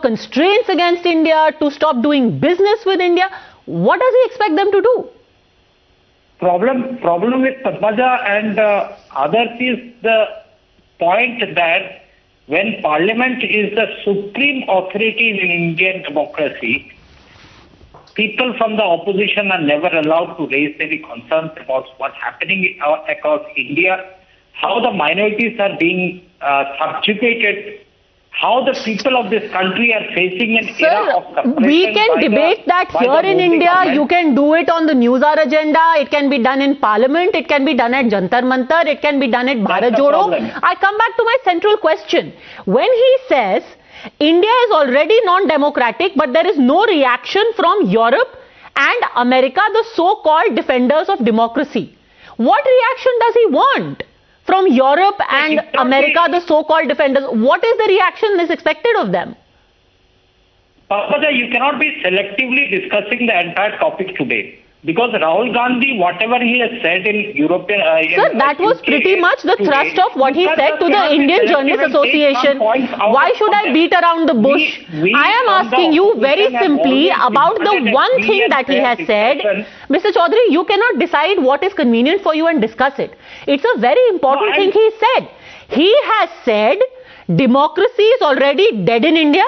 constraints against India? To stop doing business with India? What does he expect them to do? Problem with Padmaja and others is the point that when Parliament is the supreme authority in Indian democracy, people from the opposition are never allowed to raise any concerns about what's happening across India, how the minorities are being subjugated, how the people of this country are facing an era of suppression. We can debate that here in India. Government. You can do it on the Newshour agenda. It can be done in Parliament. It can be done at Jantar Mantar. It can be done at Bharat Jodo. I come back to my central question. When he says India is already non-democratic, but there is no reaction from Europe and America, the so-called defenders of democracy. What reaction does he want from Europe and America, the so-called defenders? What is the reaction that is expected of them? Padmaja, you cannot be selectively discussing the entire topic today. Because Rahul Gandhi, whatever he has said in European... Sir, that was pretty much the thrust of what he said to the Indian Journalists Association. Why should I beat around the bush? I am asking you very simply about the one thing that he has said. Mr. Chaudhary, you cannot decide what is convenient for you and discuss it. It's a very important thing he said. He has said democracy is already dead in India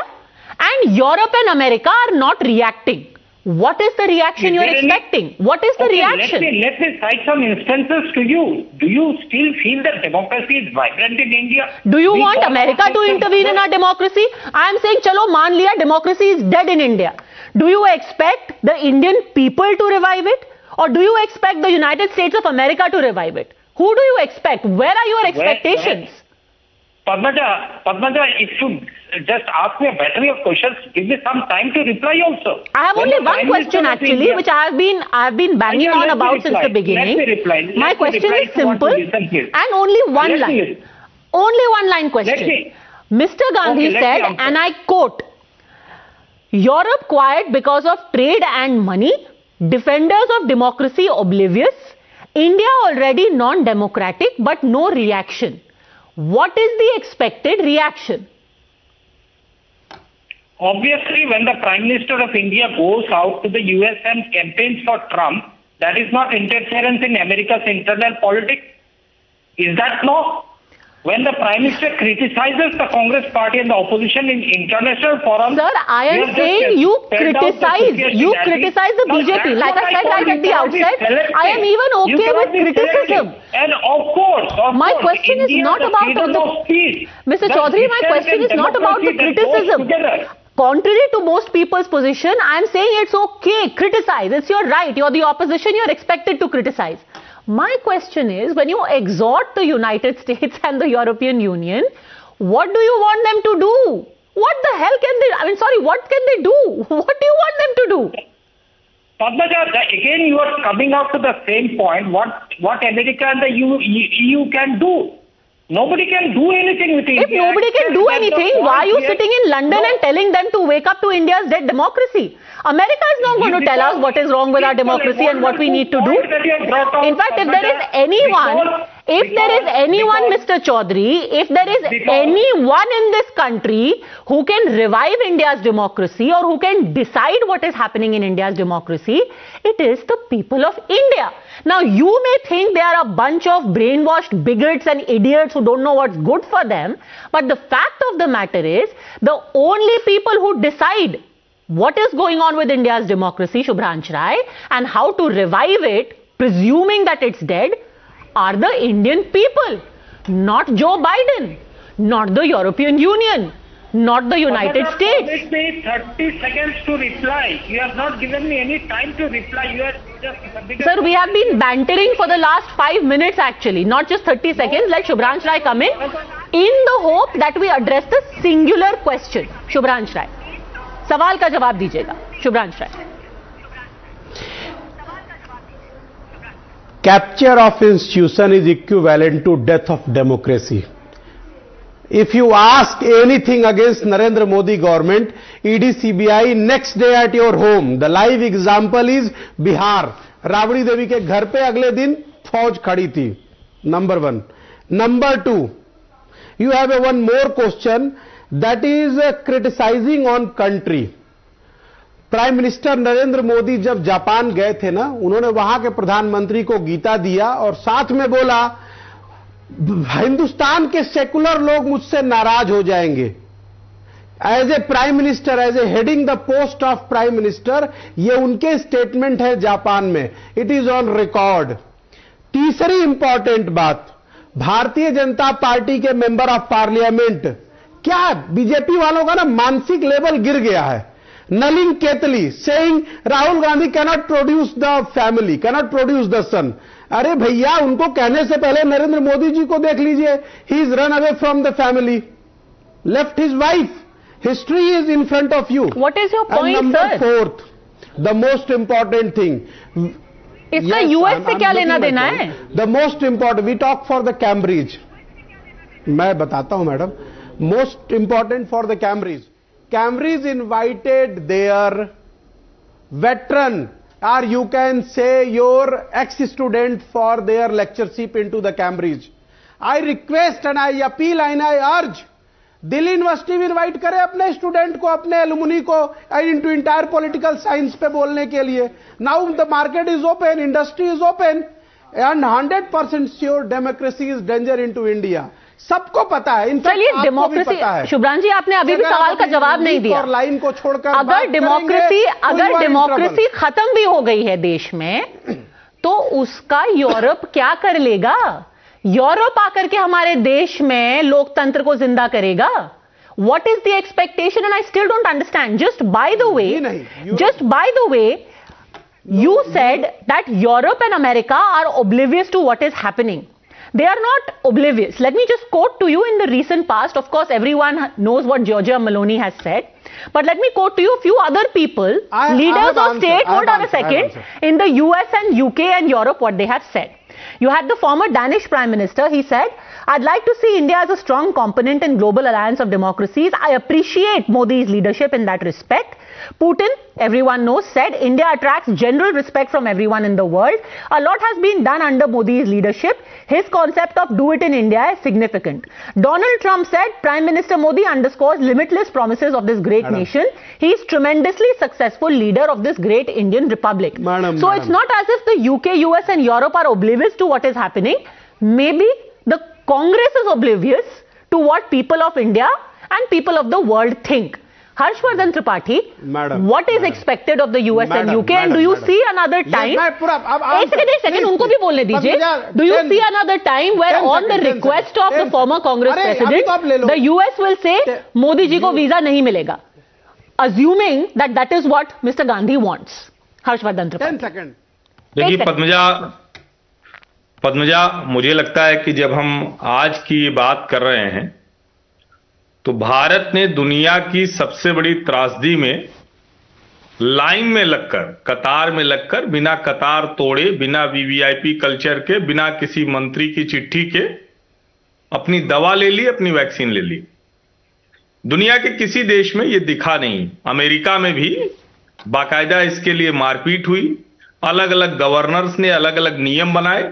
and Europe and America are not reacting. What is the reaction you are expecting? What is the reaction? Let me cite some instances to you. Do you still feel that democracy is vibrant in India? Do you want America to intervene in our democracy? I am saying, chalo, maan liya, democracy is dead in India. Do you expect the Indian people to revive it? Or do you expect the United States of America to revive it? Who do you expect? Where are your expectations? Padmaja, if you just ask me a battery of questions, give me some time to reply also. I have only one question actually, which I have been banging on about since the beginning. Let me reply. My question is simple and only one line. Only one line question. Mr. Gandhi said, and I quote, Europe quiet because of trade and money, defenders of democracy oblivious, India already non-democratic but no reaction. What is the expected reaction? Obviously, when the Prime Minister of India goes out to the US and campaigns for Trump, that is not interference in America's internal politics. Is that no? When the Prime Minister criticizes the Congress party and the opposition in international forums... Sir, I am saying you criticize the BJP. Like I said right at the outset, I am even okay with criticism. And of course, my question is not about Mr. Chaudhary, my question is not about the criticism. Contrary to most people's position, I am saying it's okay, criticize. It's your right. You're the opposition, you're expected to criticize. My question is, when you exhort the United States and the European Union, what do you want them to do? What the hell can they, what can they do? What do you want them to do? Padmaja, again you are coming out to the same point, what America and the EU can do. Nobody can do anything with India. If nobody can do anything, why are you sitting in London and telling them to wake up to India's dead democracy? America is not going to tell us what is wrong with our democracy and what we need to do. In fact, if there is anyone, Mr. Chaudhary, if there is anyone in this country who can revive India's democracy or who can decide what is happening in India's democracy, it is the people of India. Now, you may think they are a bunch of brainwashed bigots and idiots who don't know what's good for them, but the fact of the matter is, the only people who decide what is going on with India's democracy, Shubhransh Rai, and how to revive it, presuming that it's dead, are the Indian people, not Joe Biden, not the European Union, not the United States. Permit me 30 seconds to reply. You have not given me any time to reply. You are just... Sir, we have been bantering for the last 5 minutes actually, not just 30 seconds. Let Shubhransh Rai come in the hope that we address the singular question. Shubhransh Rai. सवाल का जवाब दीजिएगा शुभ्रांश राय. Capture of institution is equivalent to death of democracy. If you ask anything against Narendra Modi government, ED CBI next day at your home. The live example is Bihar. Rabri Devi के घर पे अगले दिन फौज खड़ी थी. Number one. Number two, you have a one more question. That is criticizing on country. Prime minister Narendra Modi जब Japan गए थे ना, उन्होंने वहां के प्रधानमंत्री को गीता दिया और साथ में बोला हिंदुस्तान के सेकुलर लोग मुझसे नाराज हो जाएंगे. As a prime minister, as a heading the post of prime minister, ये उनके स्टेटमेंट है जापान में. It is on record. तीसरी इंपॉर्टेंट बात, भारतीय जनता पार्टी के मेंबर ऑफ पार्लियामेंट, क्या बीजेपी वालों का ना मानसिक लेवल गिर गया है. Nalin Kohli saying Rahul Gandhi cannot produce the family, cannot produce the son. अरे भैया, उनको कहने से पहले नरेंद्र मोदी जी को देख लीजिए. He is run away from the family, left his wife. History is in front of you. What is your point, number fourth, the most important thing, इसका यूएस से क्या लेना देना है? The most important, we talk for the Cambridge. मैं बताता हूं madam. Most important for the Camrys. Camrys invited their veteran, or you can say your ex-student, for their lectureship into the Camrys. I request and I appeal and I urge, Delhi university भी invite करे अपने student को, अपने alumni को into entire political science पे बोलने के लिए. Now the market is open, industry is open, and 100% sure democracy is danger into India. सबको पता है. चलिए, डेमोक्रेसी, शुभ्रांश जी आपने अभी भी सवाल का जवाब नहीं दिया. और लाइन को छोड़कर अगर डेमोक्रेसी खत्म भी हो गई है देश में, तो उसका यूरोप क्या कर लेगा? यूरोप आकर के हमारे देश में लोकतंत्र को जिंदा करेगा? What is the expectation? And I still don't understand. Just by the way, you said that Europe and America are oblivious to what is happening. they are not oblivious. Let me just quote to you in the recent past. Of course, everyone knows what Giorgia Meloni has said. But let me quote to you a few other people, leaders of state, hold on a second, in the US and UK and Europe, what they have said. You had the former Danish Prime Minister, he said, I'd like to see India as a strong component in global alliance of democracies. I appreciate Modi's leadership in that respect. Putin, everyone knows, said India attracts general respect from everyone in the world. A lot has been done under Modi's leadership. His concept of do it in India is significant. Donald Trump said Prime Minister Modi underscores limitless promises of this great nation. He is tremendously successful leader of this great Indian republic. It's not as if the UK, US and Europe are oblivious to what is happening. Maybe the Congress is oblivious to what people of India and people of the world think. Harshvardhan Tripathi, what is expected of the US and UK, and do you see another time? एक second, उनको भी बोलने दीजिए. Do you see another time where on the request of the former Congress president, the US will say Modi ji को visa नहीं मिलेगा, assuming that that is what Mr. Gandhi wants? Harshvardhan Tripathi. 10 seconds. देखिए पद्मजा, मुझे लगता है कि जब हम आज की ये बात कर रहे हैं तो भारत ने दुनिया की सबसे बड़ी त्रासदी में लाइन में लगकर, कतार में लगकर, बिना कतार तोड़े, बिना वीवीआईपी कल्चर के, बिना किसी मंत्री की चिट्ठी के अपनी दवा ले ली, अपनी वैक्सीन ले ली। दुनिया के किसी देश में ये दिखा नहीं। अमेरिका में भी बाकायदा इसके लिए मारपीट हुई, अलग अलग गवर्नर्स ने अलग अलग नियम बनाए,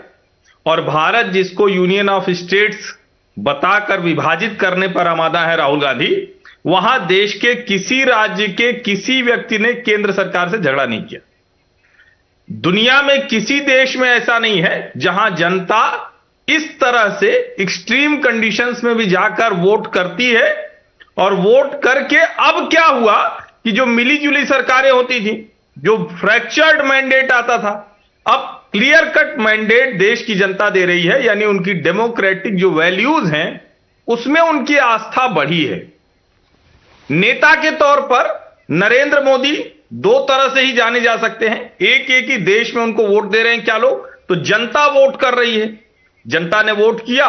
और भारत जिसको यूनियन ऑफ स्टेट्स बताकर विभाजित करने पर आमादा है राहुल गांधी, वहां देश के किसी राज्य के किसी व्यक्ति ने केंद्र सरकार से झगड़ा नहीं किया। दुनिया में किसी देश में ऐसा नहीं है जहां जनता इस तरह से एक्सट्रीम कंडीशंस में भी जाकर वोट करती है, और वोट करके अब क्या हुआ कि जो मिली जुली सरकारें होती थी, जो फ्रैक्चर्ड मैंडेट आता था, अब क्लियर कट मैंडेट देश की जनता दे रही है। यानी उनकी डेमोक्रेटिक जो वैल्यूज हैं उसमें उनकी आस्था बढ़ी है। नेता के तौर पर नरेंद्र मोदी दो तरह से ही जाने जा सकते हैं। एक ही देश में उनको वोट दे रहे हैं क्या लोग, तो जनता वोट कर रही है। जनता ने वोट किया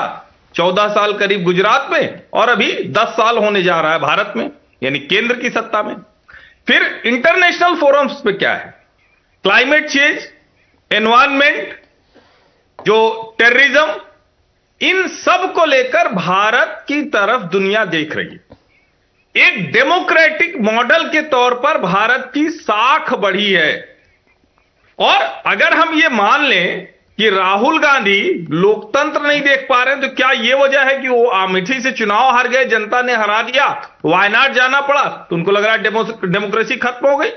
14 साल करीब गुजरात में, और अभी 10 साल होने जा रहा है भारत में, यानी केंद्र की सत्ता में। फिर इंटरनेशनल फोरम्स पे क्या है, क्लाइमेट चेंज, एनवायरमेंट, जो टेररिज्म, इन सब को लेकर भारत की तरफ दुनिया देख रही है। एक डेमोक्रेटिक मॉडल के तौर पर भारत की साख बढ़ी है। और अगर हम ये मान लें कि राहुल गांधी लोकतंत्र नहीं देख पा रहे हैं, तो क्या ये वजह है कि वो अमेठी से चुनाव हार गए, जनता ने हरा दिया, वायनाड जाना पड़ा, तो उनको लग रहा है डेमोक्रेसी खत्म हो गई?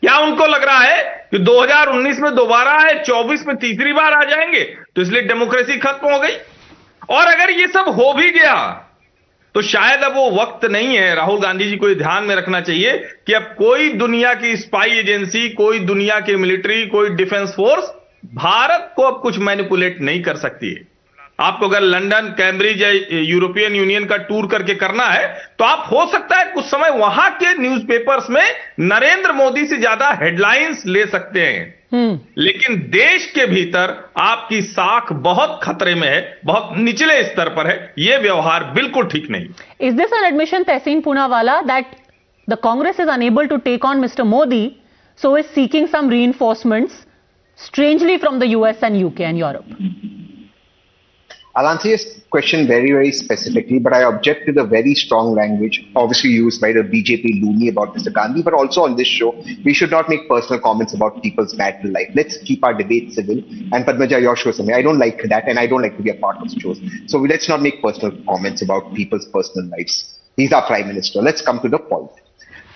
क्या उनको लग रहा है कि 2019 में दोबारा है, 24 में तीसरी बार आ जाएंगे, तो इसलिए डेमोक्रेसी खत्म हो गई? और अगर ये सब हो भी गया तो शायद अब वो वक्त नहीं है। राहुल गांधी जी को ध्यान में रखना चाहिए कि अब कोई दुनिया की स्पाई एजेंसी, कोई दुनिया की मिलिट्री, कोई डिफेंस फोर्स भारत को अब कुछ मैनिपुलेट नहीं कर सकती है। आपको अगर लंदन, कैम्ब्रिज या यूरोपियन यूनियन का टूर करके करना है, तो आप हो सकता है कुछ समय वहां के न्यूज़पेपर्स में नरेंद्र मोदी से ज्यादा हेडलाइंस ले सकते हैं, लेकिन देश के भीतर आपकी साख बहुत खतरे में है, बहुत निचले स्तर पर है। यह व्यवहार बिल्कुल ठीक नहीं। Is this an admission, Tehseen Poonawalla, that the Congress is unable to take on Mister Modi, so is seeking some reinforcements strangely from the US and UK and Europe? I'll answer your question very, very specifically, but I object to the very strong language obviously used by the BJP loony about Mr. Gandhi, but also on this show, we should not make personal comments about people's marital life. Let's keep our debate civil. And Padmaja, your show, I don't like that, and I don't like to be a part of shows. So let's not make personal comments about people's personal lives. He's our Prime Minister. Let's come to the point.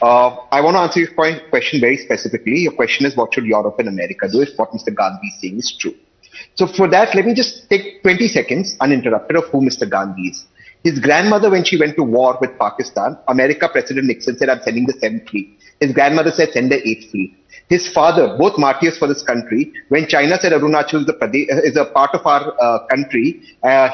I want to answer your question very specifically. Your question is, what should Europe and America do if what Mr. Gandhi is saying is true? So for that, let me just take 20 seconds uninterrupted of who Mr. Gandhi is. His grandmother, when she went to war with Pakistan, America President Nixon said, I'm sending the 7th fleet. His grandmother said, send the 8th fleet. His father, both martyrs for this country. When China said Arunachal is a part of our country,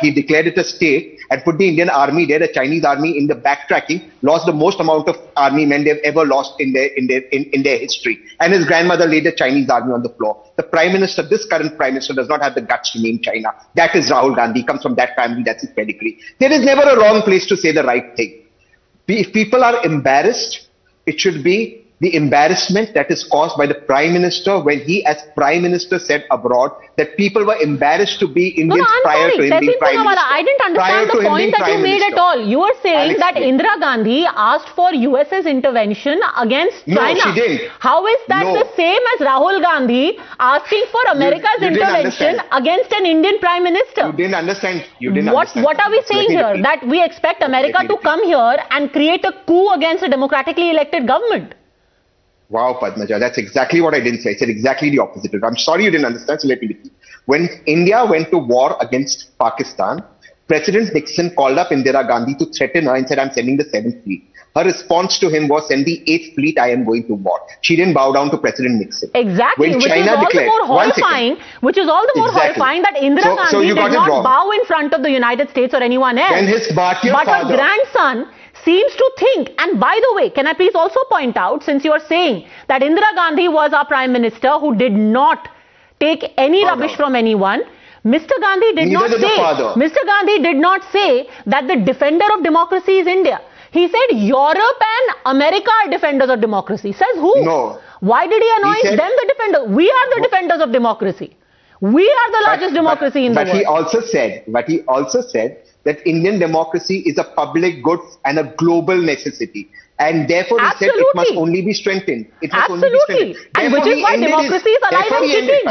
he declared it a state and put the Indian army there. The Chinese army, in the backtracking, lost the most amount of army men they've ever lost in their history. And his grandmother laid the Chinese army on the floor. The Prime Minister, this current Prime Minister, does not have the guts to name China. That is Rahul Gandhi. He comes from that family. That's his pedigree. There is never a wrong place to say the right thing. If people are embarrassed, it should be the embarrassment that is caused by the Prime Minister when he, as Prime Minister, said abroad that people were embarrassed to be Indians prior to him being Prime Minister. I didn't understand the point that you made at all. You were saying that Indira Gandhi asked for US's intervention against China. No, she didn't. How is that the same as Rahul Gandhi asking for America's intervention against an Indian Prime Minister? You didn't understand. You didn't understand. What are we saying here? That we expect America to come here and create a coup against a democratically elected government? Wow, Padmaja, that's exactly what I didn't say. I said exactly the opposite. I'm sorry you didn't understand, so let me repeat. When India went to war against Pakistan, President Nixon called up Indira Gandhi to threaten her and said, I'm sending the 7th Fleet. Her response to him was, send the 8th Fleet, I am going to war. She didn't bow down to President Nixon. Exactly, which is all the more horrifying that Indira Gandhi did not bow in front of the United States or anyone else. Then his but her grandson seems to think, and by the way, can I please also point out, since you are saying that Indira Gandhi was our Prime Minister who did not take any rubbish from anyone, Mr. Gandhi did not say that the defender of democracy is India. He said Europe and America are defenders of democracy. Says who? No. Why did he anoint them the defenders? We are the defenders of democracy. We are the largest democracy in the world. But he also said that Indian democracy is a public good and a global necessity. And therefore, he said it must only be strengthened. It must only be strengthened. And which is why democracy is alive and kicking.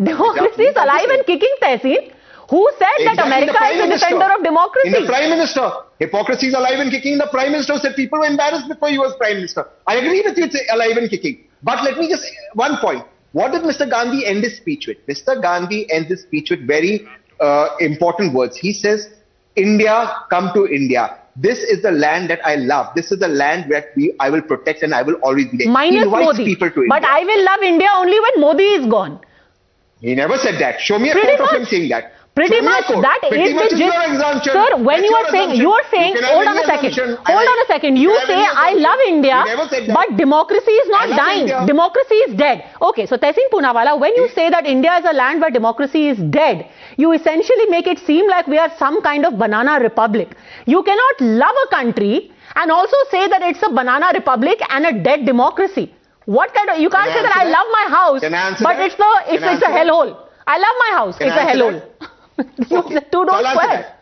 Democracy is alive and kicking, Tehseen. Who said that America is the defender of democracy? In the Prime Minister. Hypocrisy is alive and kicking. The Prime Minister said people were embarrassed before he was Prime Minister. I agree with you, it's alive and kicking. But let me just, one point. What did Mr. Gandhi end his speech with? Mr. Gandhi ends his speech with very important words. He says, India, come to India. This is the land that I love. This is the land where I will protect and I will always be there. Minus Modi. People to but I will love India only when Modi is gone. He never said that. Show me a quote of him saying that. Pretty much, that is the gist. Sir, when you are saying, hold on a second. You say, I love India, but democracy is not dying. Democracy is dead. Okay, so Tehseen Poonawalla, when you say that India is a land where democracy is dead, you essentially make it seem like we are some kind of banana republic. You cannot love a country and also say that it's a banana republic and a dead democracy. What kind of, you can't say that I love my house, but it's a hellhole. I love my house, it's a hellhole. Two don't square.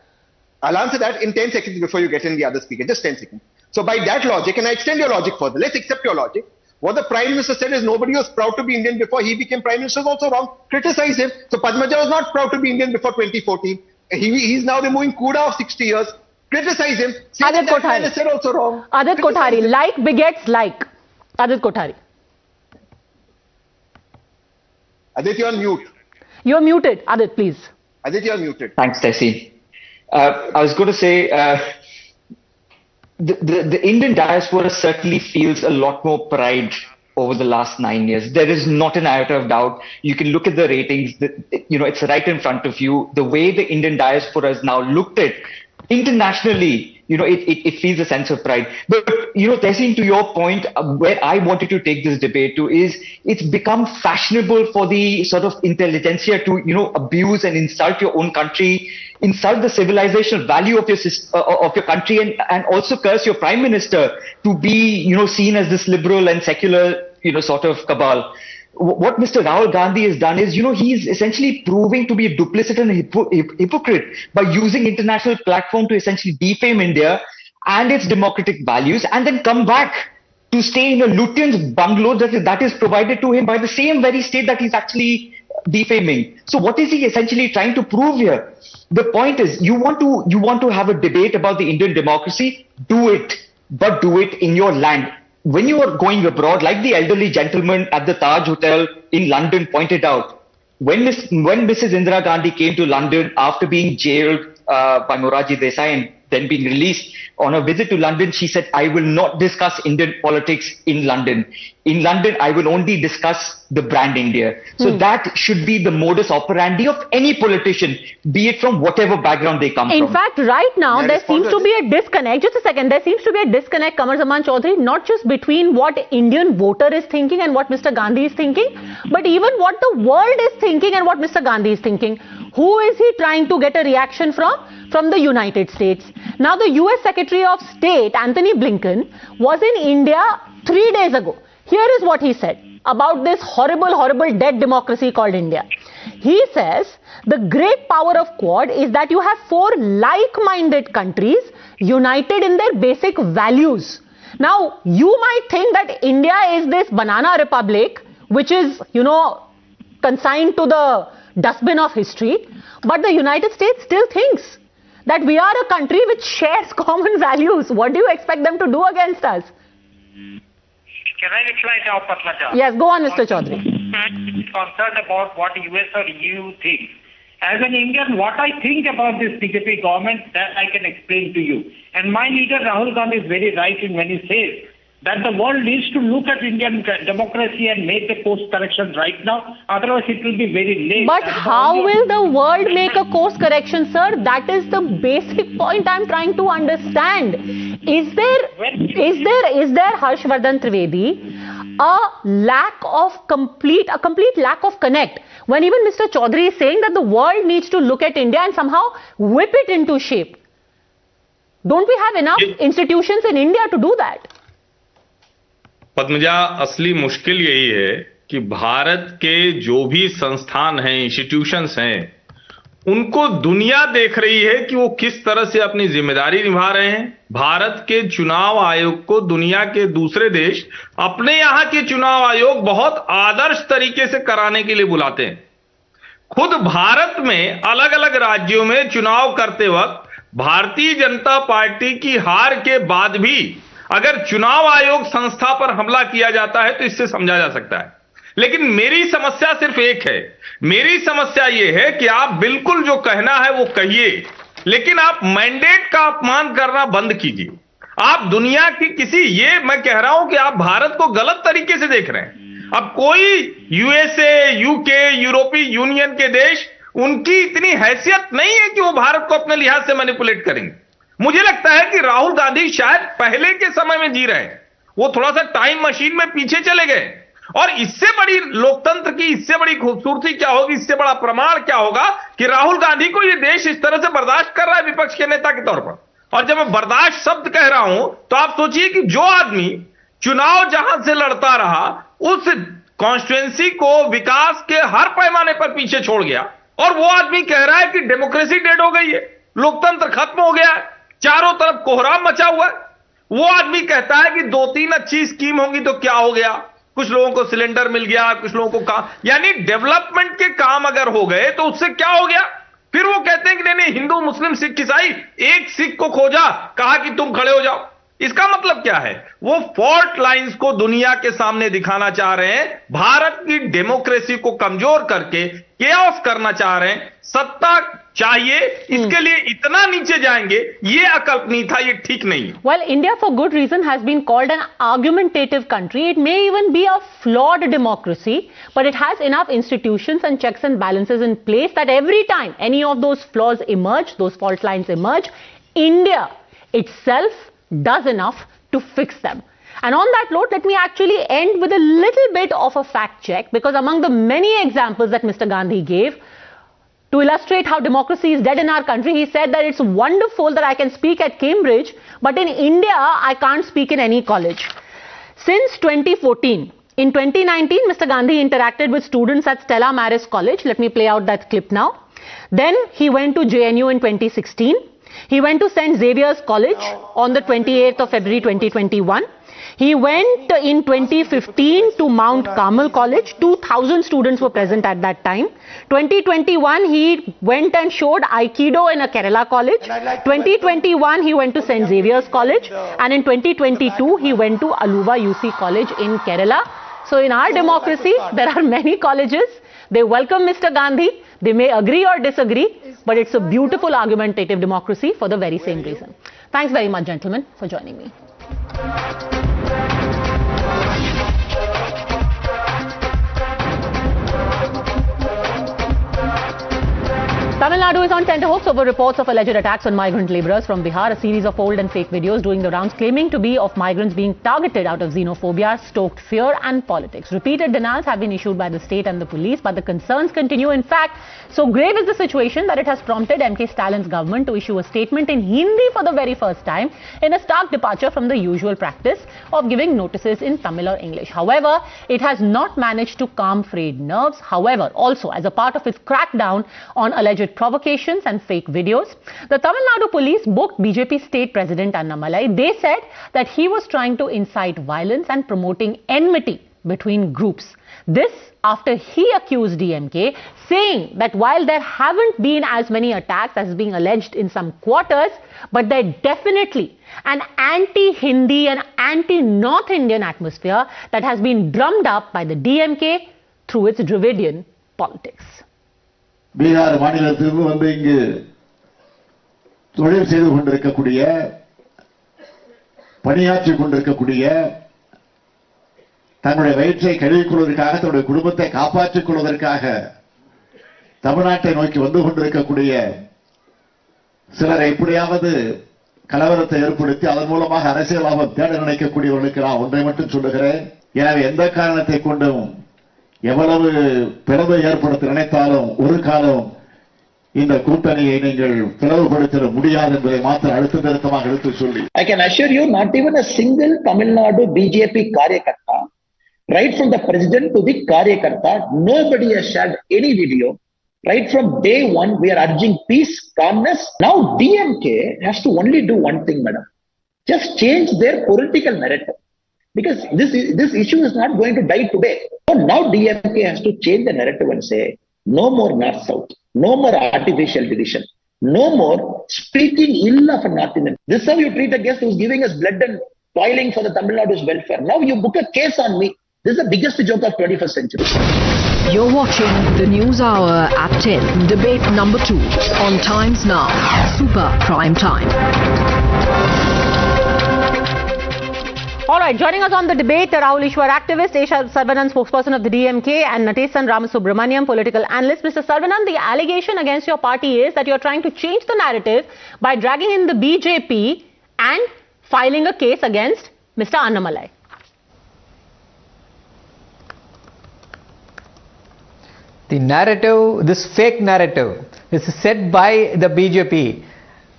I'll answer that in 10 seconds before you get in the other speaker. Just 10 seconds. So by that logic, and I extend your logic further, let's accept your logic. What the Prime Minister said is nobody was proud to be Indian before he became Prime Minister is also wrong. Criticize him. So Padmaja was not proud to be Indian before 2014. He's now removing Kuda of 60 years. Criticize him. Adit Kothari said also wrong. Adit Kothari, like begets like. Adit Kothari. Adit, you're on mute. You're muted. Adit, please. Adit, you're muted. Thanks, Tessie. I was going to say, the Indian diaspora certainly feels a lot more pride over the last 9 years. There is not an iota of doubt. You can look at the ratings. It's right in front of you. The way the Indian diaspora is now looked at internationally, it feels a sense of pride. But, Tehseen, to your point, where I wanted to take this debate to is it's become fashionable for the sort of intelligentsia to, abuse and insult your own country, insult the civilizational value of your country, and also curse your Prime Minister to be, seen as this liberal and secular, sort of cabal. What Mr. Rahul Gandhi has done is, he's essentially proving to be a duplicit and a hypocrite by using international platform to essentially defame India and its democratic values, and then come back to stay in a Lutyens bungalow that is provided to him by the same very state that he's actually defaming. So what is he essentially trying to prove here? The point is, you want to have a debate about the Indian democracy, do it, but do it in your land. When you are going abroad, like the elderly gentleman at the Taj Hotel in London pointed out, when Mrs. Indira Gandhi came to London after being jailed by Morarji Desai and then being released on a visit to London, she said, I will not discuss Indian politics in London. In London, I will only discuss the brand India. So that should be the modus operandi of any politician, be it from whatever background they come from. In fact, right now, there seems to be a disconnect. Just a second. There seems to be a disconnect, Kamar Zaman Chaudhary, not just between what Indian voter is thinking and what Mr. Gandhi is thinking, but even what the world is thinking and what Mr. Gandhi is thinking. Who is he trying to get a reaction from? From the United States. Now, the US Secretary of State, Anthony Blinken, was in India 3 days ago. Here is what he said about this horrible, horrible dead democracy called India. He says, the great power of Quad is that you have 4 like-minded countries united in their basic values. Now, you might think that India is this banana republic, which is, consigned to the dustbin of history, but the United States still thinks that we are a country which shares common values. What do you expect them to do against us? Can I reply now, Padmaja? Yes, go on, Mr. Chaudhary. Concerned about what US or EU thinks. As an Indian, what I think about this BJP government, that I can explain to you. And my leader, Rahul Gandhi, is very right in when he says that the world needs to look at Indian democracy and make the course correction right now. Otherwise, it will be very late. But how will the world make a course correction, sir? That is the basic point I'm trying to understand. Is there Harshvardhan Trivedi, a complete lack of connect, when even Mr. Chaudhary is saying that the world needs to look at India and somehow whip it into shape? Don't we have enough institutions in India to do that? Padmaja, असली मुश्किल यही है कि भारत के जो भी संस्थान हैं, इंस्टीट्यूशंस हैं, उनको दुनिया देख रही है कि वो किस तरह से अपनी जिम्मेदारी निभा रहे हैं। भारत के चुनाव आयोग को दुनिया के दूसरे देश अपने यहां के चुनाव आयोग बहुत आदर्श तरीके से कराने के लिए बुलाते हैं। खुद भारत में अलग अलग राज्यों में चुनाव करते वक्त भारतीय जनता पार्टी की हार के बाद भी अगर चुनाव आयोग संस्था पर हमला किया जाता है तो इससे समझा जा सकता है। लेकिन मेरी समस्या सिर्फ एक है। मेरी समस्या यह है कि आप बिल्कुल जो कहना है वो कहिए, लेकिन आप मैंडेट का अपमान करना बंद कीजिए। आप दुनिया की ये मैं कह रहा हूं कि आप भारत को गलत तरीके से देख रहे हैं। अब कोई यूएसए, यूके, यूरोपीय यूनियन के देश, उनकी इतनी हैसियत नहीं है कि वो भारत को अपने लिहाज से मैनिपुलेट करेंगे। मुझे लगता है कि राहुल गांधी शायद पहले के समय में जी रहे हैं। वो थोड़ा सा टाइम मशीन में पीछे चले गए। और इससे बड़ी लोकतंत्र की इससे बड़ी खूबसूरती क्या होगी, इससे बड़ा प्रमाण क्या होगा कि राहुल गांधी को ये देश इस तरह से बर्दाश्त कर रहा है विपक्ष के नेता के तौर पर। और जब मैं बर्दाश्त शब्द कह रहा हूं तो आप सोचिए कि जो आदमी चुनाव जहां से लड़ता रहा, उस कॉन्स्टिट्यूएंसी को विकास के हर पैमाने पर पीछे छोड़ गया, और वो आदमी कह रहा है कि डेमोक्रेसी डेड हो गई है, लोकतंत्र खत्म हो गया है, चारों तरफ कोहराम मचा हुआ है। वो आदमी कहता है कि 2-3 अच्छी स्कीम होंगी तो क्या हो गया, कुछ लोगों को सिलेंडर मिल गया, कुछ लोगों को काम, यानी डेवलपमेंट के काम अगर हो गए तो उससे क्या हो गया। फिर वो कहते हैं कि नहीं हिंदू, मुस्लिम, सिख, ईसाई, एक सिख को खोजा, कहा कि तुम खड़े हो जाओ। इसका मतलब क्या है? वो फॉल्ट लाइंस को दुनिया के सामने दिखाना चाह रहे हैं, भारत की डेमोक्रेसी को कमजोर करके केओस करना चाह रहे हैं। सत्ता चाहिए, इसके लिए इतना नीचे जाएंगे, ये अकल्पनीय था, ये ठीक नहीं। Well, India for good reason has been called an argumentative country. It may even be a flawed democracy, but it has enough institutions and checks and balances in place that every time any of those flaws emerge, those fault lines emerge, India itself does enough to fix them. And on that note, let me actually end with a little bit of a fact check, because among the many examples that Mr. Gandhi gave to illustrate how democracy is dead in our country, he said that it's wonderful that I can speak at Cambridge, but in India, I can't speak in any college. Since 2014, in 2019, Mr. Gandhi interacted with students at Stella Maris College. Let me play out that clip now. Then he went to JNU in 2016. He went to St. Xavier's College on the 28th of February 2021. He went in 2015 to Mount Carmel College. 2,000 students were present at that time. 2021, he went and showed Aikido in a Kerala college. 2021, he went to St. Xavier's College. And in 2022, he went to Aluva UC College in Kerala. So in our democracy, there are many colleges They welcome Mr. Gandhi. They may agree or disagree, but it's a beautiful argumentative democracy for the very same reason. Thanks very much, gentlemen, for joining me. Tamil Nadu is on tenterhooks over reports of alleged attacks on migrant labourers from Bihar. A series of old and fake videos doing the rounds claiming to be of migrants being targeted out of xenophobia stoked fear and politics. Repeated denials have been issued by the state and the police, but the concerns continue. In fact, so grave is the situation that it has prompted MK Stalin's government to issue a statement in Hindi for the very first time, in a stark departure from the usual practice of giving notices in Tamil or English. However, it has not managed to calm frayed nerves. However, also as a part of its crackdown on alleged provocations and fake videos, the Tamil Nadu police booked BJP state president Annamalai. They said that he was trying to incite violence and promoting enmity between groups. This after he accused DMK, saying that while there haven't been as many attacks as being alleged in some quarters, but there definitely an anti-Hindi and anti-North Indian atmosphere that has been drummed up by the DMK through its Dravidian politics. Bihar மாநிலத்திலிருந்து வந்து இங்கு தொழில் செய்து கொண்டிருக்கக்கூடிய பணியாற்றிக் கொண்டிருக்கக்கூடிய தங்களுடைய வயிற்றை கழுவிக் கொள்வதற்காக தங்களுடைய குடும்பத்தை காப்பாற்றிக் கொள்வதற்காக தமிழ்நாட்டை நோக்கி வந்து கொண்டிருக்கக்கூடிய சிலரை எப்படியாவது கலவரத்தை ஏற்படுத்தி அதன் மூலமாக அரசியல் லாபம் தேட நினைக்கக்கூடியவர்களுக்கு நான் ஒன்றை மட்டும் சொல்லுகிறேன். எனவே எந்த காரணத்தை கொண்டும் எவ்வளவு பிளவை ஏற்படுத்த நினைத்தாலும் ஒரு காலம் இந்த கூட்டணியை நீங்கள் பிளவுபடுத்த முடியாது என்பதை மாத்திரம் அழுத்த திருத்தமாக எடுத்து சொல்லி I can assure you, not even a single Tamil Nadu BJP Karyakarta, right from the president to the Karyakarta, nobody has shared any video. Right from day one, we are urging peace, calmness. Now DMK has to only do one thing, madam. Just change their political narrative. Because this issue is not going to die today. So now DMK has to change the narrative and say, no more North-South, no more artificial division, no more speaking ill of a North Indian. This is how you treat a guest who is giving us blood and toiling for the Tamil Nadu's welfare. Now you book a case on me. This is the biggest joke of 21st century. You're watching the News Hour at 10, debate number 2 on Times Now, Super Prime Time. All right, joining us on the debate, Rahul Ishwar, activist, Esha Sarvanan, spokesperson of the DMK, and Natesan Ramasubramaniam, political analyst. Mr. Sarvanan, the allegation against your party is that you're trying to change the narrative by dragging in the BJP and filing a case against Mr. Annamalai. The narrative, this fake narrative, is set by the BJP.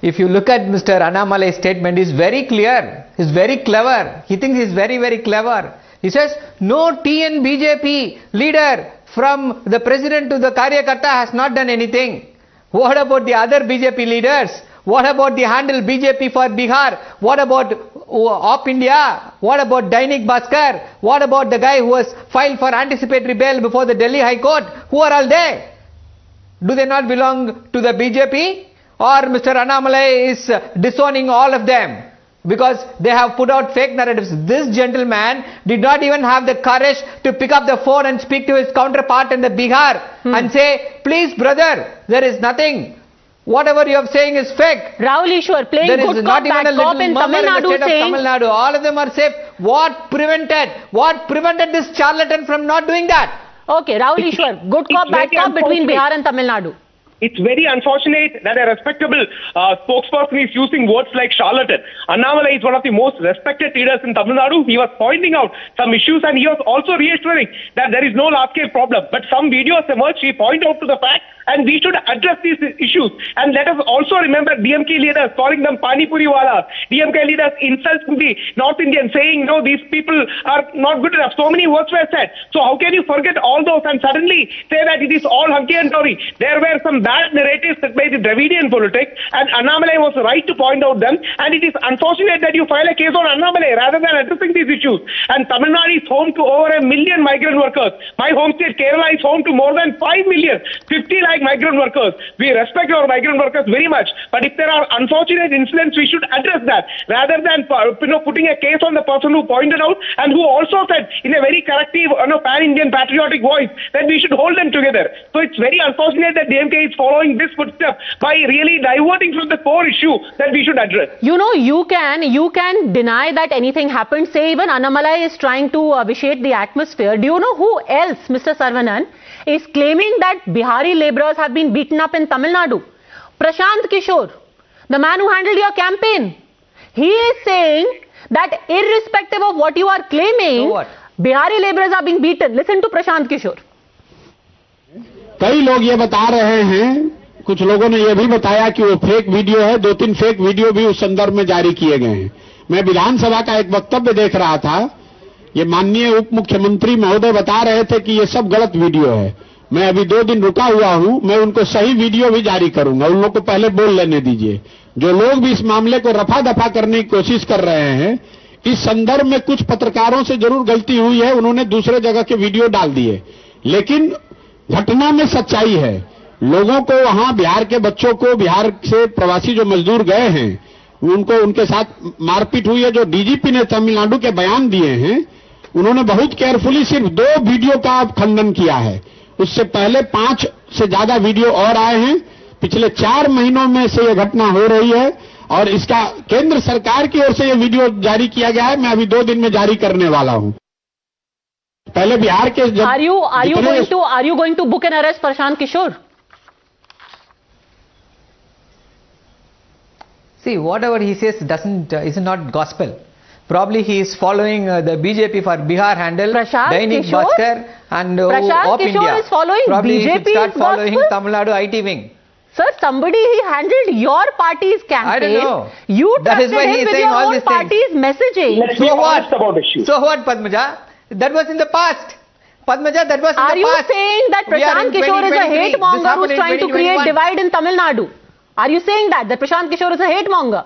If you look at Mr. Annamalai's statement, he's very clear, he's very clever, he thinks he's very, very clever. He says, no TN BJP leader from the president to the Karyakarta has not done anything. What about the other BJP leaders? What about the handle BJP for Bihar? What about Op India? What about Dainik Bhaskar? What about the guy who was filed for anticipatory bail before the Delhi High Court? Who are all they? Do they not belong to the BJP? Or Mr. Annamalai is disowning all of them because they have put out fake narratives? This gentleman did not even have the courage to pick up the phone and speak to his counterpart in the Bihar and say, please brother, there is nothing. Whatever you are saying is fake. Rahul Ishwar playing there good is cop, not even bad a little cop in murmur Tamil in the Nadu state of saying... Tamil Nadu. All of them are safe. What prevented this charlatan from not doing that? Okay, Rahul Ishwar, good cop, bad cop between Bihar and Tamil Nadu. It's very unfortunate that a respectable spokesperson is using words like charlatan. Annamalai is one of the most respected leaders in Tamil Nadu. He was pointing out some issues and he was also reassuring that there is no large-scale problem. But some videos emerged, he pointed out to the fact, and we should address these issues. And let us also remember DMK leaders calling them Pani Puri walas. DMK leaders insulting the North Indians, saying, no, these people are not good enough. So many words were said. So how can you forget all those and suddenly say that it is all hunky and dory? There were some bad narratives set by the Dravidian politics, and Annamalai was right to point out them. And it is unfortunate that you file a case on Annamalai rather than addressing these issues. And Tamil Nadu is home to over 1 million migrant workers. My home state Kerala is home to more than 5 million, 50 lakh migrant workers. We respect our migrant workers very much, but if there are unfortunate incidents, we should address that rather than putting a case on the person who pointed out and who also said in a very corrective, pan-Indian patriotic voice that we should hold them together. So it's very unfortunate that DMK is following this footstep by really diverting from the core issue that we should address. You can deny that anything happened. Say even Annamalai is trying to vitiate the atmosphere. Do you know who else, Mr. Saravanan, is claiming that Bihari laborers have been beaten up in Tamil Nadu? Prashant Kishore, the man who handled your campaign. He is saying that irrespective of what you are claiming, Bihari laborers are being beaten. Listen to Prashant Kishore. कई लोग ये बता रहे हैं, कुछ लोगों ने ये भी बताया कि वो फेक वीडियो है, 2-3 फेक वीडियो भी उस संदर्भ में जारी किए गए हैं। मैं विधानसभा का एक वक्तव्य देख रहा था, ये माननीय उप मुख्यमंत्री महोदय बता रहे थे कि ये सब गलत वीडियो है। मैं अभी 2 दिन रुका हुआ हूं, मैं उनको सही वीडियो भी जारी करूंगा, उन लोगों को पहले बोल लेने दीजिए। जो लोग भी इस मामले को रफा दफा करने की कोशिश कर रहे हैं, इस संदर्भ में कुछ पत्रकारों से जरूर गलती हुई है, उन्होंने दूसरे जगह के वीडियो डाल दिए, लेकिन घटना में सच्चाई है। लोगों को वहां बिहार के बच्चों को, बिहार से प्रवासी जो मजदूर गए हैं, उनको उनके साथ मारपीट हुई है। जो डीजीपी ने तमिलनाडु के बयान दिए हैं, उन्होंने बहुत केयरफुली सिर्फ 2 वीडियो का खंडन किया है। उससे पहले 5 से ज्यादा वीडियो और आए हैं। पिछले 4 महीनों में से यह घटना हो रही है और इसका केंद्र सरकार की ओर से यह वीडियो जारी किया गया है। मैं अभी 2 दिन में जारी करने वाला हूं। पहले बिहार के Are you going to book and arrest Prashant Kishore? See, whatever he says is not gospel. Probably he is following the BJP for Bihar handle, Dainik Buster and Op India. Kishore is following Probably BJP he should start following gospel? Tamil Nadu IT wing. Sir, somebody he handled your party's campaign. I don't know. You That is trusted why he him is with saying your all own these things. party's messaging. Let's be honest about issues. So what, Padmaja? That was in the past. Padmaja, that was in the past. Are you saying that Prashant Kishore is a hate monger who's trying to create divide in Tamil Nadu? Are you saying that Prashant Kishore is a hate monger?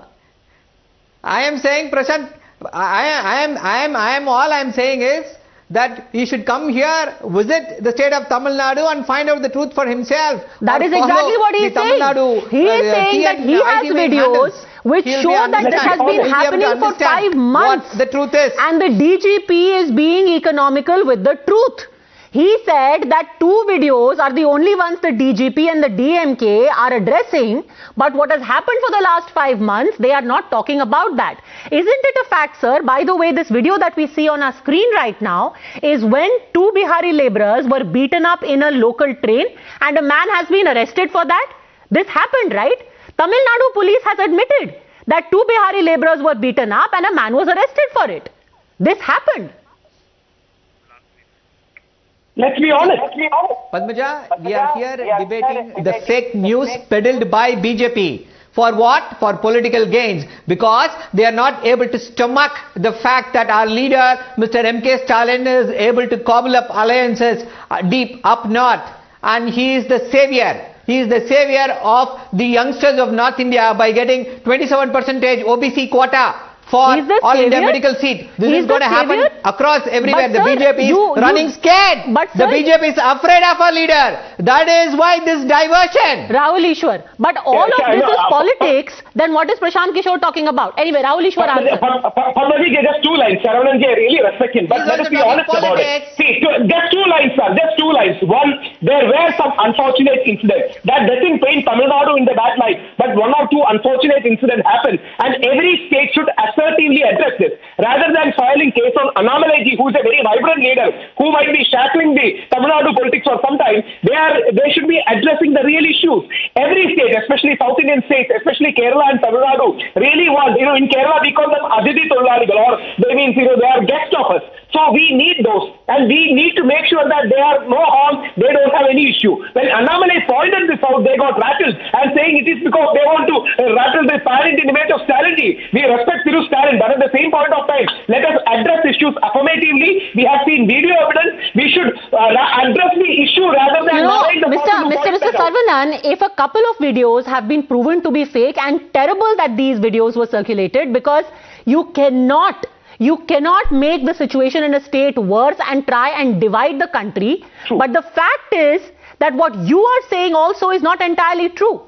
I am saying Prashant, all I am saying is that he should come here, visit the state of Tamil Nadu and find out the truth for himself. That is exactly what he is saying. He is saying that he has videos which show that this has been happening for 5 months. What the truth is. And the DGP is being economical with the truth. He said that 2 videos are the only ones the DGP and the DMK are addressing, but what has happened for the last 5 months, they are not talking about that. Isn't it a fact, sir? By the way, this video that we see on our screen right now is when 2 Bihari laborers were beaten up in a local train and a man has been arrested for that. This happened, right? Tamil Nadu police has admitted that 2 Bihari laborers were beaten up and a man was arrested for it. This happened. Let's be honest. Padmaja, we are here debating the fake news peddled by BJP. For what? For political gains. Because they are not able to stomach the fact that our leader, Mr. M.K. Stalin, is able to cobble up alliances deep up north. And he is the savior. He is the savior of the youngsters of North India by getting 27% OBC quota for all India medical seat. This is going to happen across everywhere. The BJP is running scared. The BJP is afraid of our leader. That is why this diversion. Rahul Ishwar. But all of this is politics. Then what is Prashant Kishore talking about? Anyway, Rahul Ishwar answer. Padmaji, just 2 lines. Saravanan, I really respect him. But let us be honest about it. See, just 2 lines, sir. Just 2 lines. One, there were some unfortunate incidents. That doesn't paint Tamil Nadu in the bad light. But 1 or 2 unfortunate incidents happened. And every state should assertively address this. Rather than filing case on Annamalai ji, who is a very vibrant leader, who might be shackling the Tamil Nadu politics for some time, they should be addressing the real issues. Every state, especially South Indian states, especially Kerala and Tamil Nadu, really want, in Kerala we call them Aditi Tolaligal, or they means, they are guest of us. So we need those. And we need to make sure that they are no harm, they don't have any issue. When Annamalai pointed this out, they got rattled and saying it is because they want to rattle the parent in image of Stalin ji. We respect Thiru Stalin, but at the same point of time, let us address issues affirmatively. We have seen video evidence. We should address the issue rather than narrate the Mr. Saravanan, if a couple of videos have been proven to be fake, and terrible that these videos were circulated, because you cannot make the situation in a state worse and try and divide the country. True. But the fact is that what you are saying also is not entirely true.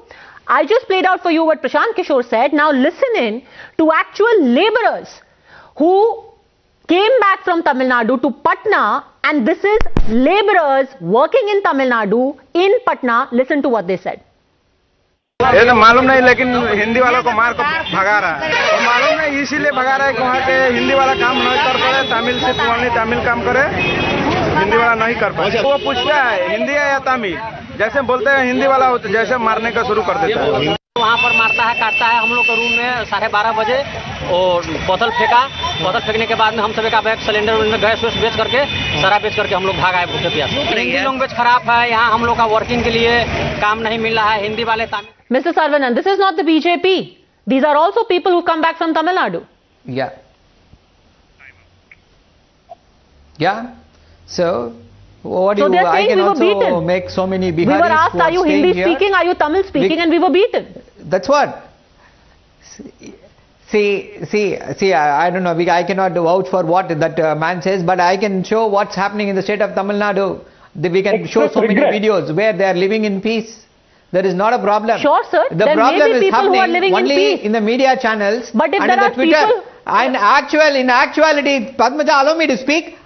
I just played out for you what Prashant Kishore said. Now listen in to actual laborers who came back from Tamil Nadu to Patna, and this is laborers working in Tamil Nadu in Patna. Listen to what they said. ये तो मालूम नहीं, लेकिन हिंदी वालों को मार को भगा रहा है। तो मालूम नहीं, इसीलिए भगा रहा है कि वहाँ के हिंदी वाला काम नहीं कर पा रहे, तमिल से ओनली तमिल काम करे, हिंदी वाला नहीं कर पाए। वो पूछता है हिंदी है या तमिल, जैसे बोलते हैं हिंदी वाला होता, जैसे मारने का शुरू कर देता है। वहाँ पर मारता है, काटता है। हम लोग का रूम में 12:30 बजे और बोतल फेंका। बोतल फेंकने के बाद में हम सभी का बैग सिलेंडर गैस वैस बेच करके, सारा बेच करके हम लोग भाग आए भूखे प्यासे। हिंदी लैंग्वेज खराब है, यहाँ हम लोग का वर्किंग के लिए काम नहीं मिल रहा है। हिंदी वाले Mr. Saravanan, this is not the BJP. These are also people who come back from Tamil Nadu. Yeah. Yeah. So, what do you? I can also make so many Biharis. We were asked, are you Hindi speaking, are you Tamil speaking, and we were beaten. That's what. See, I don't know, I cannot vouch for what that man says, but I can show what's happening in the state of Tamil Nadu. We can show so many videos where they are living in peace. There is not a problem. Sure, sir. The problem is happening only in the media channels and in the Twitter. And in actuality, Padmaja, allow me to speak.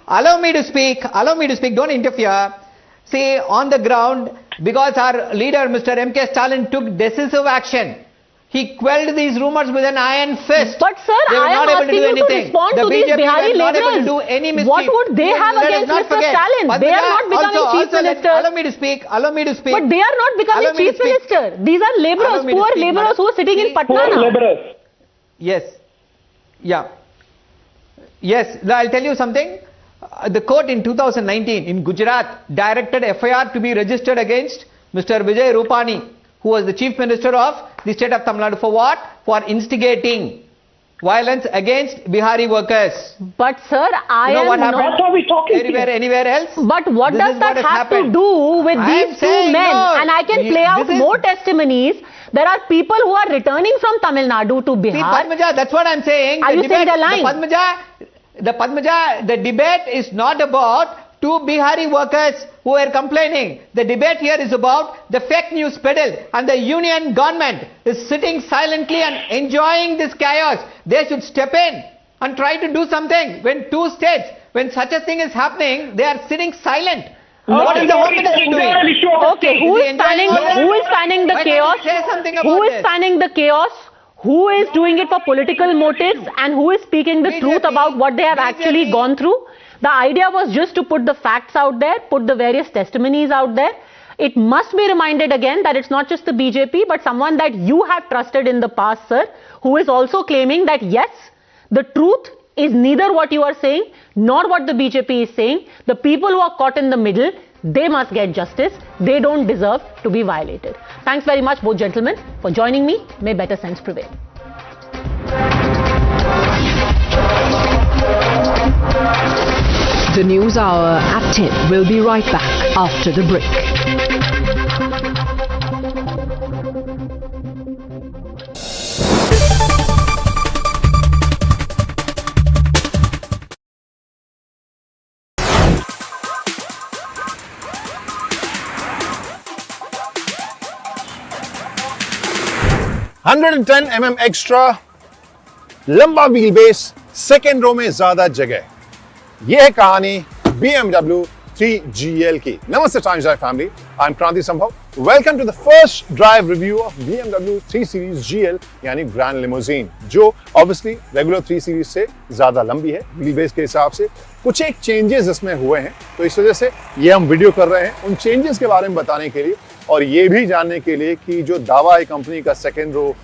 Don't interfere. See, on the ground, because our leader, Mr. M.K. Stalin, took decisive action. He quelled these rumors with an iron fist. But sir, I am asking you to respond to these Bihari laborers. What would they have against Mr. Stalin? They are not becoming chief minister. Allow me to speak. But they are not becoming chief minister. These are laborers, poor laborers who are sitting in Patna now. laborers. Yes. Yeah. Yes. I'll tell you something. The court in 2019 in Gujarat directed FIR to be registered against Mr. Vijay Rupani, who was the chief minister of the state of Tamil Nadu. For what? For instigating violence against Bihari workers. But sir, I am not... What are we talking anywhere else? But what does that have to do with these two men? And I can play out more testimonies. There are people who are returning from Tamil Nadu to Bihar. See, Padmaja, that's what I'm saying. Are you saying they're lying? The debate is not about two Bihari workers who are complaining. The debate here is about the fake news peddle, and the union government is sitting silently and enjoying this chaos. They should step in and try to do something. When two states, when such a thing is happening, they are sitting silent. What is the Home Ministry doing? Okay, who is spanning the chaos? Who is spanning the chaos? Who is doing it for political motives, and who is speaking the truth about what they have actually gone through? The idea was just to put the facts out there, put the various testimonies out there. It must be reminded again that it's not just the BJP, but someone that you have trusted in the past, sir, who is also claiming that yes, the truth is neither what you are saying, nor what the BJP is saying. The people who are caught in the middle, they must get justice. They don't deserve to be violated. Thanks very much, both gentlemen, for joining me. May better sense prevail. The News Hour at 10 will be right back after the break. mm extra, लंबा wheel base, second row में ज्यादा जगह। यह है कहानी BMW 3GL की। नमस्ते Times Drive family, I am Kranti Sambhav. Welcome to the first drive review of BMW 3 series GL यानी ग्रैंड लिमोजीन, जो ऑब्वियसली रेगुलर 3 सीरीज से ज्यादा लंबी है। व्हील बेस के हिसाब से कुछ एक चेंजेस इसमें हुए हैं, तो इस वजह से ये हम वीडियो कर रहे हैं उन चेंजेस के बारे में बताने के लिए, और ये भी जानने के लिए कि जो दावा है कंपनी का सेकेंड रो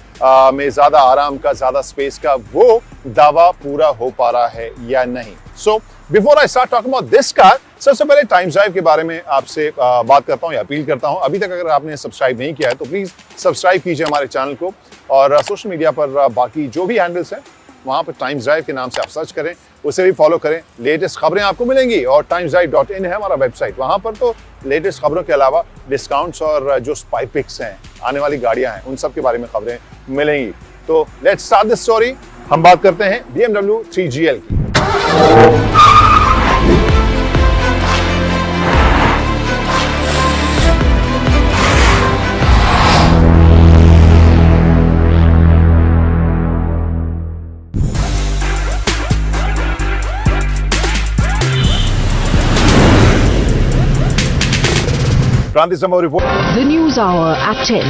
में ज्यादा आराम का, ज्यादा स्पेस का, वो दावा पूरा हो पा रहा है या नहीं। So before I start talking about this car, सबसे पहले टाइम्स ड्राइव के बारे में आपसे बात करता हूं या अपील करता हूं। अभी तक अगर आपने सब्सक्राइब नहीं किया है तो प्लीज सब्सक्राइब कीजिए हमारे चैनल को, और सोशल मीडिया पर बाकी जो भी हैंडल्स हैं वहाँ पर टाइम्स ड्राइव के नाम से आप सर्च करें, उसे भी फॉलो करें। लेटेस्ट खबरें आपको मिलेंगी और timesdrive.in है हमारा वेबसाइट। वहाँ पर तो लेटेस्ट खबरों के अलावा डिस्काउंट्स और जो स्पाई पिक्स हैं, आने वाली गाड़ियाँ हैं, उन सब के बारे में खबरें मिलेंगी। तो लेट्स स्टार्ट दिस स्टोरी। हम बात करते हैं BMW 3GL की। The News Hour at 10.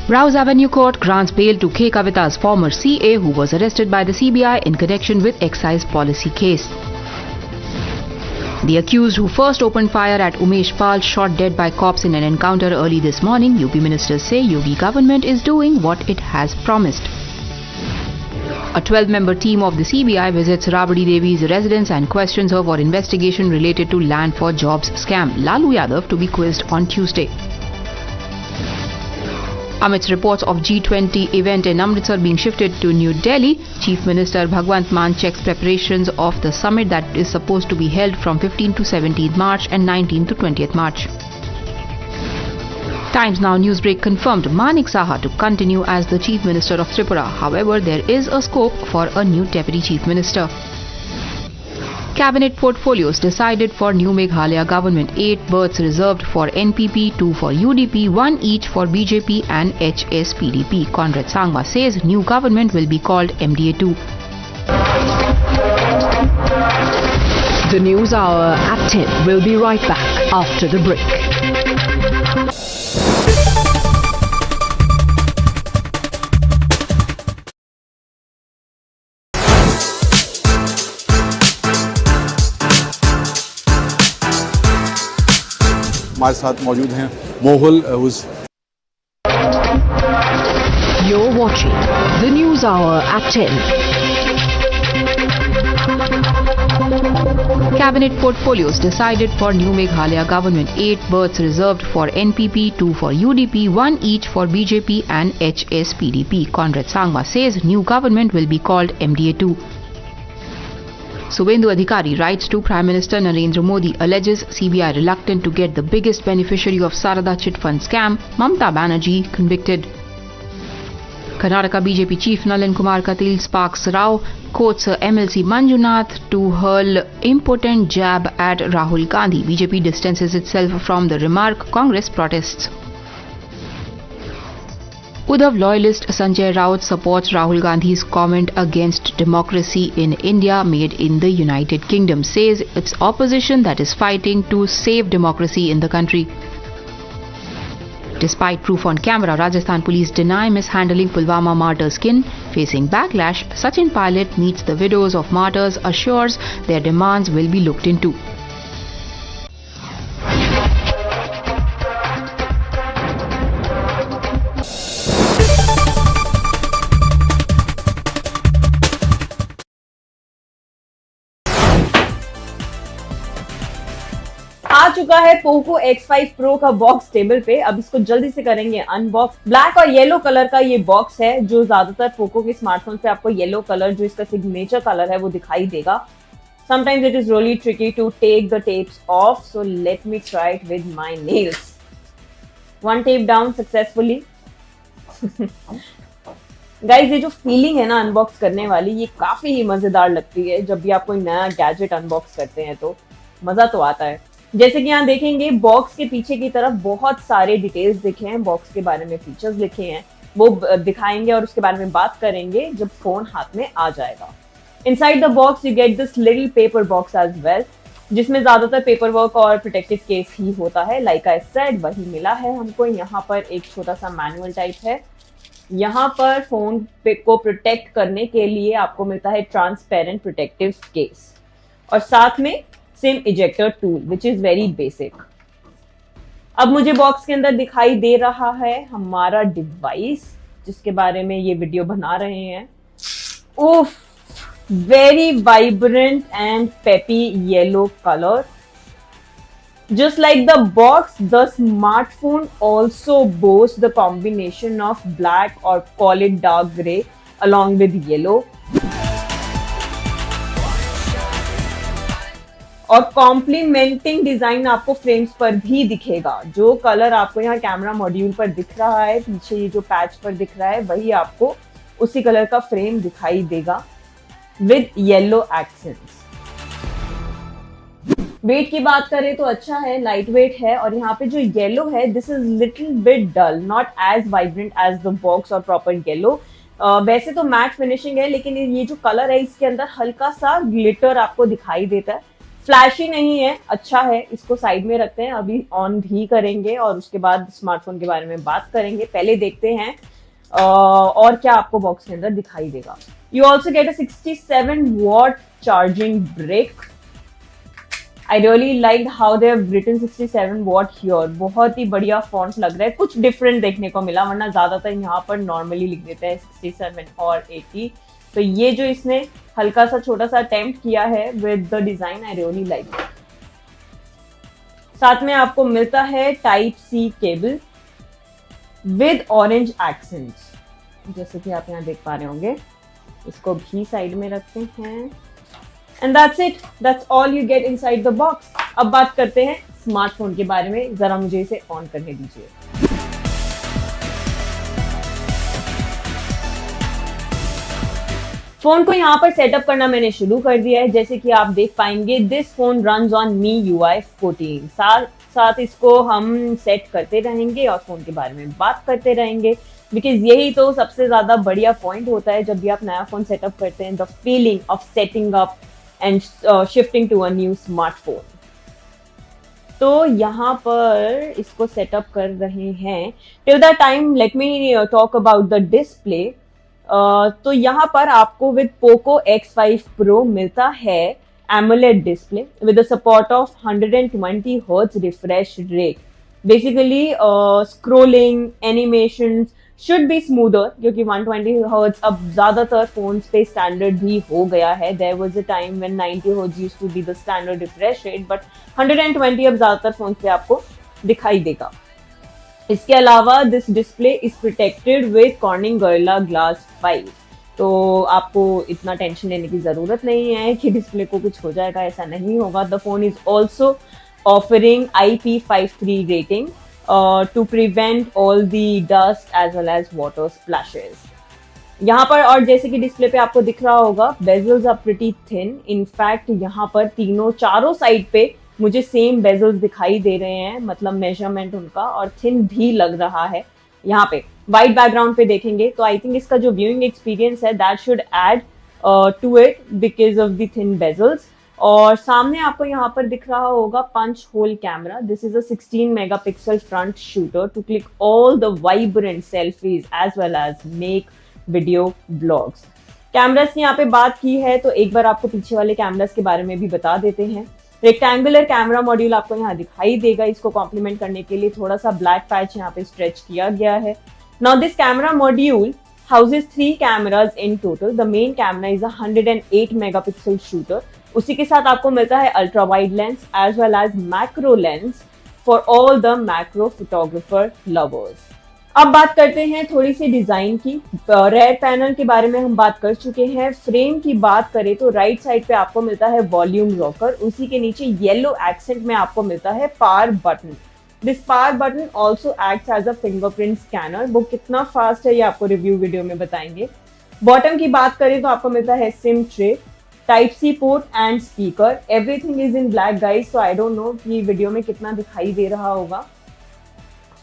Rouse Avenue Court grants bail to K. Kavita's former CA who was arrested by the CBI in connection with excise policy case. The accused who first opened fire at Umesh Pal shot dead by cops in an encounter early this morning. UP ministers say UP government is doing what it has promised. A 12-member team of the CBI visits Rabdi Devi's residence and questions her for investigation related to land for jobs scam. Lalu Yadav to be quizzed on Tuesday. Amidst reports of G20 event in Amritsar being shifted to New Delhi, Chief Minister Bhagwant Mann checks preparations of the summit that is supposed to be held from 15 to 17 March and 19 to 20th March. Times Now Newsbreak confirmed Manik Saha to continue as the Chief Minister of Tripura. However, there is a scope for a new Deputy Chief Minister. Cabinet portfolios decided for new Meghalaya government. 8 berths reserved for NPP, 2 for UDP, 1 each for BJP and HSPDP. Conrad Sangma says new government will be called MDA2. The News Hour at 10 will be right back after the break. हमारे साथ मौजूद हैं मोहुल You're watching the News Hour at 10. Cabinet portfolios decided for new Meghalaya government. 8 berths reserved for NPP, 2 for UDP, 1 each for BJP and HSPDP. Conrad Sangma says new government will be called MDA2. Suvendu Adhikari writes to Prime Minister Narendra Modi, alleges CBI reluctant to get the biggest beneficiary of Sarada chit fund scam, Mamta Banerjee, convicted. Karnataka BJP Chief Nalin Kumar Katil sparks Rao, quotes MLC Manjunath to hurl impotent jab at Rahul Gandhi. BJP distances itself from the remark, Congress protests. Uddhav loyalist Sanjay Raut supports Rahul Gandhi's comment against democracy in India made in the United Kingdom. Says it's opposition that is fighting to save democracy in the country. Despite proof on camera, Rajasthan police deny mishandling Pulwama martyrs' kin. Facing backlash, Sachin Pilot meets the widows of martyrs, assures their demands will be looked into. आ चुका है Poco X5 Pro का box table पे। अब इसको जल्दी से करेंगे unbox. Black और येलो कलर का ये बॉक्स है, जो ज्यादातर पोको के स्मार्टफोन पे आपको येलो कलर, जो इसका सिग्नेचर कलर है, वो दिखाई देगा। Sometimes it is really tricky to take the tapes off, so let me try it with my nails. One tape down successfully. Guys, ये जो फीलिंग है ना अनबॉक्स करने वाली, ये काफी ही मजेदार लगती है। जब भी आप कोई नया गैजेट अनबॉक्स करते हैं तो मजा तो आता है। जैसे कि यहाँ देखेंगे, बॉक्स के पीछे की तरफ बहुत सारे डिटेल्स लिखे हैं, बॉक्स के बारे में फीचर्स लिखे हैं, वो दिखाएंगे और उसके बारे में बात करेंगे जब फोन हाथ में आ जाएगा। Inside the box you get this little paper box as well, जिसमें ज्यादातर पेपर वर्क और प्रोटेक्टिव केस ही होता है। लाइक आई सेड, वही मिला है हमको। यहाँ पर एक छोटा सा मैनुअल टाइप है। यहाँ पर फोन को प्रोटेक्ट करने के लिए आपको मिलता है ट्रांसपेरेंट प्रोटेक्टिव केस, और साथ में SIM ejector tool, which is very basic. अब मुझे बॉक्स के अंदर दिखाई दे रहा है हमारा डिवाइस, जिसके बारे में ये वीडियो बना रहे हैं। उफ, very vibrant and peppy yellow colour. Just like the box, the smartphone also boasts the combination of black or call it dark gray along with yellow. और कॉम्प्लीमेंटिंग डिजाइन आपको फ्रेम्स पर भी दिखेगा। जो कलर आपको यहाँ कैमरा मॉड्यूल पर दिख रहा है, पीछे ये जो पैच पर दिख रहा है, वही आपको उसी कलर का फ्रेम दिखाई देगा विद येलो एक्सेंट्स। वेट की बात करें तो अच्छा है, लाइट वेट है, और यहाँ पे जो येलो है this is little bit dull, not as vibrant as the box और प्रॉपर येलो। वैसे तो मैट फिनिशिंग है, लेकिन ये जो कलर है इसके अंदर हल्का सा ग्लिटर आपको दिखाई देता है। फ्लैशी नहीं है, अच्छा है। इसको साइड में रखते हैं, अभी ऑन भी करेंगे और उसके बाद स्मार्टफोन के बारे में बात करेंगे। पहले देखते हैं और क्या आपको बॉक्स के अंदर दिखाई देगा। You also get a 67 watt charging brick. I really liked how they have written 67 watt here. बहुत ही बढ़िया फॉन्ट लग रहा है, कुछ डिफरेंट देखने को मिला, वरना ज्यादातर यहाँ पर नॉर्मली लिख देते हैं 67 और 80। तो ये जो इसने हल्का सा छोटा सा अटेम्प्ट किया है with the design, I really like. साथ में आपको मिलता है type C cable with orange accents, जैसे कि आप यहाँ देख पा रहे होंगे। इसको भी साइड में रखते हैं and that's it, that's all you get inside the box। अब बात करते हैं स्मार्टफोन के बारे में, जरा मुझे इसे ऑन करने दीजिए। फोन को यहाँ पर सेटअप करना मैंने शुरू कर दिया है। जैसे कि आप देख पाएंगे this phone runs on MIUI 14। साथ साथ इसको हम सेट करते रहेंगे और फोन के बारे में बात करते रहेंगे, बिकॉज यही तो सबसे ज्यादा बढ़िया पॉइंट होता है जब भी आप नया फोन सेटअप करते हैं, the feeling of setting up and shifting to a new smartphone। तो यहाँ पर इसको सेटअप कर रहे हैं। Till that time, let me talk about the display। तो यहाँ पर आपको with Poco X5 Pro मिलता है AMOLED display with the support of 120 Hz refresh rate। Basically, scrolling, animations should be smoother, क्योंकि 120 Hz अब ज्यादातर फोन्स पे स्टैंडर्ड भी हो गया है। There was a time when 90 Hz used to be the standard refresh rate, but 120 अब ज्यादातर फोन्स पे आपको दिखाई देगा। इसके अलावा this display is protected with Corning Gorilla Glass 5। तो आपको इतना टेंशन लेने की जरूरत नहीं है कि डिस्प्ले को कुछ हो जाएगा, ऐसा नहीं होगा। The phone is also offering IP53 rating to prevent all the dust as well as water splashes। यहाँ पर और जैसे कि डिस्प्ले पे आपको दिख रहा होगा bezels are pretty thin। In fact यहाँ पर चारों साइड पे मुझे सेम bezels दिखाई दे रहे हैं, मतलब मेजरमेंट उनका, और थिन भी लग रहा है। यहाँ पे वाइट बैकग्राउंड पे देखेंगे तो आई थिंक इसका जो व्यूइंग एक्सपीरियंस है that should add to it because of the thin bezels। और सामने आपको यहाँ पर दिख रहा होगा punch hole camera. This is a 16 megapixel front shooter to click all the vibrant selfies as well as make video blogs. Cameras की यहाँ पे बात की है तो एक बार आपको पीछे वाले कैमरास के बारे में भी बता देते हैं। रेक्टेंगुलर कैमरा मॉड्यूल आपको यहाँ दिखाई देगा। इसको कॉम्प्लीमेंट करने के लिए थोड़ा सा ब्लैक पैच यहाँ पे स्ट्रेच किया गया है। Now this camera module houses 3 cameras in total। The main camera is a 108 megapixel shooter। उसी के साथ आपको मिलता है ultra wide lens as well as macro lens for all the macro photographer lovers. अब बात करते हैं थोड़ी सी डिजाइन की। रेयर पैनल के बारे में हम बात कर चुके हैं। फ्रेम की बात करें तो राइट साइड पे आपको मिलता है वॉल्यूम रॉकर। उसी के नीचे येलो एक्सेंट में आपको मिलता है power button. This power button also acts as a fingerprint scanner. वो कितना फास्ट है ये आपको रिव्यू वीडियो में बताएंगे। बॉटम की बात करें तो आपको मिलता है SIM tray, type C port and speaker. Everything is in black guys, तो आई डोंट नो कि वीडियो में कितना दिखाई दे रहा होगा।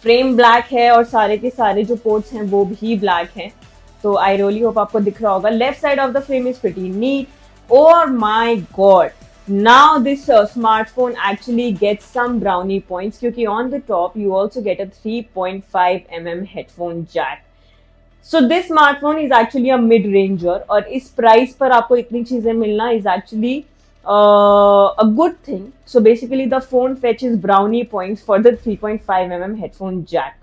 फ्रेम ब्लैक है और सारे के सारे जो पोर्ट्स हैं वो भी ब्लैक हैं, तो आई रियली होप आपको दिख रहा होगा। Left side of the frame is pretty neat. Oh my God, now this smartphone actually gets some brownie points, क्योंकि on the top you also get a 3.5 mm headphone jack. So this smartphone is actually a mid-ranger, और इस price पर आपको इतनी चीजें मिलना is actually a good thing। So basically the phone fetches brownie points for the 3.5 mm headphone jack।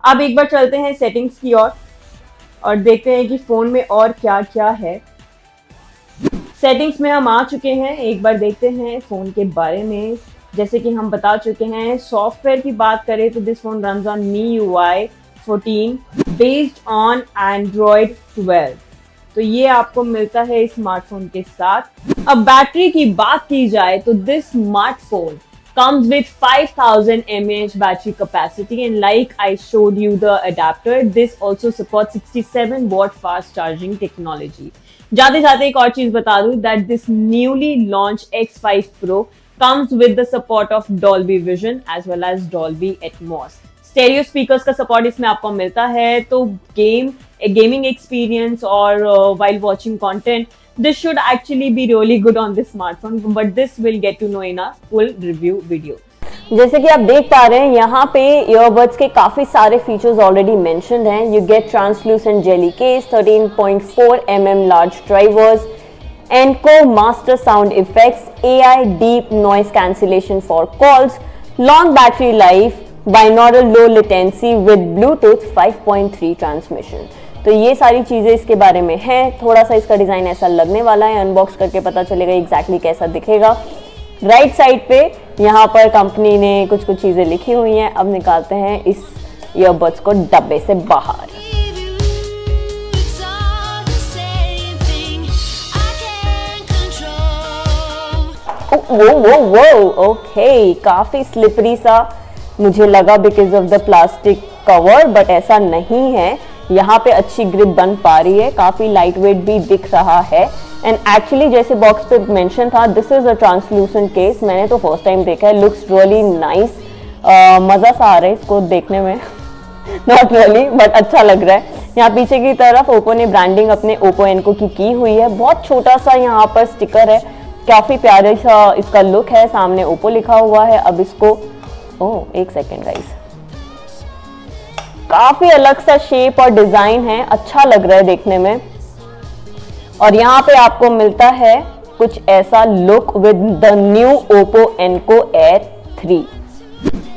अब एक बार चलते हैं सेटिंग्स की ओर और देखते हैं कि फोन में और क्या क्या है। सेटिंग्स में हम आ चुके हैं, एक बार देखते हैं फोन के बारे में। जैसे कि हम बता चुके हैं, सॉफ्टवेयर की बात करें तो this phone runs on MIUI 14 based on Android 12। तो ये आपको मिलता है स्मार्टफोन के साथ। अब बैटरी की बात की जाए तो this smartphone comes with 5000 mAh battery capacity, and like I showed you the adapter, this also supports 67 watt fast charging technology. जाते जाते एक और चीज बता दूं that this newly launched X5 Pro comes with the support of Dolby Vision as well as Dolby Atmos. Stereo speakers का support इसमें आपको मिलता है, तो गेमिंग एक्सपीरियंस और while watching content, this should actually be really good on this smartphone, but this will get to know in a full review video. जैसे कि आप देख पा रहे हैं यहाँ पे ईयरबड्स के काफी सारे फीचर्स ऑलरेडी मेंशन्ड हैं। You get translucent jelly case, 13.4 mm large drivers, Enco master sound effects, AI deep noise cancellation for calls, long battery life, binaural low latency with Bluetooth 5.3 transmission. तो ये सारी चीजें इसके बारे में हैं। थोड़ा सा इसका डिजाइन ऐसा लगने वाला है, अनबॉक्स करके पता चलेगा एग्जैक्टली कैसा दिखेगा। राइट साइड पे यहाँ पर कंपनी ने कुछ चीजें लिखी हुई हैं। अब निकालते हैं इस ईयरबड्स को डब्बे से बाहर। वो ओके, काफी स्लिपरी सा मुझे लगा because of the plastic cover, but ऐसा नहीं है। यहाँ पे अच्छी ग्रिप बन पा रही है, काफी लाइट वेट भी दिख रहा है। एंड एक्चुअली जैसे बॉक्स पे मेंशन था, this is a translucent case. मैंने तो फर्स्ट टाइम देखा है, लुक्स रियली नाइस। मजा सा आ रहा है इसको देखने में नॉट रियली, बट अच्छा लग रहा है। यहाँ पीछे की तरफ ओप्पो ने ब्रांडिंग अपने ओप्पो एनको की हुई है। बहुत छोटा सा यहाँ पर स्टिकर है, काफी प्यारा सा इसका लुक है। सामने ओप्पो लिखा हुआ है। अब इसको एक सेकेंड गाइस, काफी अलग सा शेप और डिजाइन है, अच्छा लग रहा है देखने में। और यहाँ पे आपको मिलता है कुछ ऐसा look with the new Oppo Enco air 3।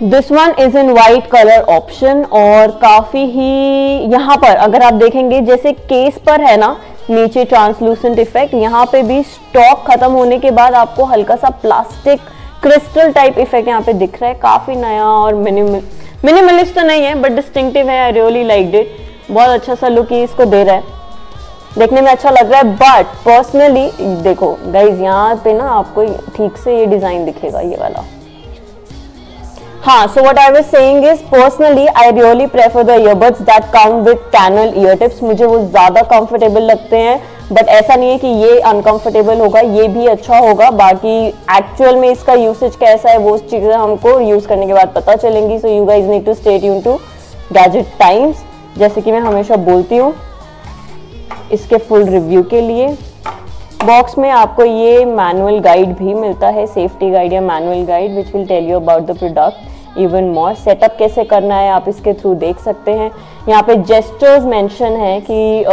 This one is in white colour option और काफी ही यहाँ पर अगर आप देखेंगे जैसे केस पर है ना नीचे ट्रांसलूसेंट इफेक्ट, यहाँ पे भी स्टॉक खत्म होने के बाद आपको हल्का सा प्लास्टिक क्रिस्टल टाइप इफेक्ट यहाँ पे दिख रहा है। काफी नया और मिनिमलिस्ट तो नहीं है बट डिस्टिंक्टिव है। आई रियली लाइक्ड इट, बहुत अच्छा सा लुक ही इसको दे रहा है, देखने में अच्छा लग रहा है। बट पर्सनली देखो गाइज, यहाँ पे ना आपको ठीक से ये डिजाइन दिखेगा, ये वाला। हाँ, so what I was saying is personally I really prefer the earbuds that come with canal ear tips. मुझे वो ज्यादा कंफर्टेबल लगते हैं, बट ऐसा नहीं है कि ये अनकंफर्टेबल होगा, ये भी अच्छा होगा। बाकी एक्चुअल में इसका यूसेज कैसा है वो चीजें हमको यूज करने के बाद पता चलेंगी। So you guys need to stay tune to Gadget Times, जैसे कि मैं हमेशा बोलती हूँ। इसके फुल रिव्यू के लिए बॉक्स में आपको ये मैनुअल गाइड भी मिलता है, सेफ्टी गाइड या manual guide which will tell you about the product even more. Setup कैसे करना है आप इसके थ्रू देख सकते हैं। यहाँ पे जेस्चर्स मेंशन है कि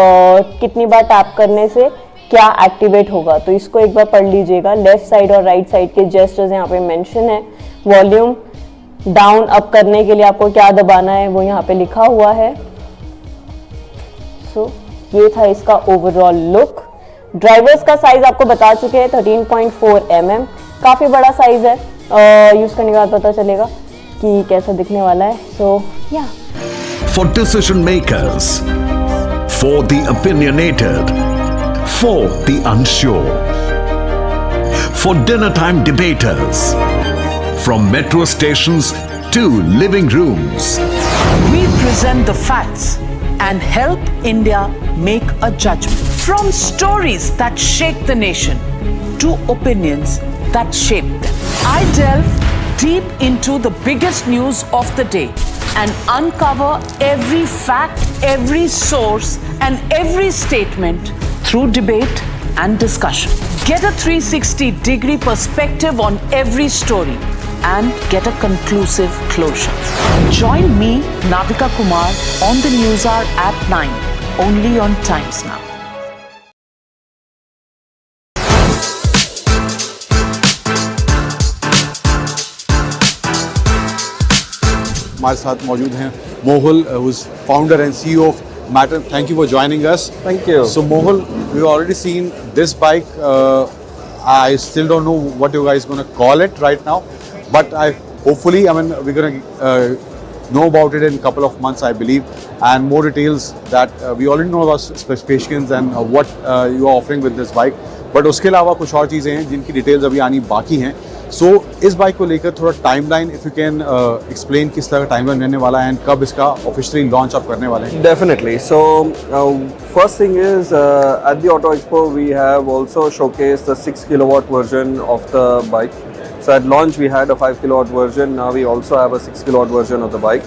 कितनी बार टैप करने से क्या एक्टिवेट होगा, तो इसको एक बार पढ़ लीजिएगा। लेफ्ट साइड और राइट साइड के जेस्चर्स यहाँ पे मेंशन है। वॉल्यूम डाउन अप करने के लिए आपको क्या दबाना है वो यहाँ पे लिखा हुआ है। सो ये था इसका ओवरऑल लुक। ड्राइवर्स का साइज आपको बता चुके हैं 13.4 mm, काफी बड़ा साइज है। यूज करने के बाद पता चलेगा कि कैसा दिखने वाला है। सो या For decision makers, for the opinionated, for the unsure, for dinner time debaters, from metro stations to living rooms. We present the facts and help India make a judgment. From stories that shake the nation to opinions that shape them, I delve deep into the biggest news of the day and uncover every fact, every source, and every statement through debate and discussion. Get a 360-degree perspective on every story and get a conclusive closure. Join me, Navika Kumar, on the Newshour at 9, only on Times Now. हमारे साथ मौजूद हैं मोहुल, who is founder and CEO of Matter. Thank you for joining us. Thank you. So Mohul, we've already seen this bike. I still don't know what you guys going to call it right now, But hopefully, we're going to know about it in a couple of months, I believe, and more details that we already know about specifications and what you are offering with this bike. But उसके अलावा कुछ और चीज़ें हैं जिनकी details अभी आनी बाकी हैं. So इस बाइक को लेकर थोड़ा timeline, if you can explain किस तरह का टाइमलाइन रहने वाला है and कब इसका officially launch आप करने वाले हैं? Definitely. So first thing is at the Auto Expo we have also showcased the 6 kilowatt version of the bike. So at launch we had a 5 kilowatt version. Now we also have a 6 kilowatt version of the bike.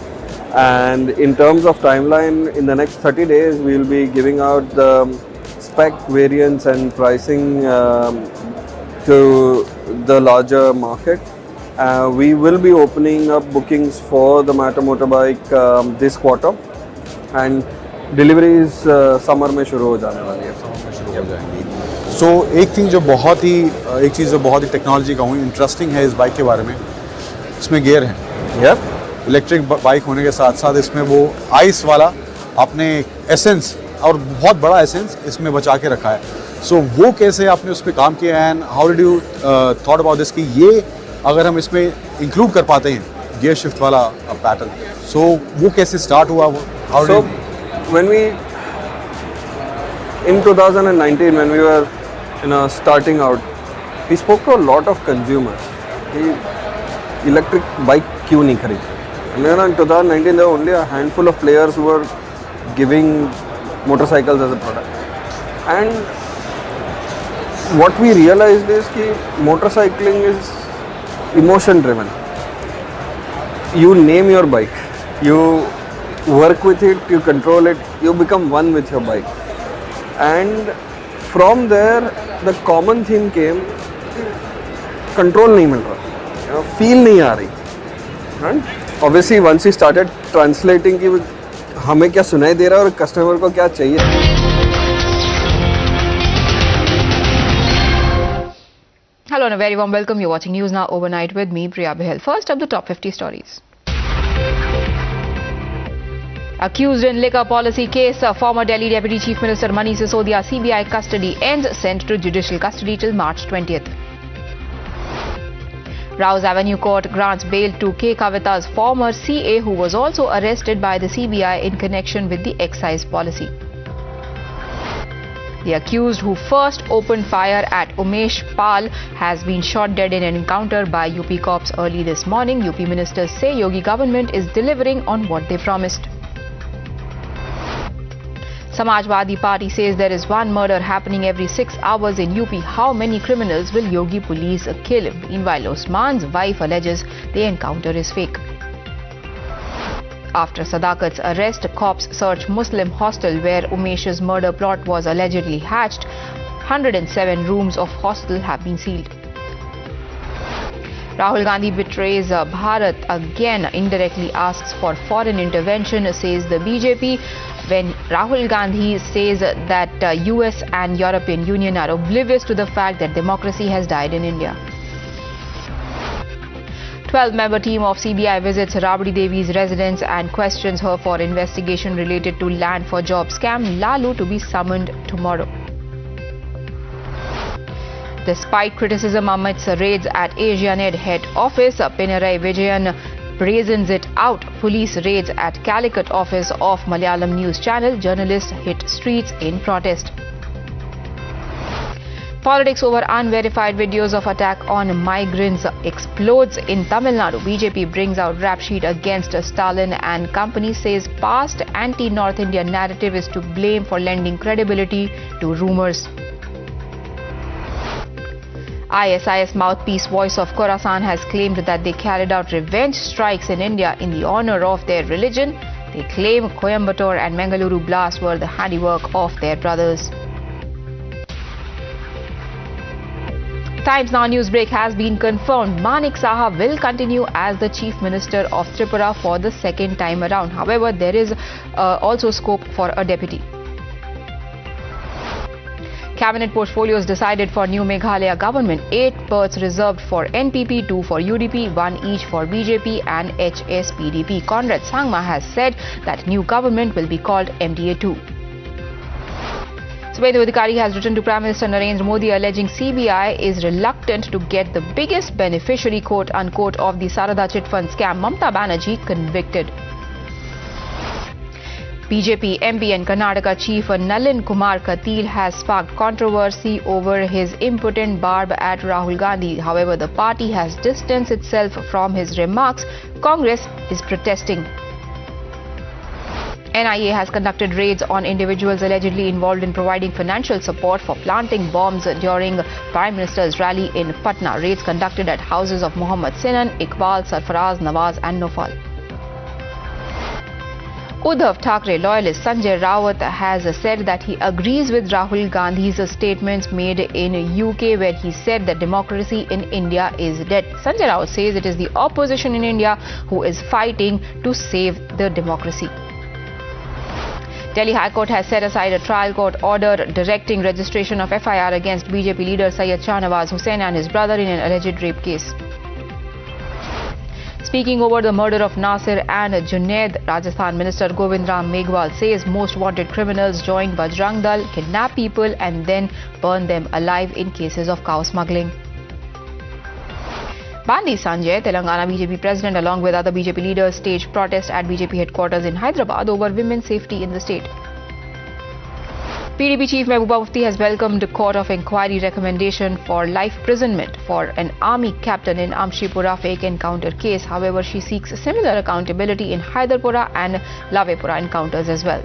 And in terms of timeline, in the next 30 days we will be giving out the spec variants and pricing to the larger market. We will be opening up bookings for the Matter motorbike this quarter, and deliveries summer में शुरू हो जाने वाली है. So एक चीज़ जो बहुत ही technology का हूँ इंटरेस्टिंग है इस बाइक के बारे में, इसमें गियर है. Yep. इलेक्ट्रिक बाइक होने के साथ साथ इसमें वो आइस वाला आपने एसेंस और बहुत बड़ा एसेंस इसमें बचा के रखा है. सो वो कैसे आपने उस पर काम किया and how did you thought about this कि ये अगर हम इसमें इंक्लूड कर पाते हैं गियर शिफ्ट वाला पैटर्न, सो वो कैसे स्टार्ट हुआ? How So when we in 2019 when we were starting out, we spoke to a lot of consumers कि electric bike क्यों नहीं खरीदते. In 2019 there were only a handful of players who were giving motorcycles as a product, and what we realized is that motorcycling is emotion driven. You name your bike, you work with it, you control it, you become one with your bike, and from there the common theme came, control नहीं मिल रहा, feel नहीं आ रही. And obviously once we started translating कि हमें क्या सुनाई दे रहा है और कस्टमर को क्या चाहिए. Hello and a very warm welcome. You're watching News Now Overnight with me, Priya Behel. First up, the top 50 stories. Accused in liquor policy case, former Delhi Deputy Chief Minister Manish Sisodia CBI custody ends, sent to judicial custody till March 20th. Rouse Avenue Court grants bail to K. Kavita's former CA who was also arrested by the CBI in connection with the excise policy. The accused who first opened fire at Umesh Pal has been shot dead in an encounter by UP cops early this morning. UP ministers say Yogi government is delivering on what they promised. Samajwadi Party says there is one murder happening every 6 hours in UP. How many criminals will Yogi police kill? Meanwhile, Osman's wife alleges the encounter is fake. After Sadaqat's arrest, cops search Muslim hostel where Umesh's murder plot was allegedly hatched. 107 rooms of hostel have been sealed. Rahul Gandhi betrays Bharat again, indirectly asks for foreign intervention, says the BJP. When Rahul Gandhi says that US and European Union are oblivious to the fact that democracy has died in India. 12-member team of CBI visits Rabdi Devi's residence and questions her for investigation related to land for job scam. Lalu to be summoned tomorrow. Despite criticism amidst raids at AsiaNet head office, Pinarayi Vijayan brazens it out. Police raids at Calicut office of Malayalam news channel. Journalists hit streets in protest. Politics over unverified videos of attack on migrants explodes in Tamil Nadu. BJP brings out rap sheet against Stalin and company, says past anti-North India narrative is to blame for lending credibility to rumors. ISIS mouthpiece Voice of Khorasan has claimed that they carried out revenge strikes in India in the honor of their religion. They claim Coimbatore and Mangaluru blasts were the handiwork of their brothers. Times Now Newsbreak has been confirmed. Manik Saha will continue as the Chief Minister of Tripura for the second time around. However, there is also scope for a deputy. Cabinet portfolios decided for new Meghalaya government. 8 berths reserved for NPP, 2 for UDP, 1 each for BJP and HSPDP. Conrad Sangma has said that new government will be called MDA 2. Subhendu Adhikari has written to Prime Minister Narendra Modi alleging CBI is reluctant to get the biggest beneficiary, quote-unquote, of the Sarada chit fund scam, Mamta Banerjee, convicted. BJP MP and Karnataka Chief Nalin Kumar Katil has sparked controversy over his impotent barb at Rahul Gandhi. However, the party has distanced itself from his remarks. Congress is protesting. NIA has conducted raids on individuals allegedly involved in providing financial support for planting bombs during Prime Minister's rally in Patna. Raids conducted at houses of Mohammad Sinan, Iqbal, Sarfaraz, Nawaz and Nofal. Uddhav Thackeray loyalist Sanjay Rawat has said that he agrees with Rahul Gandhi's statements made in UK, where he said that democracy in India is dead. Sanjay Rawat says it is the opposition in India who is fighting to save the democracy. Delhi High Court has set aside a trial court order directing registration of FIR against BJP leader Syed Shahnawaz Hussain and his brother in an alleged rape case. Speaking over the murder of Nasir and Junaid, Rajasthan Minister Govind Ram Meghwal says most wanted criminals joined Bajrang Dal, kidnap people and then burn them alive in cases of cow smuggling. Bandi Sanjay, Telangana BJP president, along with other BJP leaders, staged protest at BJP headquarters in Hyderabad over women's safety in the state. PDP Chief Mehbooba Mufti has welcomed the Court of Inquiry recommendation for life imprisonment for an army captain in Amshipura fake encounter case. However, she seeks similar accountability in Hyderpura and Lavepura encounters as well.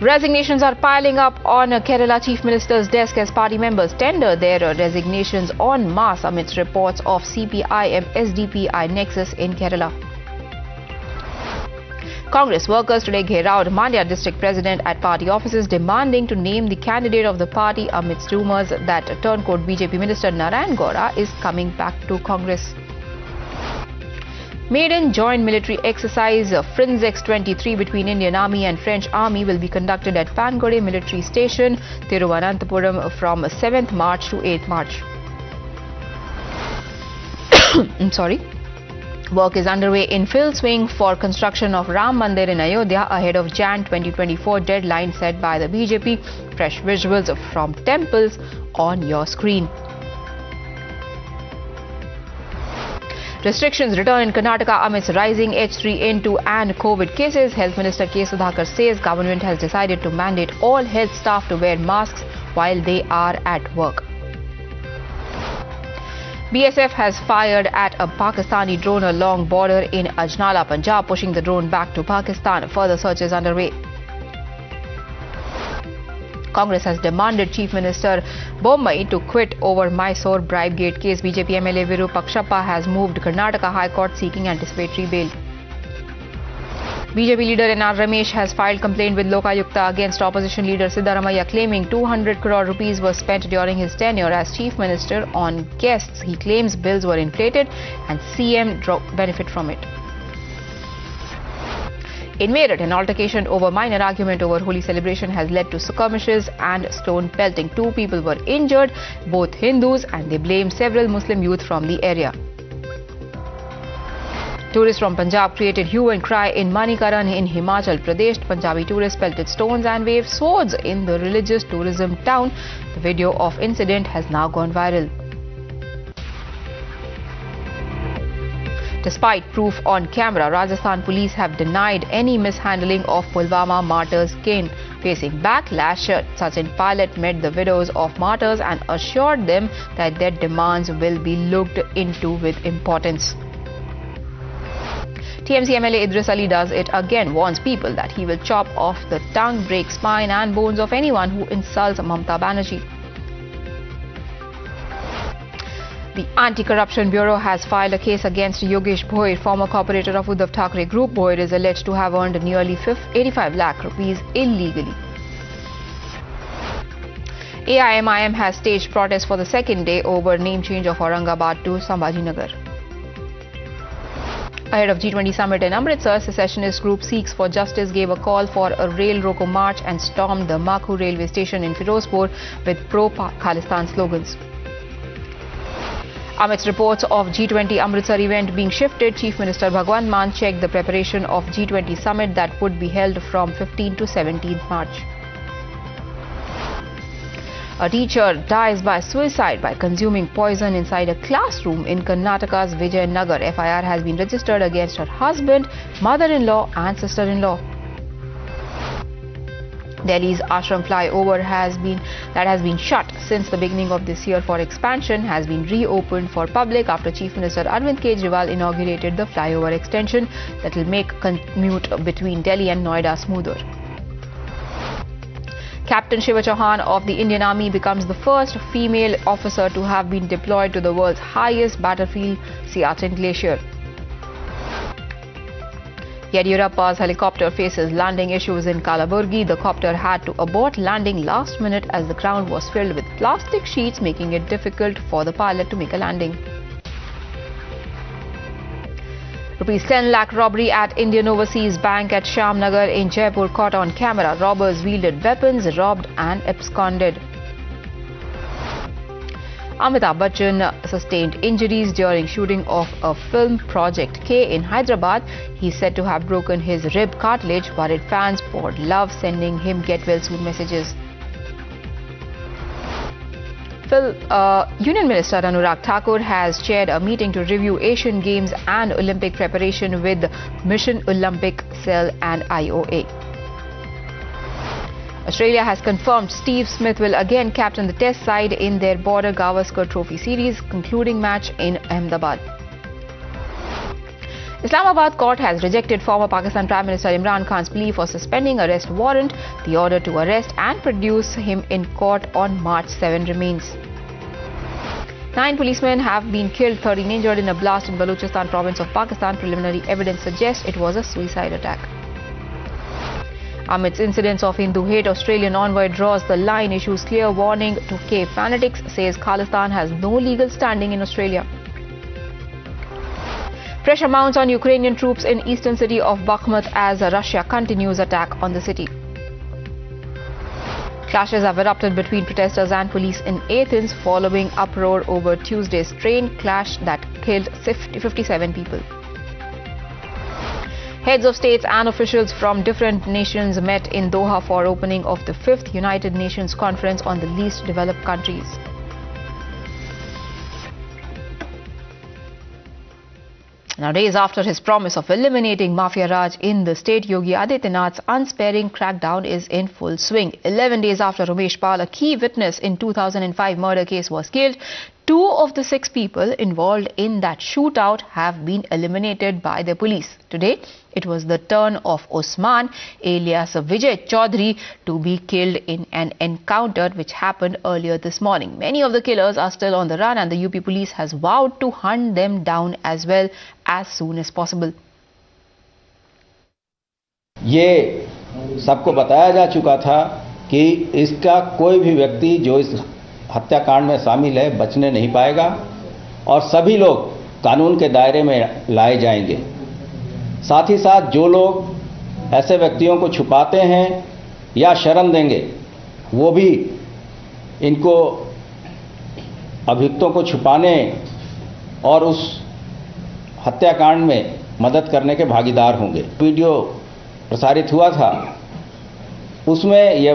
Resignations are piling up on Kerala Chief Minister's desk as party members tender their resignations en masse amidst reports of CPI-SDP nexus in Kerala. Congress workers today gherawed Mandya district president at party offices demanding to name the candidate of the party amidst rumours that turncoat BJP minister Narayan Gaura is coming back to Congress. Maiden joint military exercise Frinzex 23 between Indian Army and French Army will be conducted at Pangode Military Station, Thiruvananthapuram from 7th March to 8th March. Work is underway in full swing for construction of Ram Mandir in Ayodhya ahead of Jan 2024 deadline set by the BJP. Fresh visuals from temples on your screen. Restrictions return in Karnataka amidst rising H3N2 and COVID cases. Health Minister K. Sudhakar says government has decided to mandate all health staff to wear masks while they are at work. BSF has fired at a Pakistani drone along border in Ajnala, Punjab, pushing the drone back to Pakistan. Further searches underway. Congress has demanded Chief Minister Bommai to quit over Mysore bribegate case. BJP MLA Viru Pakshappa has moved Karnataka High Court seeking anticipatory bail. BJP leader N.R. Ramesh has filed complaint with Lokayukta against opposition leader Siddaramaiah, claiming 200 crore rupees were spent during his tenure as Chief Minister on guests. He claims bills were inflated and CM benefit from it. In Meerut, an altercation over minor argument over Holi celebration has led to skirmishes and stone pelting. 2 people were injured, both Hindus, and they blame several Muslim youth from the area. Tourists from Punjab created hue and cry in Manikaran in Himachal Pradesh. Punjabi tourists pelted stones and waved swords in the religious tourism town. The video of incident has now gone viral. Despite proof on camera, Rajasthan police have denied any mishandling of Pulwama martyrs' cane. Facing backlash, Sachin Pilot met the widows of martyrs and assured them that their demands will be looked into with importance. TMC MLA Idris Ali does it again, warns people that he will chop off the tongue, break spine and bones of anyone who insults Mamta Banerjee. The Anti-Corruption Bureau has filed a case against Yogesh Bhoir, former corporator of Uddhav Thackeray Group. Bhoir is alleged to have earned nearly 85 lakh rupees illegally. AIMIM has staged protests for the second day over name change of Aurangabad to Sambhajinagar. Ahead of G20 summit in Amritsar, secessionist group Sikhs for Justice gave a call for a rail roko march and stormed the Makhu railway station in Firozpur with pro-Khalistan slogans. Amidst reports of G20 Amritsar event being shifted, Chief Minister Bhagwant Mann checked the preparation of G20 summit that would be held from 15 to 17 March. A teacher dies by suicide by consuming poison inside a classroom in Karnataka's Vijayanagar. FIR has been registered against her husband, mother-in-law and sister-in-law. Delhi's Ashram flyover has been shut since the beginning of this year for expansion has been reopened for public after Chief Minister Arvind Kejriwal inaugurated the flyover extension that will make commute between Delhi and Noida smoother. Captain Shiva Chauhan of the Indian Army becomes the first female officer to have been deployed to the world's highest battlefield, Siachen Glacier. Yediyurappa's helicopter faces landing issues in Kalaburgi. The copter had to abort landing last minute as the ground was filled with plastic sheets, making it difficult for the pilot to make a landing. Rupees 10 lakh robbery at Indian Overseas Bank at Shyamnagar in Jaipur caught on camera. Robbers wielded weapons, robbed and absconded. Amitabh Bachchan sustained injuries during shooting of a film Project K in Hyderabad. He is said to have broken his rib cartilage, worried fans poured love, sending him get well soon messages. Union Minister Anurag Thakur has chaired a meeting to review Asian Games and Olympic preparation with Mission Olympic Cell and IOA. Australia has confirmed Steve Smith will again captain the Test side in their Border Gavaskar Trophy Series concluding match in Ahmedabad. Islamabad court has rejected former Pakistan Prime Minister Imran Khan's plea for suspending arrest warrant. The order to arrest and produce him in court on March 7 remains. 9 policemen have been killed, 13 injured in a blast in Balochistan province of Pakistan. Preliminary evidence suggests it was a suicide attack. Amidst incidents of Hindu hate, Australian envoy draws the line, issues clear warning to K fanatics, says Khalistan has no legal standing in Australia. Pressure mounts on Ukrainian troops in eastern city of Bakhmut as Russia continues attack on the city. Clashes have erupted between protesters and police in Athens following uproar over Tuesday's train clash that killed 57 people. Heads of states and officials from different nations met in Doha for opening of the 5th United Nations Conference on the Least Developed Countries. Now, days after his promise of eliminating Mafia Raj in the state, Yogi Adityanath's unsparing crackdown is in full swing. 11 days after Ramesh Pal, a key witness in 2005 murder case, was killed, 2 of the 6 people involved in that shootout have been eliminated by the police. Today, it was the turn of Osman, alias Vijay Chaudhary, to be killed in an encounter which happened earlier this morning. Many of the killers are still on the run and the UP police has vowed to hunt them down as well as soon as possible. ये सबको बताया जा चुका था कि इसका कोई भी व्यक्ति जो इस हत्याकांड में शामिल है बचने नहीं पाएगा और सभी लोग कानून के दायरे में लाए जाएंगे। साथ ही साथ जो लोग ऐसे व्यक्तियों को छुपाते हैं या शरण देंगे, वो भी इनको अभियुक्तों को छुपाने और उस हत्याकांड में मदद करने के भागीदार होंगे। वीडियो प्रसारित हुआ था, उसमें यह